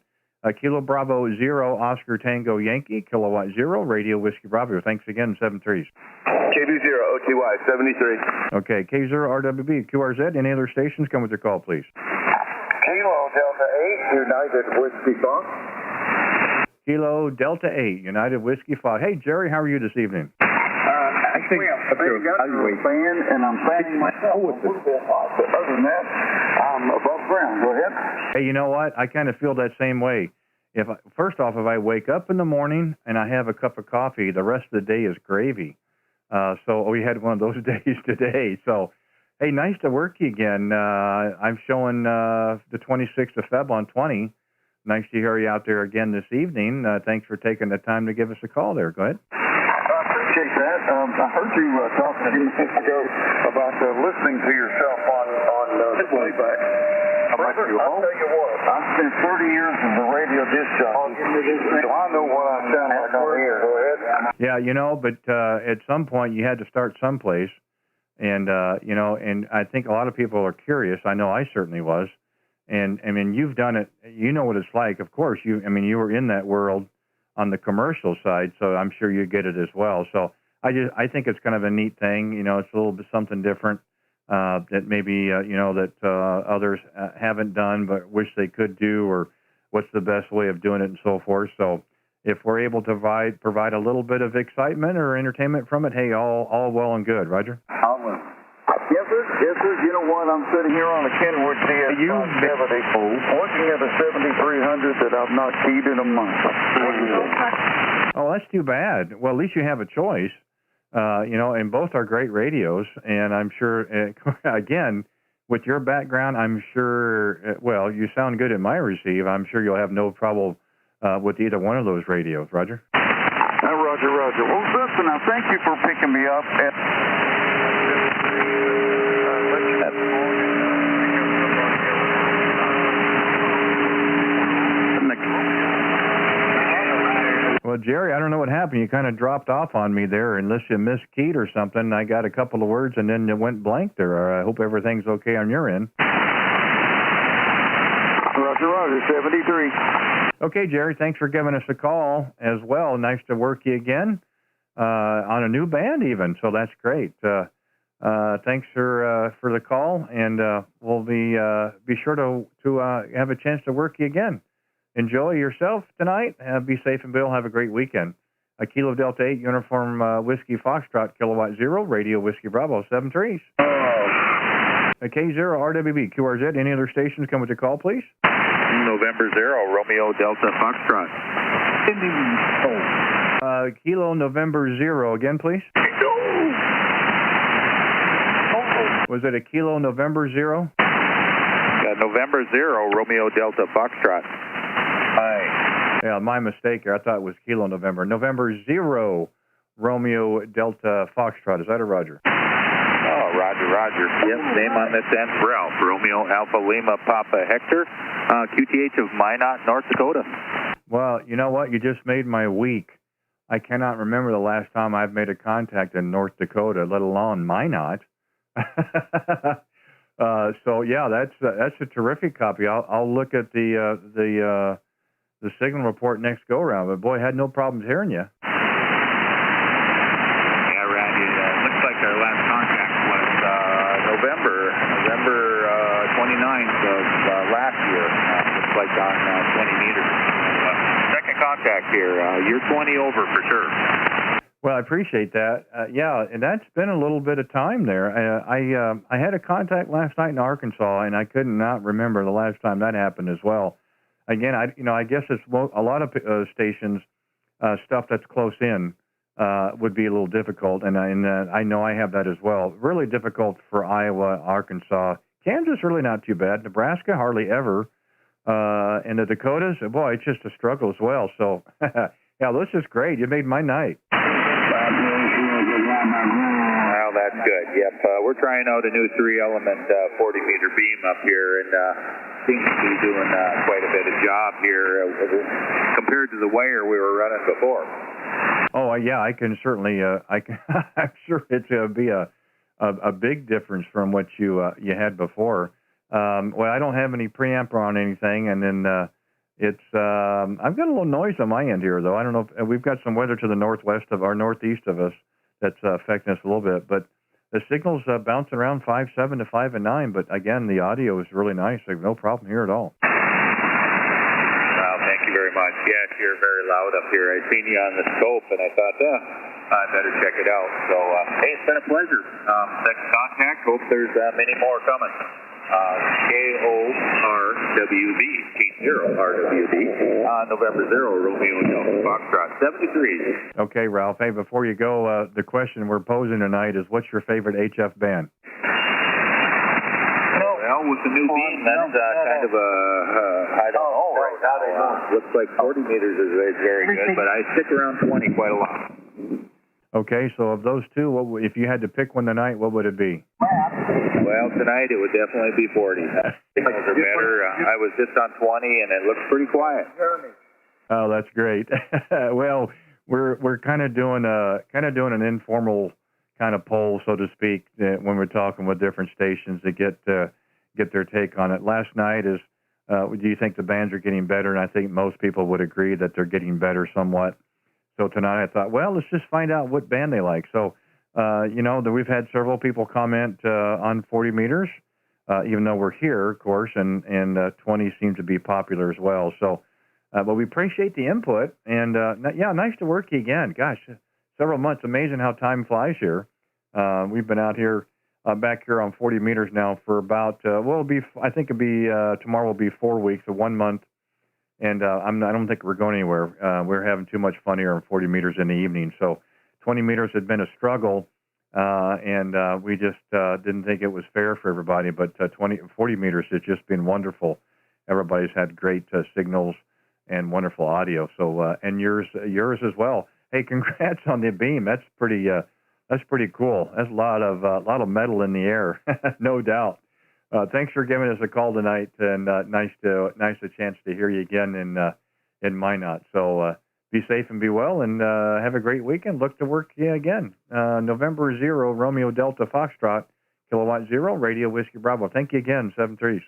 Kilo Bravo Zero Oscar Tango Yankee, Kilowatt Zero Radio Whiskey Bravo. Thanks again, 7-3s. KB0 OTY 73. Okay, K0 RWB QRZ. Any other stations? Come with your call, please. Kilo Delta 8 United Whiskey Fox. Kilo Delta 8 United Whiskey Fox. Hey, Jerry, how are you this evening? I think I'm a fan, and I'm fanning myself with this. But other than that, I'm above ground. Go ahead. Hey, you know what? I kind of feel that same way. First off, if I wake up in the morning and I have a cup of coffee, the rest of the day is gravy. So we had one of those days today. So, hey, nice to work you again. I'm showing the 26th of Feb on 20. Nice to hear you out there again this evening. Thanks for taking the time to give us a call there. Go ahead. I appreciate that. I heard you talking a few minutes ago about listening to yourself on playback. I'll tell you what, I spent 30 years as a radio disc jockey, so I know what I sound like on the air. Go ahead. Yeah, you know, but at some point you had to start someplace, and you know, and I think a lot of people are curious. I know I certainly was, and I mean, you've done it. You know what it's like. Of course, you were in that world on the commercial side, so I'm sure you get it as well. So I think it's kind of a neat thing. You know, it's a little bit something different that maybe you know, that others haven't done but wish they could do, or what's the best way of doing it and so forth. So if we're able to provide a little bit of excitement or entertainment from it, hey, all well and good. Roger? Yes, sir. Yes, sir. You know what? I'm sitting here on a Kenwood DS570, working at a 7300 that I've not keyed in a month. Oh, that's too bad. Well, at least you have a choice. And both are great radios, and I'm sure, again, with your background, I'm sure, you sound good at my receive. I'm sure you'll have no trouble with either one of those radios. Roger? Roger. Well, listen, now, thank you for picking me up. Well, Jerry, I don't know what happened. You kind of dropped off on me there, unless you miskeyed or something. I got a couple of words, and then it went blank there. I hope everything's okay on your end. Roger, 73. Okay, Jerry, thanks for giving us a call as well. Nice to work you again on a new band even, so that's great. Thanks for the call, and we'll be sure to have a chance to work you again. Enjoy yourself tonight. Be safe and Bill. Have a great weekend. Kilo Delta 8, Uniform Whiskey Foxtrot, Kilowatt 0, Radio Whiskey Bravo, 73s. K0, RWB, QRZ. Any other stations come with your call, please? November 0, Romeo Delta Foxtrot. Kilo November 0, again, please. Was it a Kilo November 0? November 0, Romeo Delta Foxtrot. Yeah, my mistake here. I thought it was Kilo November. November 0, Romeo Delta Foxtrot. Is that a Roger? Oh, Roger. Yep, name on this end, Ralph. Romeo Alpha Lima Papa Hector, QTH of Minot, North Dakota. Well, you know what? You just made my week. I cannot remember the last time I've made a contact in North Dakota, let alone Minot. So yeah, that's a terrific copy. I'll look at the signal report next go round. But boy, I had no problems hearing you. Yeah, Randy. Looks like our last contact was November 29th of last year. Looks like on 20 meters. Second contact here. You're 20 over for sure. Well, I appreciate that. Yeah, and that's been a little bit of time there. I had a contact last night in Arkansas, and I could not remember the last time that happened as well. Again, I guess it's a lot of stations, stuff that's close in would be a little difficult, and I know I have that as well. Really difficult for Iowa, Arkansas. Kansas, really not too bad. Nebraska, hardly ever. And the Dakotas, boy, it's just a struggle as well. So, yeah, this is great. You made my night. Well, that's good. Yep, we're trying out a new 3-element 40-meter beam up here, and seems to be doing quite a bit of job here compared to the wire we were running before. Oh, yeah, I can certainly. I'm sure it's going to be a big difference from what you had before. Well, I don't have any preamp on anything, and then I've got a little noise on my end here, though. I don't know if we've got some weather to the northwest of our northeast of us that's affecting us a little bit, but the signal's bouncing around 5.7 to 5.9. But again, the audio is really nice. There's no problem here at all. Well, thank you very much. Yes, you're very loud up here. I seen you on the scope, and I thought, I better check it out. So, hey, it's been a pleasure. Second contact. Hope there's many more coming. KORWB, K0RWB, November 0, Romeo Delta Foxtrot, 73. Okay, Ralph. Hey, before you go, the question we're posing tonight is, what's your favorite HF band? Well, with the new beam, that's kind of a, I don't know. Looks like 40 meters is very good, but I stick around 20 quite a lot. Okay, so of those two, if you had to pick one tonight, what would it be? Well, tonight it would definitely be 40. Signals are better. I was just on 20, and it looks pretty quiet. Oh, that's great. Well, we're kind of doing an informal kind of poll, so to speak, when we're talking with different stations to get their take on it. Last night is, do you think the bands are getting better? And I think most people would agree that they're getting better somewhat. So tonight I thought, well, let's just find out what band they like. So, we've had several people comment on 40 meters. even though we're here, of course, and 20 seems to be popular as well. So, but we appreciate the input, and yeah, nice to work you again. Gosh, several months. Amazing how time flies here. We've been out here, back here on 40 meters now for about, I think tomorrow will be 4 weeks, or 1 month. And I don't think we're going anywhere. We're having too much fun here on 40 meters in the evening. So 20 meters had been a struggle, and we just didn't think it was fair for everybody. But 40 meters has just been wonderful. Everybody's had great signals and wonderful audio. So and yours as well. Hey, congrats on the beam. That's pretty cool. That's a lot of metal in the air, no doubt. Thanks for giving us a call tonight, and nice a chance to hear you again in Minot. So be safe and be well, and have a great weekend. Look to work you again. November 0, Romeo Delta Foxtrot, Kilowatt 0, Radio Whiskey Bravo. Thank you again, 7-3s.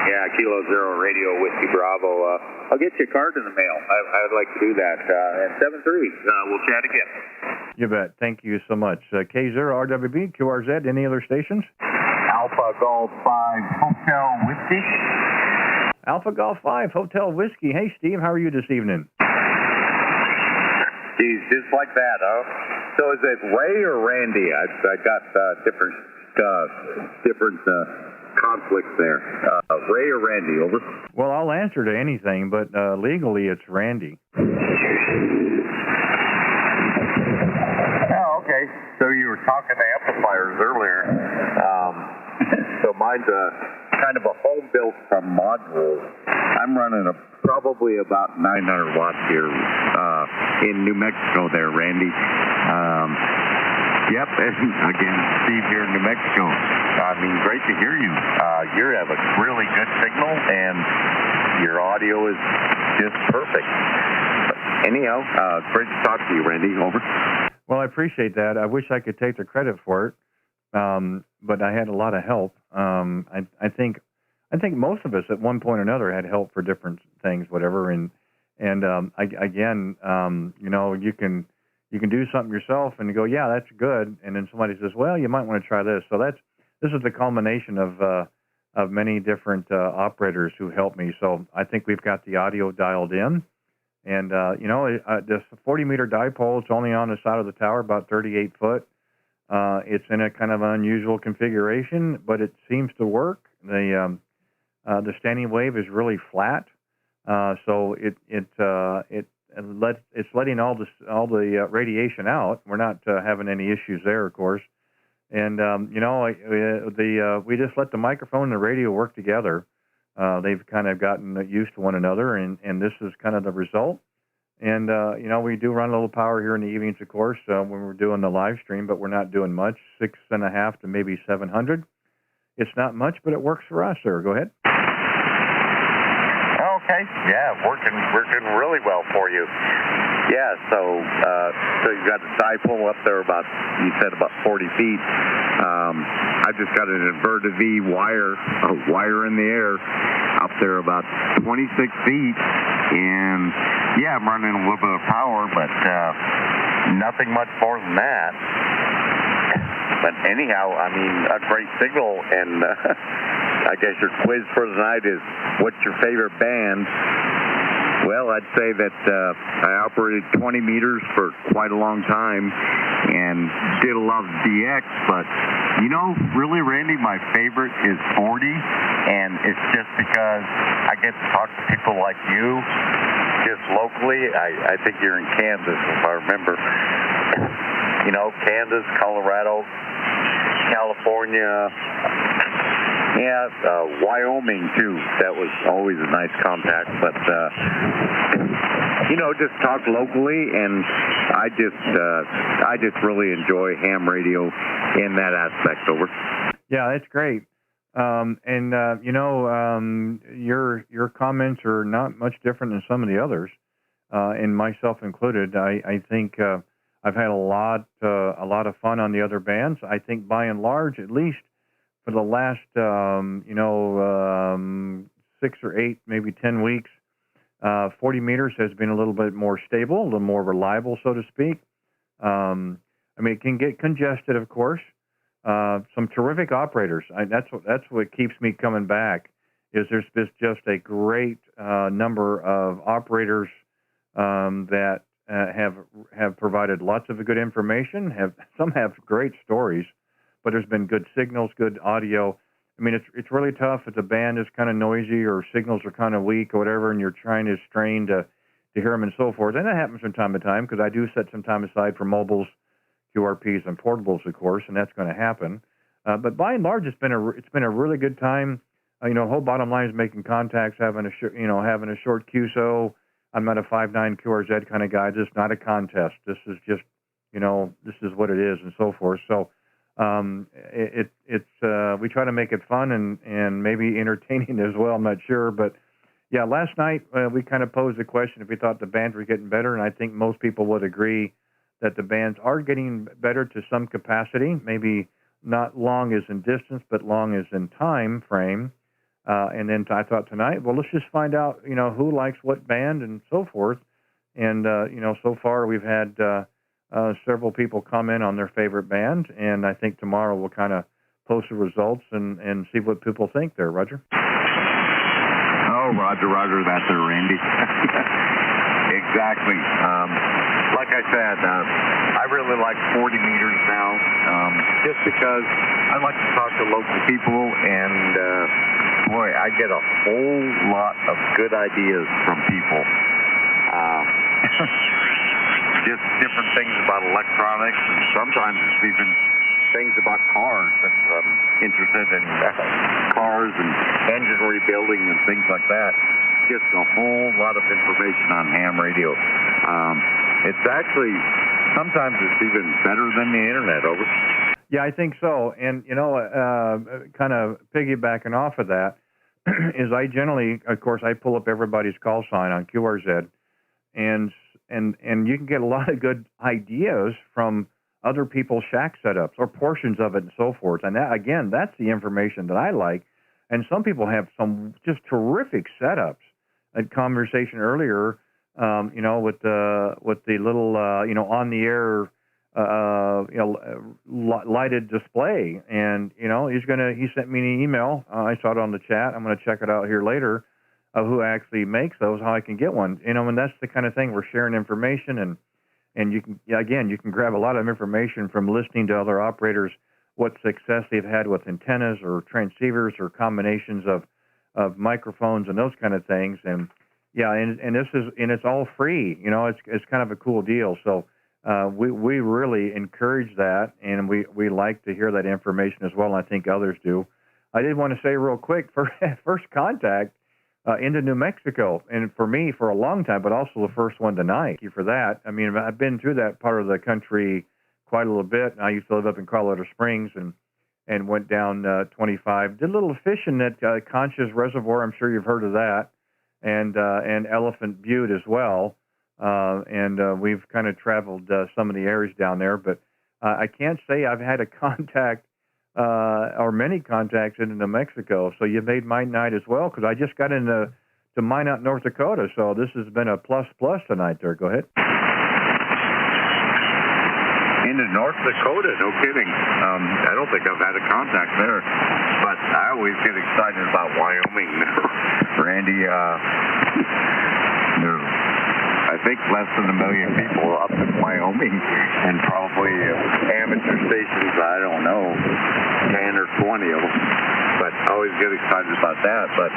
Yeah, Kilo 0, Radio Whiskey Bravo. I'll get you a card in the mail. I would like to do that. And 7-3, we'll chat again. You bet. Thank you so much. K0, RWB, QRZ, any other stations? Alpha Golf 5, Hotel Whiskey. Alpha Golf 5, Hotel Whiskey. Hey, Steve, how are you this evening? Geez, just like that, huh? So is it Ray or Randy? I got different conflicts there. Ray or Randy, over? Well, I'll answer to anything, but legally it's Randy. Oh, okay. So you were talking to amplifiers earlier. So mine's kind of a home-built module. I'm running probably about 900 watts here in New Mexico there, Randy. Yep, and again, Steve here in New Mexico. I mean, great to hear you. You have a really good signal, and your audio is just perfect. But anyhow, great to talk to you, Randy. Over. Well, I appreciate that. I wish I could take the credit for it, but I had a lot of help. I think most of us at one point or another had help for different things, whatever. And you know, you can do something yourself and you go, yeah, that's good. And then somebody says, well, you might want to try this. So this is the culmination of many different operators who helped me. So I think we've got the audio dialed in. And, you know, this 40-meter dipole, it's only on the side of the tower, about 38 foot. It's in a kind of unusual configuration, but it seems to work. The standing wave is really flat, so it's letting all the radiation out. We're not having any issues there, of course. And you know, we just let the microphone and the radio work together. They've kind of gotten used to one another, and this is kind of the result. And, you know, we do run a little power here in the evenings, of course, when we're doing the live stream, but we're not doing much, 6.5 to maybe 700. It's not much, but it works for us, sir. Go ahead. Okay. Yeah, working really well for you. Yeah, so you've got a dipole up there about 40 feet. I've just got an inverted V wire in the air up there about 26 feet. And yeah, I'm running a little bit of power, but nothing much more than that. But anyhow, I mean, a great signal, and I guess your quiz for tonight is, what's your favorite band? Well, I'd say that I operated 20 meters for quite a long time and did a lot of DX, but, you know, really, Randy, my favorite is 40, and it's just because I get to talk to people like you just locally. I think you're in Kansas, if I remember. You know, Kansas, Colorado, California, Wyoming too. That was always a nice contact, but you know, just talk locally, and I just really enjoy ham radio in that aspect. Over. Yeah, that's great. And you know, your comments are not much different than some of the others, and myself included. I think I've had a lot of fun on the other bands. I think by and large, at least for the last 6 or 8, maybe 10 weeks, 40 meters has been a little bit more stable, a little more reliable, so to speak. I mean, it can get congested, of course, some terrific operators. That's what keeps me coming back. Is there's just a great number of operators that have provided lots of good information. Some have great stories, but there's been good signals, good audio. I mean, it's really tough if the band is kind of noisy or signals are kind of weak or whatever, and you're trying to strain to hear them and so forth. And that happens from time to time because I do set some time aside for mobiles, QRPs, and portables, of course, and that's going to happen. But by and large, it's been a really good time. The whole bottom line is making contacts, having a short QSO. I'm not a 5.9 QRZ kind of guy. This is not a contest. This is just, this is what it is and so forth. So we try to make it fun and maybe entertaining as well. I'm not sure, but yeah, last night we kind of posed the question if we thought the bands were getting better, and I think most people would agree that the bands are getting better to some capacity. Maybe not long as in distance, but long as in time frame. And then I thought tonight, well, let's just find out, who likes what band and so forth. And, so far we've had several people comment on their favorite band, and I think tomorrow we'll kind of post the results and see what people think there. Roger? Oh, Roger, that's it, Randy. Exactly. Like I said, I really like 40 meters now, just because I like to talk to local people, and boy, I get a whole lot of good ideas from people. Just different things about electronics, and sometimes it's even things about cars that I'm interested in, cars and engine rebuilding and things like that. Just a whole lot of information on ham radio. It's actually, sometimes it's even better than the internet, over. Yeah, I think so. And, kind of piggybacking off of that, is I generally, of course, I pull up everybody's call sign on QRZ, and you can get a lot of good ideas from other people's shack setups or portions of it and so forth. And that, again, that's the information that I like. And some people have some just terrific setups. A conversation earlier, with the little, on the air, lighted display. And, he sent me an email. I saw it on the chat. I'm going to check it out here later. Who actually makes those, how I can get one. And that's the kind of thing, we're sharing information, and you can grab a lot of information from listening to other operators, what success they've had with antennas or transceivers or combinations of microphones and those kind of things. And yeah, and it's all free. It's kind of a cool deal. So we really encourage that, and we like to hear that information as well, and I think others do. I did want to say real quick, first contact into New Mexico, and for me for a long time, but also the first one tonight. Thank you for that. I mean, I've been through that part of the country quite a little bit. I used to live up in Colorado Springs and went down 25. Did a little fishing at Conchas Reservoir. I'm sure you've heard of that, and Elephant Butte as well. And we've kind of traveled some of the areas down there, but I can't say I've had a contact or many contacts into New Mexico. So you made my night as well, because I just got into Minot, North Dakota. So this has been a plus tonight there. Go ahead. Into North Dakota, no kidding. I don't think I've had a contact there, but I always get excited about Wyoming. Randy, there's, I think, less than 1 million people up in Wyoming, and probably amateur stations, I don't know, 10 or 20 of them. But I always get excited about that. But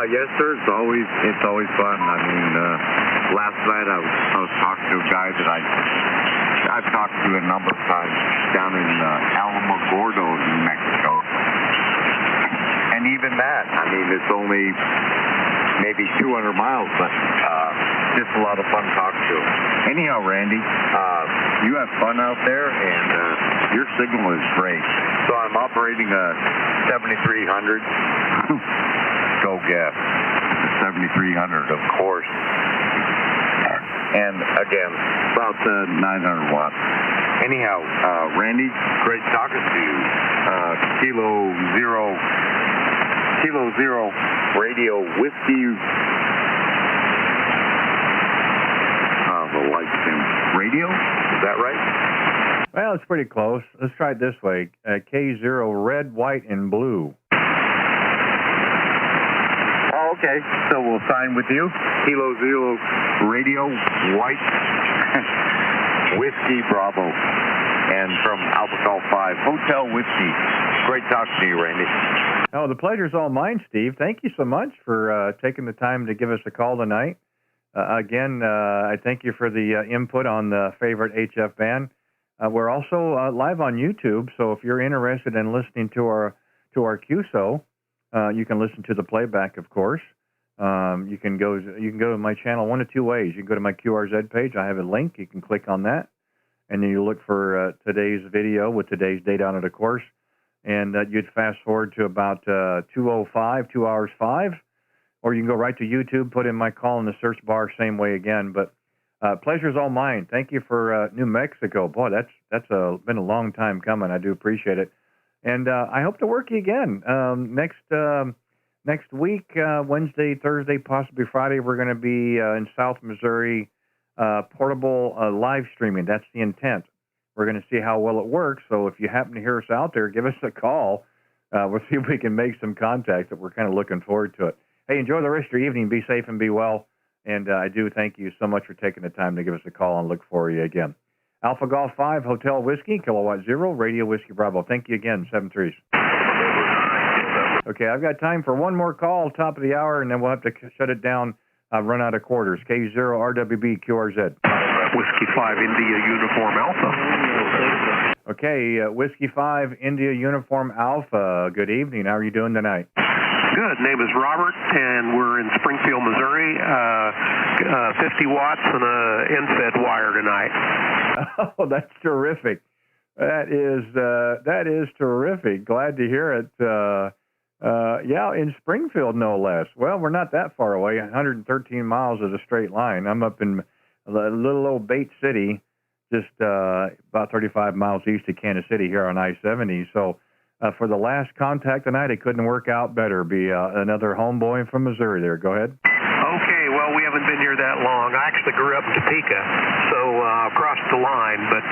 yes, sir, it's always fun. I mean, last night I was talking to a guy that I've talked to a number of times down in Alamogordo, New Mexico. And even that, I mean, it's only maybe 200 miles, but just a lot of fun talking to him. Anyhow, Randy, you have fun out there, and your signal is great. So I'm operating a 7300. Go get 7300, of course. And again, about 900 watts. Anyhow, Randy, great talking to you. Kilo Zero Radio Whiskey. The lights in radio, is that right? Well, it's pretty close. Let's try it this way. K0, red, white, and blue. Oh, okay. So we'll sign with you. Kilo Zero Radio White Whiskey Bravo. And from Alpha Golf 5, Hotel Whiskey. Great talking to you, Randy. Oh, the pleasure's all mine, Steve. Thank you so much for taking the time to give us a call tonight. Again, I thank you for the input on the favorite HF band. We're also live on YouTube, so if you're interested in listening to our QSO, you can listen to the playback, of course. You can go to my channel one of two ways. You can go to my QRZ page. I have a link. You can click on that, and then you look for today's video with today's date on it, of course. And you'd fast forward to about 2:05, 2 hours 5, or you can go right to YouTube, put in my call in the search bar, same way again. But pleasure's all mine. Thank you for New Mexico. Boy, that's been a long time coming. I do appreciate it. And I hope to work you again next week, Wednesday, Thursday, possibly Friday. We're going to be in South Missouri, portable live streaming. That's the intent. We're going to see how well it works. So if you happen to hear us out there, give us a call. We'll see if we can make some contact. But we're kind of looking forward to it. Hey, enjoy the rest of your evening. Be safe and be well. And I do thank you so much for taking the time to give us a call and look for you again. Alpha Golf 5, Hotel Whiskey, Kilowatt 0, Radio Whiskey Bravo. Thank you again, 73s. Okay, I've got time for one more call, top of the hour, and then we'll have to shut it down, run out of quarters. K0, RWB, QRZ. Whiskey 5, India Uniform Alpha. Okay, Whiskey 5, India Uniform Alpha. Good evening. How are you doing tonight? Good. Name is Robert, and we're in Springfield, Missouri. 50 watts and a end-fed wire tonight. Oh, that's terrific. That is terrific. Glad to hear it. Yeah, in Springfield, no less. Well, we're not that far away. 113 miles is a straight line. I'm up in a little old Bate City, just about 35 miles east of Kansas City here on I-70. So for the last contact tonight, it couldn't work out better. Be another homeboy from Missouri there. Go ahead. Okay, well, we haven't been here that long. I actually grew up in Topeka, so across the line, but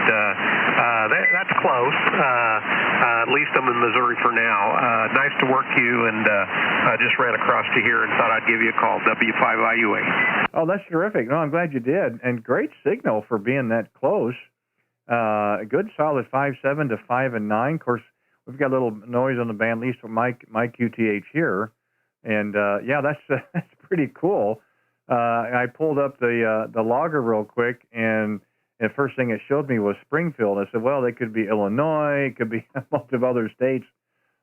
that's close. At least I'm in Missouri for now. Nice to work you, and I just ran across to here and thought I'd give you a call, W5IUA. Oh, that's terrific. No, I'm glad you did. And great signal for being that close. A good solid 5.7 to 5.9. Of course, we've got a little noise on the band, at least for my QTH here. And, yeah, that's pretty cool. I pulled up the logger real quick, and the first thing it showed me was Springfield. I said, well, they could be Illinois, it could be a bunch of other states,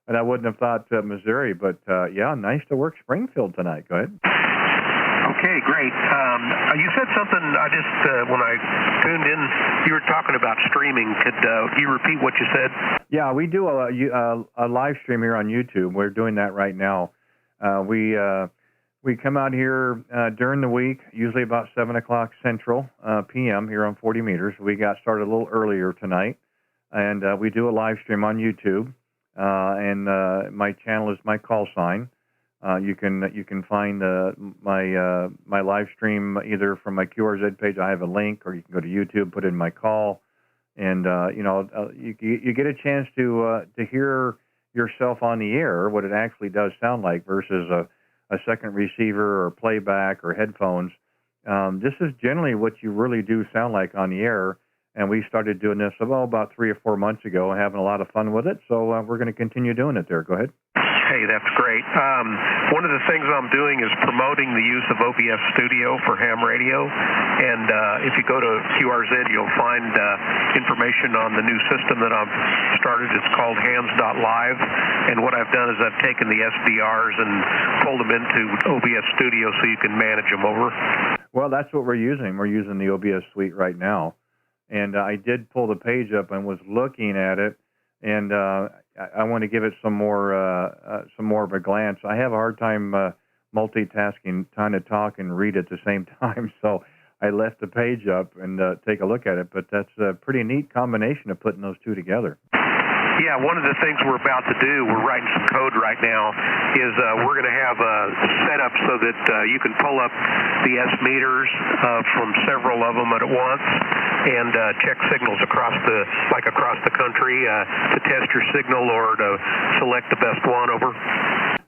and I wouldn't have thought Missouri. But, yeah, nice to work Springfield tonight. Go ahead. Okay, great. You said something, I just, when I tuned in, you were talking about streaming. Could you repeat what you said? Yeah, we do a live stream here on YouTube. We're doing that right now. We come out here during the week, usually about 7 o'clock Central p.m. here on 40 meters. We got started a little earlier tonight, and we do a live stream on YouTube. And my channel is my call sign. You can find my live stream either from my QRZ page. I have a link, or you can go to YouTube, put in my call, and you get a chance to hear yourself on the air, what it actually does sound like versus a second receiver or playback or headphones. This is generally what you really do sound like on the air, and we started doing this about 3 or 4 months ago and having a lot of fun with it, so we're going to continue doing it there. Go ahead. Hey, that's great. One of the things I'm doing is promoting the use of OBS Studio for ham radio, and if you go to QRZ, you'll find information on the new system that I've started. It's called hams.live, and what I've done is I've taken the SDRs and pulled them into OBS Studio so you can manage them over. Well, that's what we're using. We're using the OBS suite right now, and I did pull the page up and was looking at it, and I want to give it some more of a glance. I have a hard time multitasking, trying to talk and read at the same time, so I left the page up and take a look at it. But that's a pretty neat combination of putting those two together. Yeah, one of the things we're about to do, we're writing some code right now, is we're going to have a setup so that you can pull up the S-meters from several of them at once and check signals across the country to test your signal or to select the best one. Over.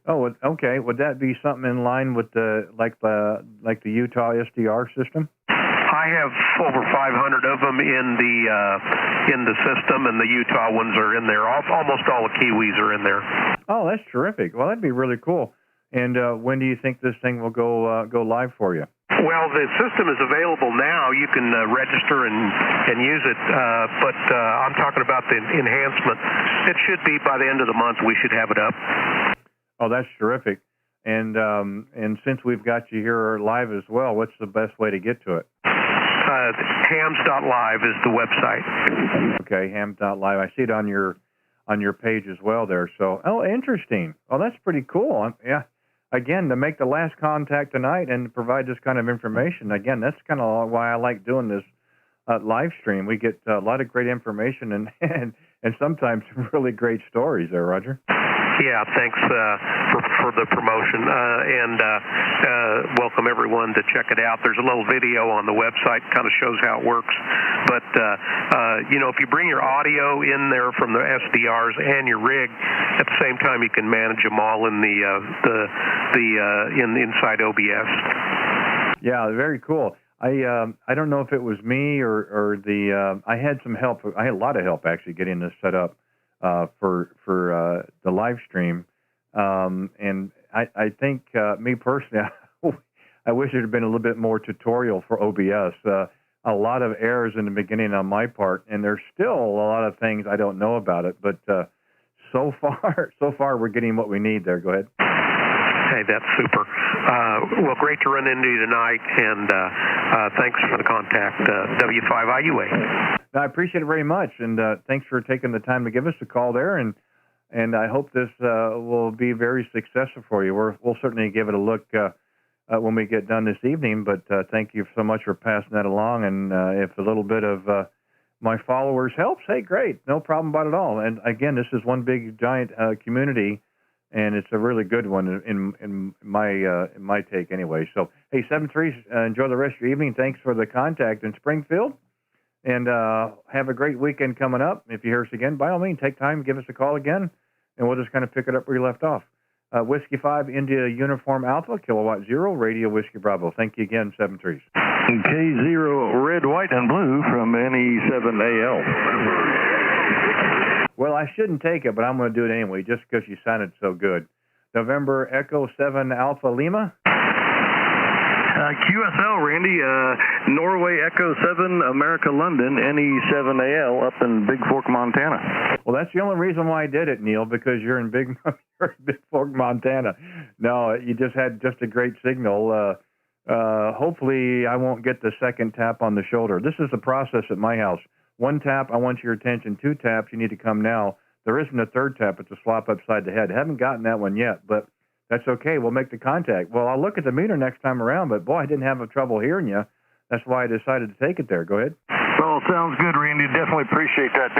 Oh, okay. Would that be something in line with the Utah SDR system? I have over 500 of them in the system, and the Utah ones are in there. Almost all the Kiwis are in there. Oh, that's terrific. Well, that'd be really cool. And when do you think this thing will go live for you? Well, the system is available now. You can register and use it, but I'm talking about the enhancement. It should be by the end of the month. We should have it up. Oh, that's terrific. And since we've got you here live as well, what's the best way to get to it? Hams.live is the website. Okay, hams.live. I see it on your page as well there. So, interesting. Well, that's pretty cool. Yeah. Again, to make the last contact tonight and provide this kind of information, again, that's kind of why I like doing this live stream. We get a lot of great information and sometimes really great stories there, Roger. Yeah, thanks for the promotion, and welcome everyone to check it out. There's a little video on the website, kind of shows how it works. But if you bring your audio in there from the SDRs and your rig, at the same time you can manage them all in inside OBS. Yeah, very cool. I don't know if it was me or I had some help. I had a lot of help actually getting this set up for the live stream, and I think me personally, I wish it had been a little bit more tutorial for OBS. A lot of errors in the beginning on my part, and there's still a lot of things I don't know about it. But so far we're getting what we need there. Go ahead. Hey, that's super. Well, great to run into you tonight, and thanks for the contact, W5IUA. I appreciate it very much, and thanks for taking the time to give us a call there, and I hope this will be very successful for you. We'll certainly give it a look when we get done this evening, but thank you so much for passing that along, and if a little bit of my followers helps, hey, great, no problem about it all. And again, this is one big, giant community, and it's a really good one in my take anyway. So, hey, 7-3, enjoy the rest of your evening. Thanks for the contact in Springfield. And have a great weekend coming up. If you hear us again, by all means, take time, give us a call again, and we'll just kind of pick it up where you left off. Whiskey 5, India Uniform Alpha, Kilowatt 0, Radio Whiskey Bravo. Thank you again, 7-3. K0, red, white, and blue from NE7AL. Well, I shouldn't take it, but I'm going to do it anyway, just because you sounded so good. November Echo 7 Alpha Lima. QSL, Randy, Norway Echo 7, America London, NE7AL up in Big Fork, Montana. Well, that's the only reason why I did it, Neil, because you're in Big Fork, Montana. No, you just had just a great signal. Hopefully I won't get the second tap on the shoulder. This is the process at my house. 1 tap, I want your attention. 2 taps, you need to come now. There isn't a 3rd tap. It's a slap upside the head. Haven't gotten that one yet, but that's okay. We'll make the contact. Well, I'll look at the meter next time around, but boy, I didn't have trouble hearing you. That's why I decided to take it there. Go ahead. Well, sounds good, Randy. Definitely appreciate that.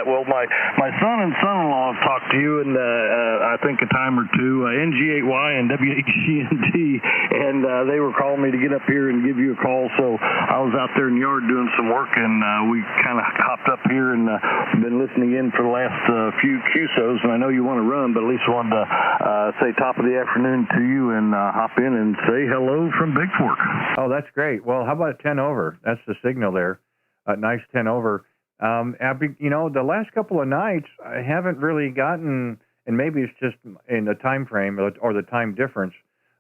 Well, my son and son-in-law have talked to you, and I think a time or two, NG8Y and WHCNT, and they were calling me to get up here and give you a call. So I was out there in the yard doing some work, and we kind of hopped up here and been listening in for the last few QSOs. And I know you want to run, but at least wanted to say top of the afternoon to you and hop in and say hello from Big Fork. Oh, that's great. Well, how about 10 over? That's the signal there. Nice 10 over. The last couple of nights, I haven't really gotten, and maybe it's just in the time frame or the time difference,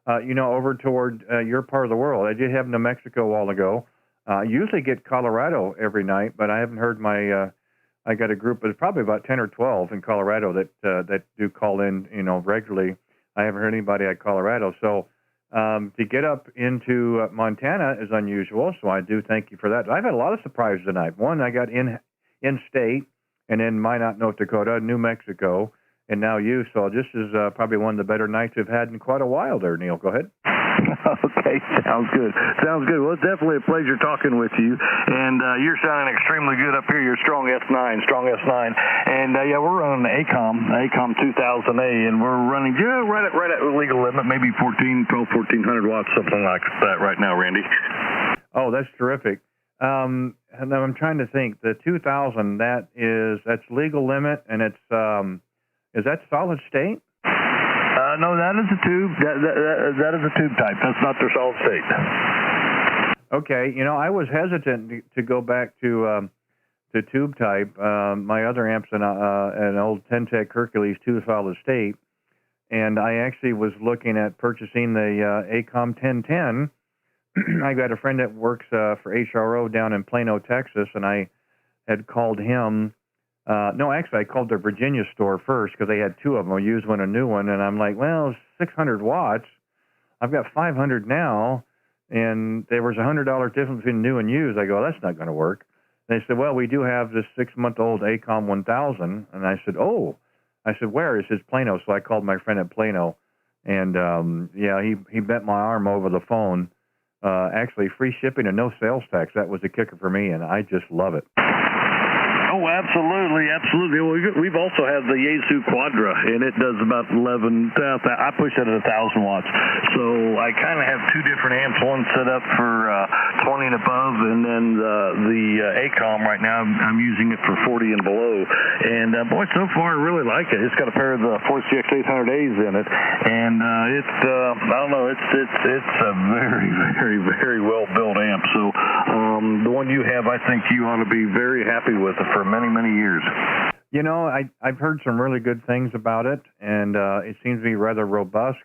over toward your part of the world. I did have New Mexico a while ago. I usually get Colorado every night, but I haven't heard I got a group of probably about 10 or 12 in Colorado that do call in, regularly. I haven't heard anybody at Colorado. So, to get up into Montana is unusual, so I do thank you for that. I've had a lot of surprises tonight. One, I got in-state, and in Minot, North Dakota, New Mexico, and now you. So this is probably one of the better nights we've had in quite a while there, Neil. Go ahead. Okay, sounds good. Sounds good. Well, it's definitely a pleasure talking with you. And you're sounding extremely good up here. You're strong S9, And yeah, we're running the ACOM 2000A, and we're running right at the legal limit, maybe 1400 watts, something like that right now, Randy. Oh, that's terrific. And I'm trying to think. The 2000, that's legal limit, and it's is that solid state? No, that is a tube. That is a tube type. That's not their solid state. Okay, I was hesitant to go back to tube type. My other amp's an old Ten-Tec Hercules 2 solid state, and I actually was looking at purchasing the ACOM 1010. I got a friend that works for HRO down in Plano, Texas, and I had called him. No, actually, I called their Virginia store first because they had two of them, a used one, a new one, and I'm like, well, 600 watts. I've got 500 now, and there was a $100 difference between new and used. I go, that's not going to work. They said, well, we do have this 6-month-old ACOM 1000, and I said, oh. I said, where? He says, Plano. So I called my friend at Plano, and yeah, he bent my arm over the phone. Actually, free shipping and no sales tax. That was the kicker for me, and I just love it. Oh, absolutely. Well, we've also had the Yaesu Quadra, and it does about 11. I push it at 1,000 watts. So I kind of have two different amps. One set up for 20 and above, and then the ACOM right now I'm using it for 40 and below. And boy, so far I really like it. It's got a pair of the 4CX 800As in it, and it's I don't know. It's a very, very, very well built amp. So the one you have, I think you ought to be very happy with it for many, many years. I've heard some really good things about it, and it seems to be rather robust.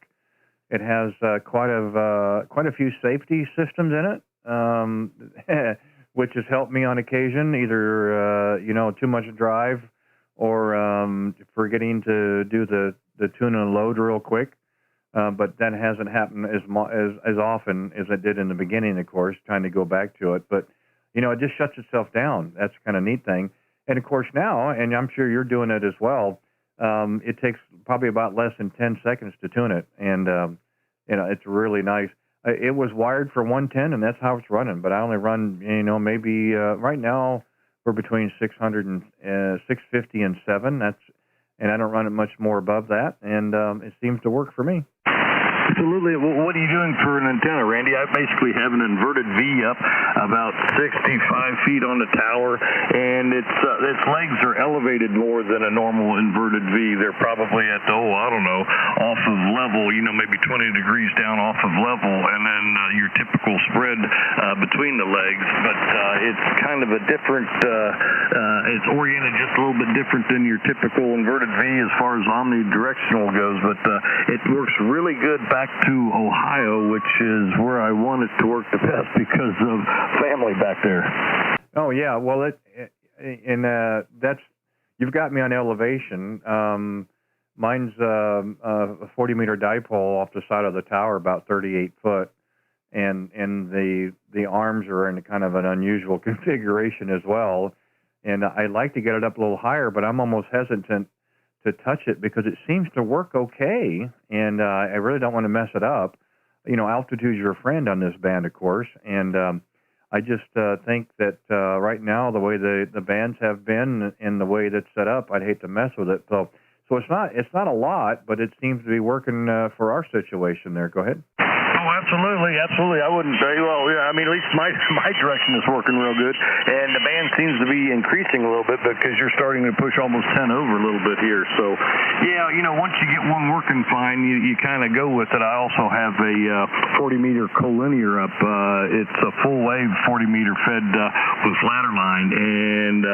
It has quite a few safety systems in it, which has helped me on occasion, either too much drive or forgetting to do the tune and load real quick. But that hasn't happened as often as it did in the beginning, of course, trying to go back to it. But it just shuts itself down. That's kind of a neat thing. And, of course, now, and I'm sure you're doing it as well, it takes probably about less than 10 seconds to tune it. And, it's really nice. It was wired for 110, and that's how it's running. But I only run, maybe right now we're between 600 and 650 and 7. And I don't run it much more above that. And it seems to work for me. Absolutely. Well, what are you doing for an antenna, Randy? I basically have an inverted V up about 65 feet on the tower, and its legs are elevated more than a normal inverted V. They're probably at, off of level, maybe 20 degrees down off of level, and then your typical spread between the legs. But it's kind of a different, it's oriented just a little bit different than your typical inverted V as far as omnidirectional goes, but it works really good back to Ohio, which is where I want it to work the best because of family back there. Oh yeah, well that's you've got me on elevation. Mine's a 40-meter dipole off the side of the tower, about 38 foot, and the arms are in kind of an unusual configuration as well. And I'd like to get it up a little higher, but I'm almost hesitant to touch it because it seems to work okay, and I really don't want to mess it up. Altitude's your friend on this band, of course, and I just think that right now, the way the bands have been and the way that's set up, I'd hate to mess with it. So it's not a lot, but it seems to be working for our situation there. Go ahead. Oh, absolutely. I wouldn't say, at least my direction is working real good, and the band seems to be increasing a little bit because you're starting to push almost 10 over a little bit here. So, yeah, once you get one working fine, you kind of go with it. I also have a 40-meter collinear up. It's a full wave 40-meter fed with ladder line, and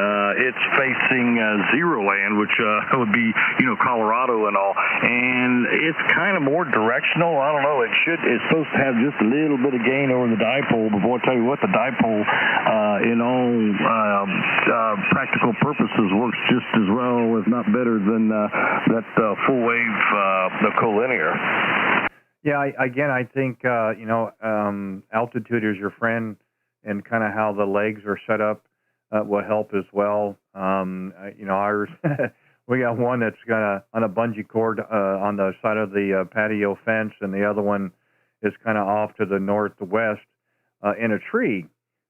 it's facing Zero Land, which would be, Colorado and all, and it's kind of more directional. I don't know. It's supposed to have just a little bit of gain over the dipole, but boy, I tell you what, the dipole, in all practical purposes, works just as well, if not better, than that full wave, the collinear. Yeah, I think altitude is your friend, and kind of how the legs are set up will help as well. Ours. We got one that's got on a bungee cord on the side of the patio fence, and the other one is kind of off to the northwest in a tree.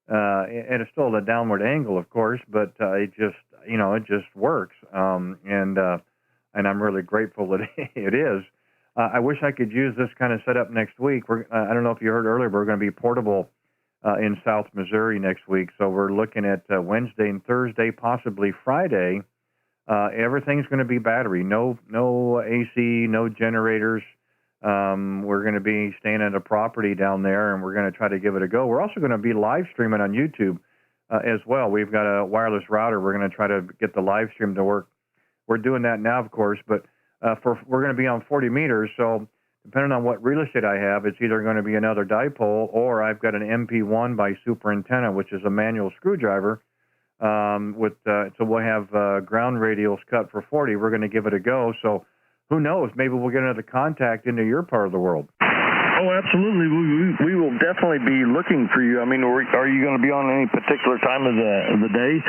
And it's still a downward angle, of course, but it just works. And I'm really grateful that it is. I wish I could use this kind of setup next week. I don't know if you heard earlier, but we're going to be portable in South Missouri next week. So we're looking at Wednesday and Thursday, possibly Friday. Everything's going to be battery, no AC, no generators. We're going to be staying at a property down there, and we're going to try to give it a go. We're also going to be live streaming on YouTube as well. We've got a wireless router. We're going to try to get the live stream to work. We're doing that now, of course, but we're going to be on 40 meters, so depending on what real estate I have, it's either going to be another dipole, or I've got an MP1 by Super Antenna, which is a manual screwdriver. So we'll have ground radials cut for 40. We're going to give it a go. So who knows? Maybe we'll get another contact into your part of the world. Oh, absolutely. We will definitely be looking for you. I mean, are you going to be on any particular time of the day,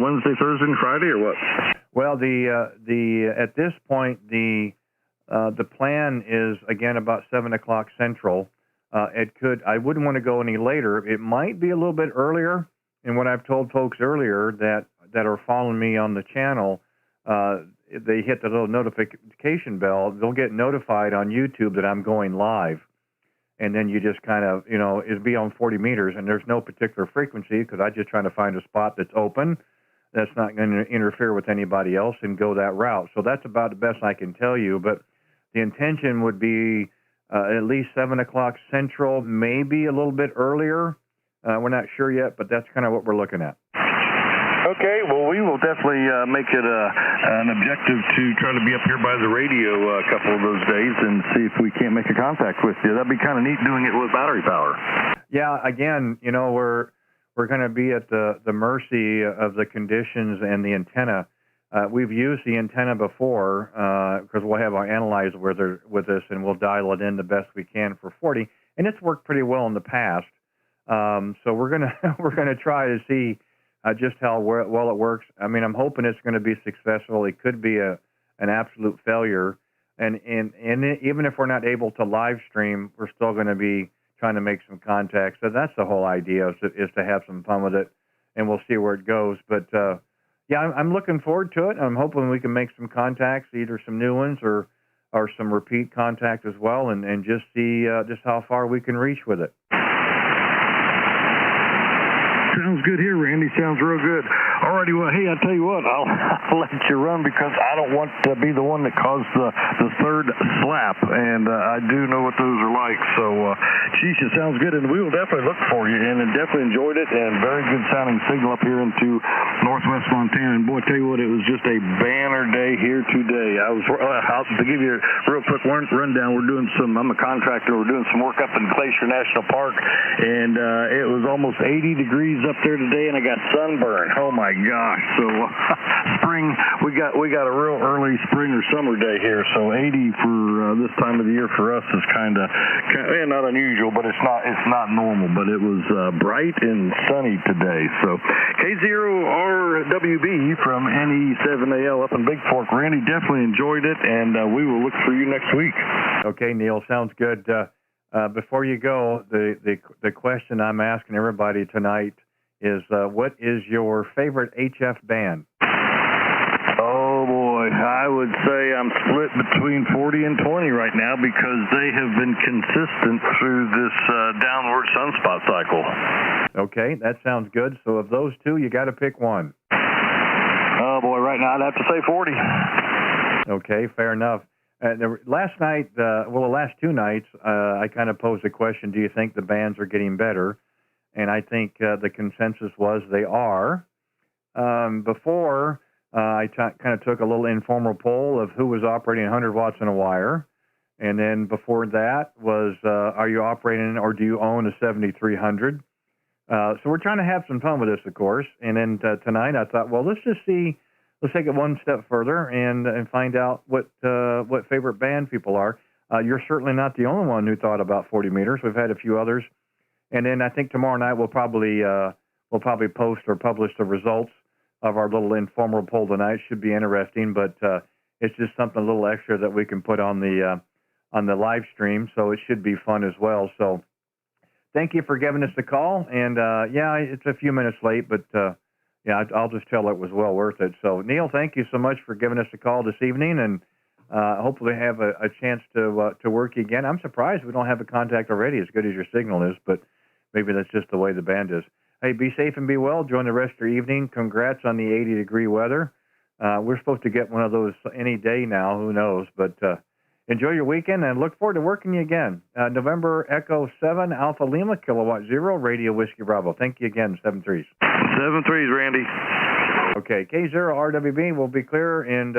Wednesday, Thursday, and Friday, or what? Well, at this point, the plan is, again, about 7 o'clock Central. I wouldn't want to go any later. It might be a little bit earlier. And what I've told folks earlier that are following me on the channel, they hit the little notification bell. They'll get notified on YouTube that I'm going live. And then you just kind of, it'll be on 40 meters, and there's no particular frequency because I'm just trying to find a spot that's open, that's not going to interfere with anybody else, and go that route. So that's about the best I can tell you. But the intention would be at least 7 o'clock Central, maybe a little bit earlier. We're not sure yet, but that's kind of what we're looking at. Okay, well, we will definitely make it an objective to try to be up here by the radio a couple of those days and see if we can't make a contact with you. That'd be kind of neat doing it with battery power. Yeah, again, we're going to be at the mercy of the conditions and the antenna. We've used the antenna before because we'll have our analyzer with us, and we'll dial it in the best we can for 40, and it's worked pretty well in the past. So we're gonna try to see just how well it works. I mean, I'm hoping it's going to be successful. It could be an absolute failure, and even if we're not able to live stream, we're still going to be trying to make some contacts. So that's the whole idea is to have some fun with it, and we'll see where it goes. But yeah, I'm looking forward to it. I'm hoping we can make some contacts, either some new ones or some repeat contact as well, and just see just how far we can reach with it. Sounds good here, Randy. Sounds real good. Alrighty, well, hey, I tell you what, I'll let you run because I don't want to be the one that caused the third slap, and I do know what those are like. So, geez, it sounds good, and we will definitely look for you, and definitely enjoyed it, and very good sounding signal up here into northwest Montana. And boy, I tell you what, it was just a banner day here today. To give you a real quick rundown, I'm a contractor. We're doing some work up in Glacier National Park, and it was almost 80 degrees up there today, and I got sunburn. Oh my gosh! So spring, we got a real early spring or summer day here. So 80 for this time of the year for us is kind of not unusual, but it's not normal. But it was bright and sunny today. So K0RWB from NE7AL up in Big Fork. Randy definitely enjoyed it, and we will look for you next week. Okay, Neil, sounds good. Before you go, the question I'm asking everybody tonight is, what is your favorite HF band? Oh, boy. I would say I'm split between 40 and 20 right now because they have been consistent through this downward sunspot cycle. Okay, that sounds good. So of those two, you got to pick one. Oh, boy. Right now, I'd have to say 40. Okay, fair enough. Last night, the last two nights, I kind of posed the question, do you think the bands are getting better? And I think the consensus was they are. Before, I kind of took a little informal poll of who was operating 100 watts in a wire. And then before that was, are you operating or do you own a 7300? So we're trying to have some fun with this, of course. And then tonight I thought, well, let's take it one step further and find out what favorite band people are. You're certainly not the only one who thought about 40 meters. We've had a few others. And then I think tomorrow night we'll probably post or publish the results of our little informal poll tonight. Should be interesting, but it's just something a little extra that we can put on the on the live stream, so it should be fun as well. So thank you for giving us the call. And, yeah, it's a few minutes late, but, yeah, I'll just tell it was well worth it. So, Neil, thank you so much for giving us a call this evening, and hopefully have a chance to work you again. I'm surprised we don't have a contact already as good as your signal is, but maybe that's just the way the band is. Hey, be safe and be well. Enjoy the rest of your evening. Congrats on the 80-degree weather. We're supposed to get one of those any day now. Who knows? But enjoy your weekend and look forward to working you again. November Echo 7 Alpha Lima Kilowatt 0 Radio Whiskey Bravo. Thank you again, 7-3s. 7-3s, Randy. Okay, K0 RWB will be clear and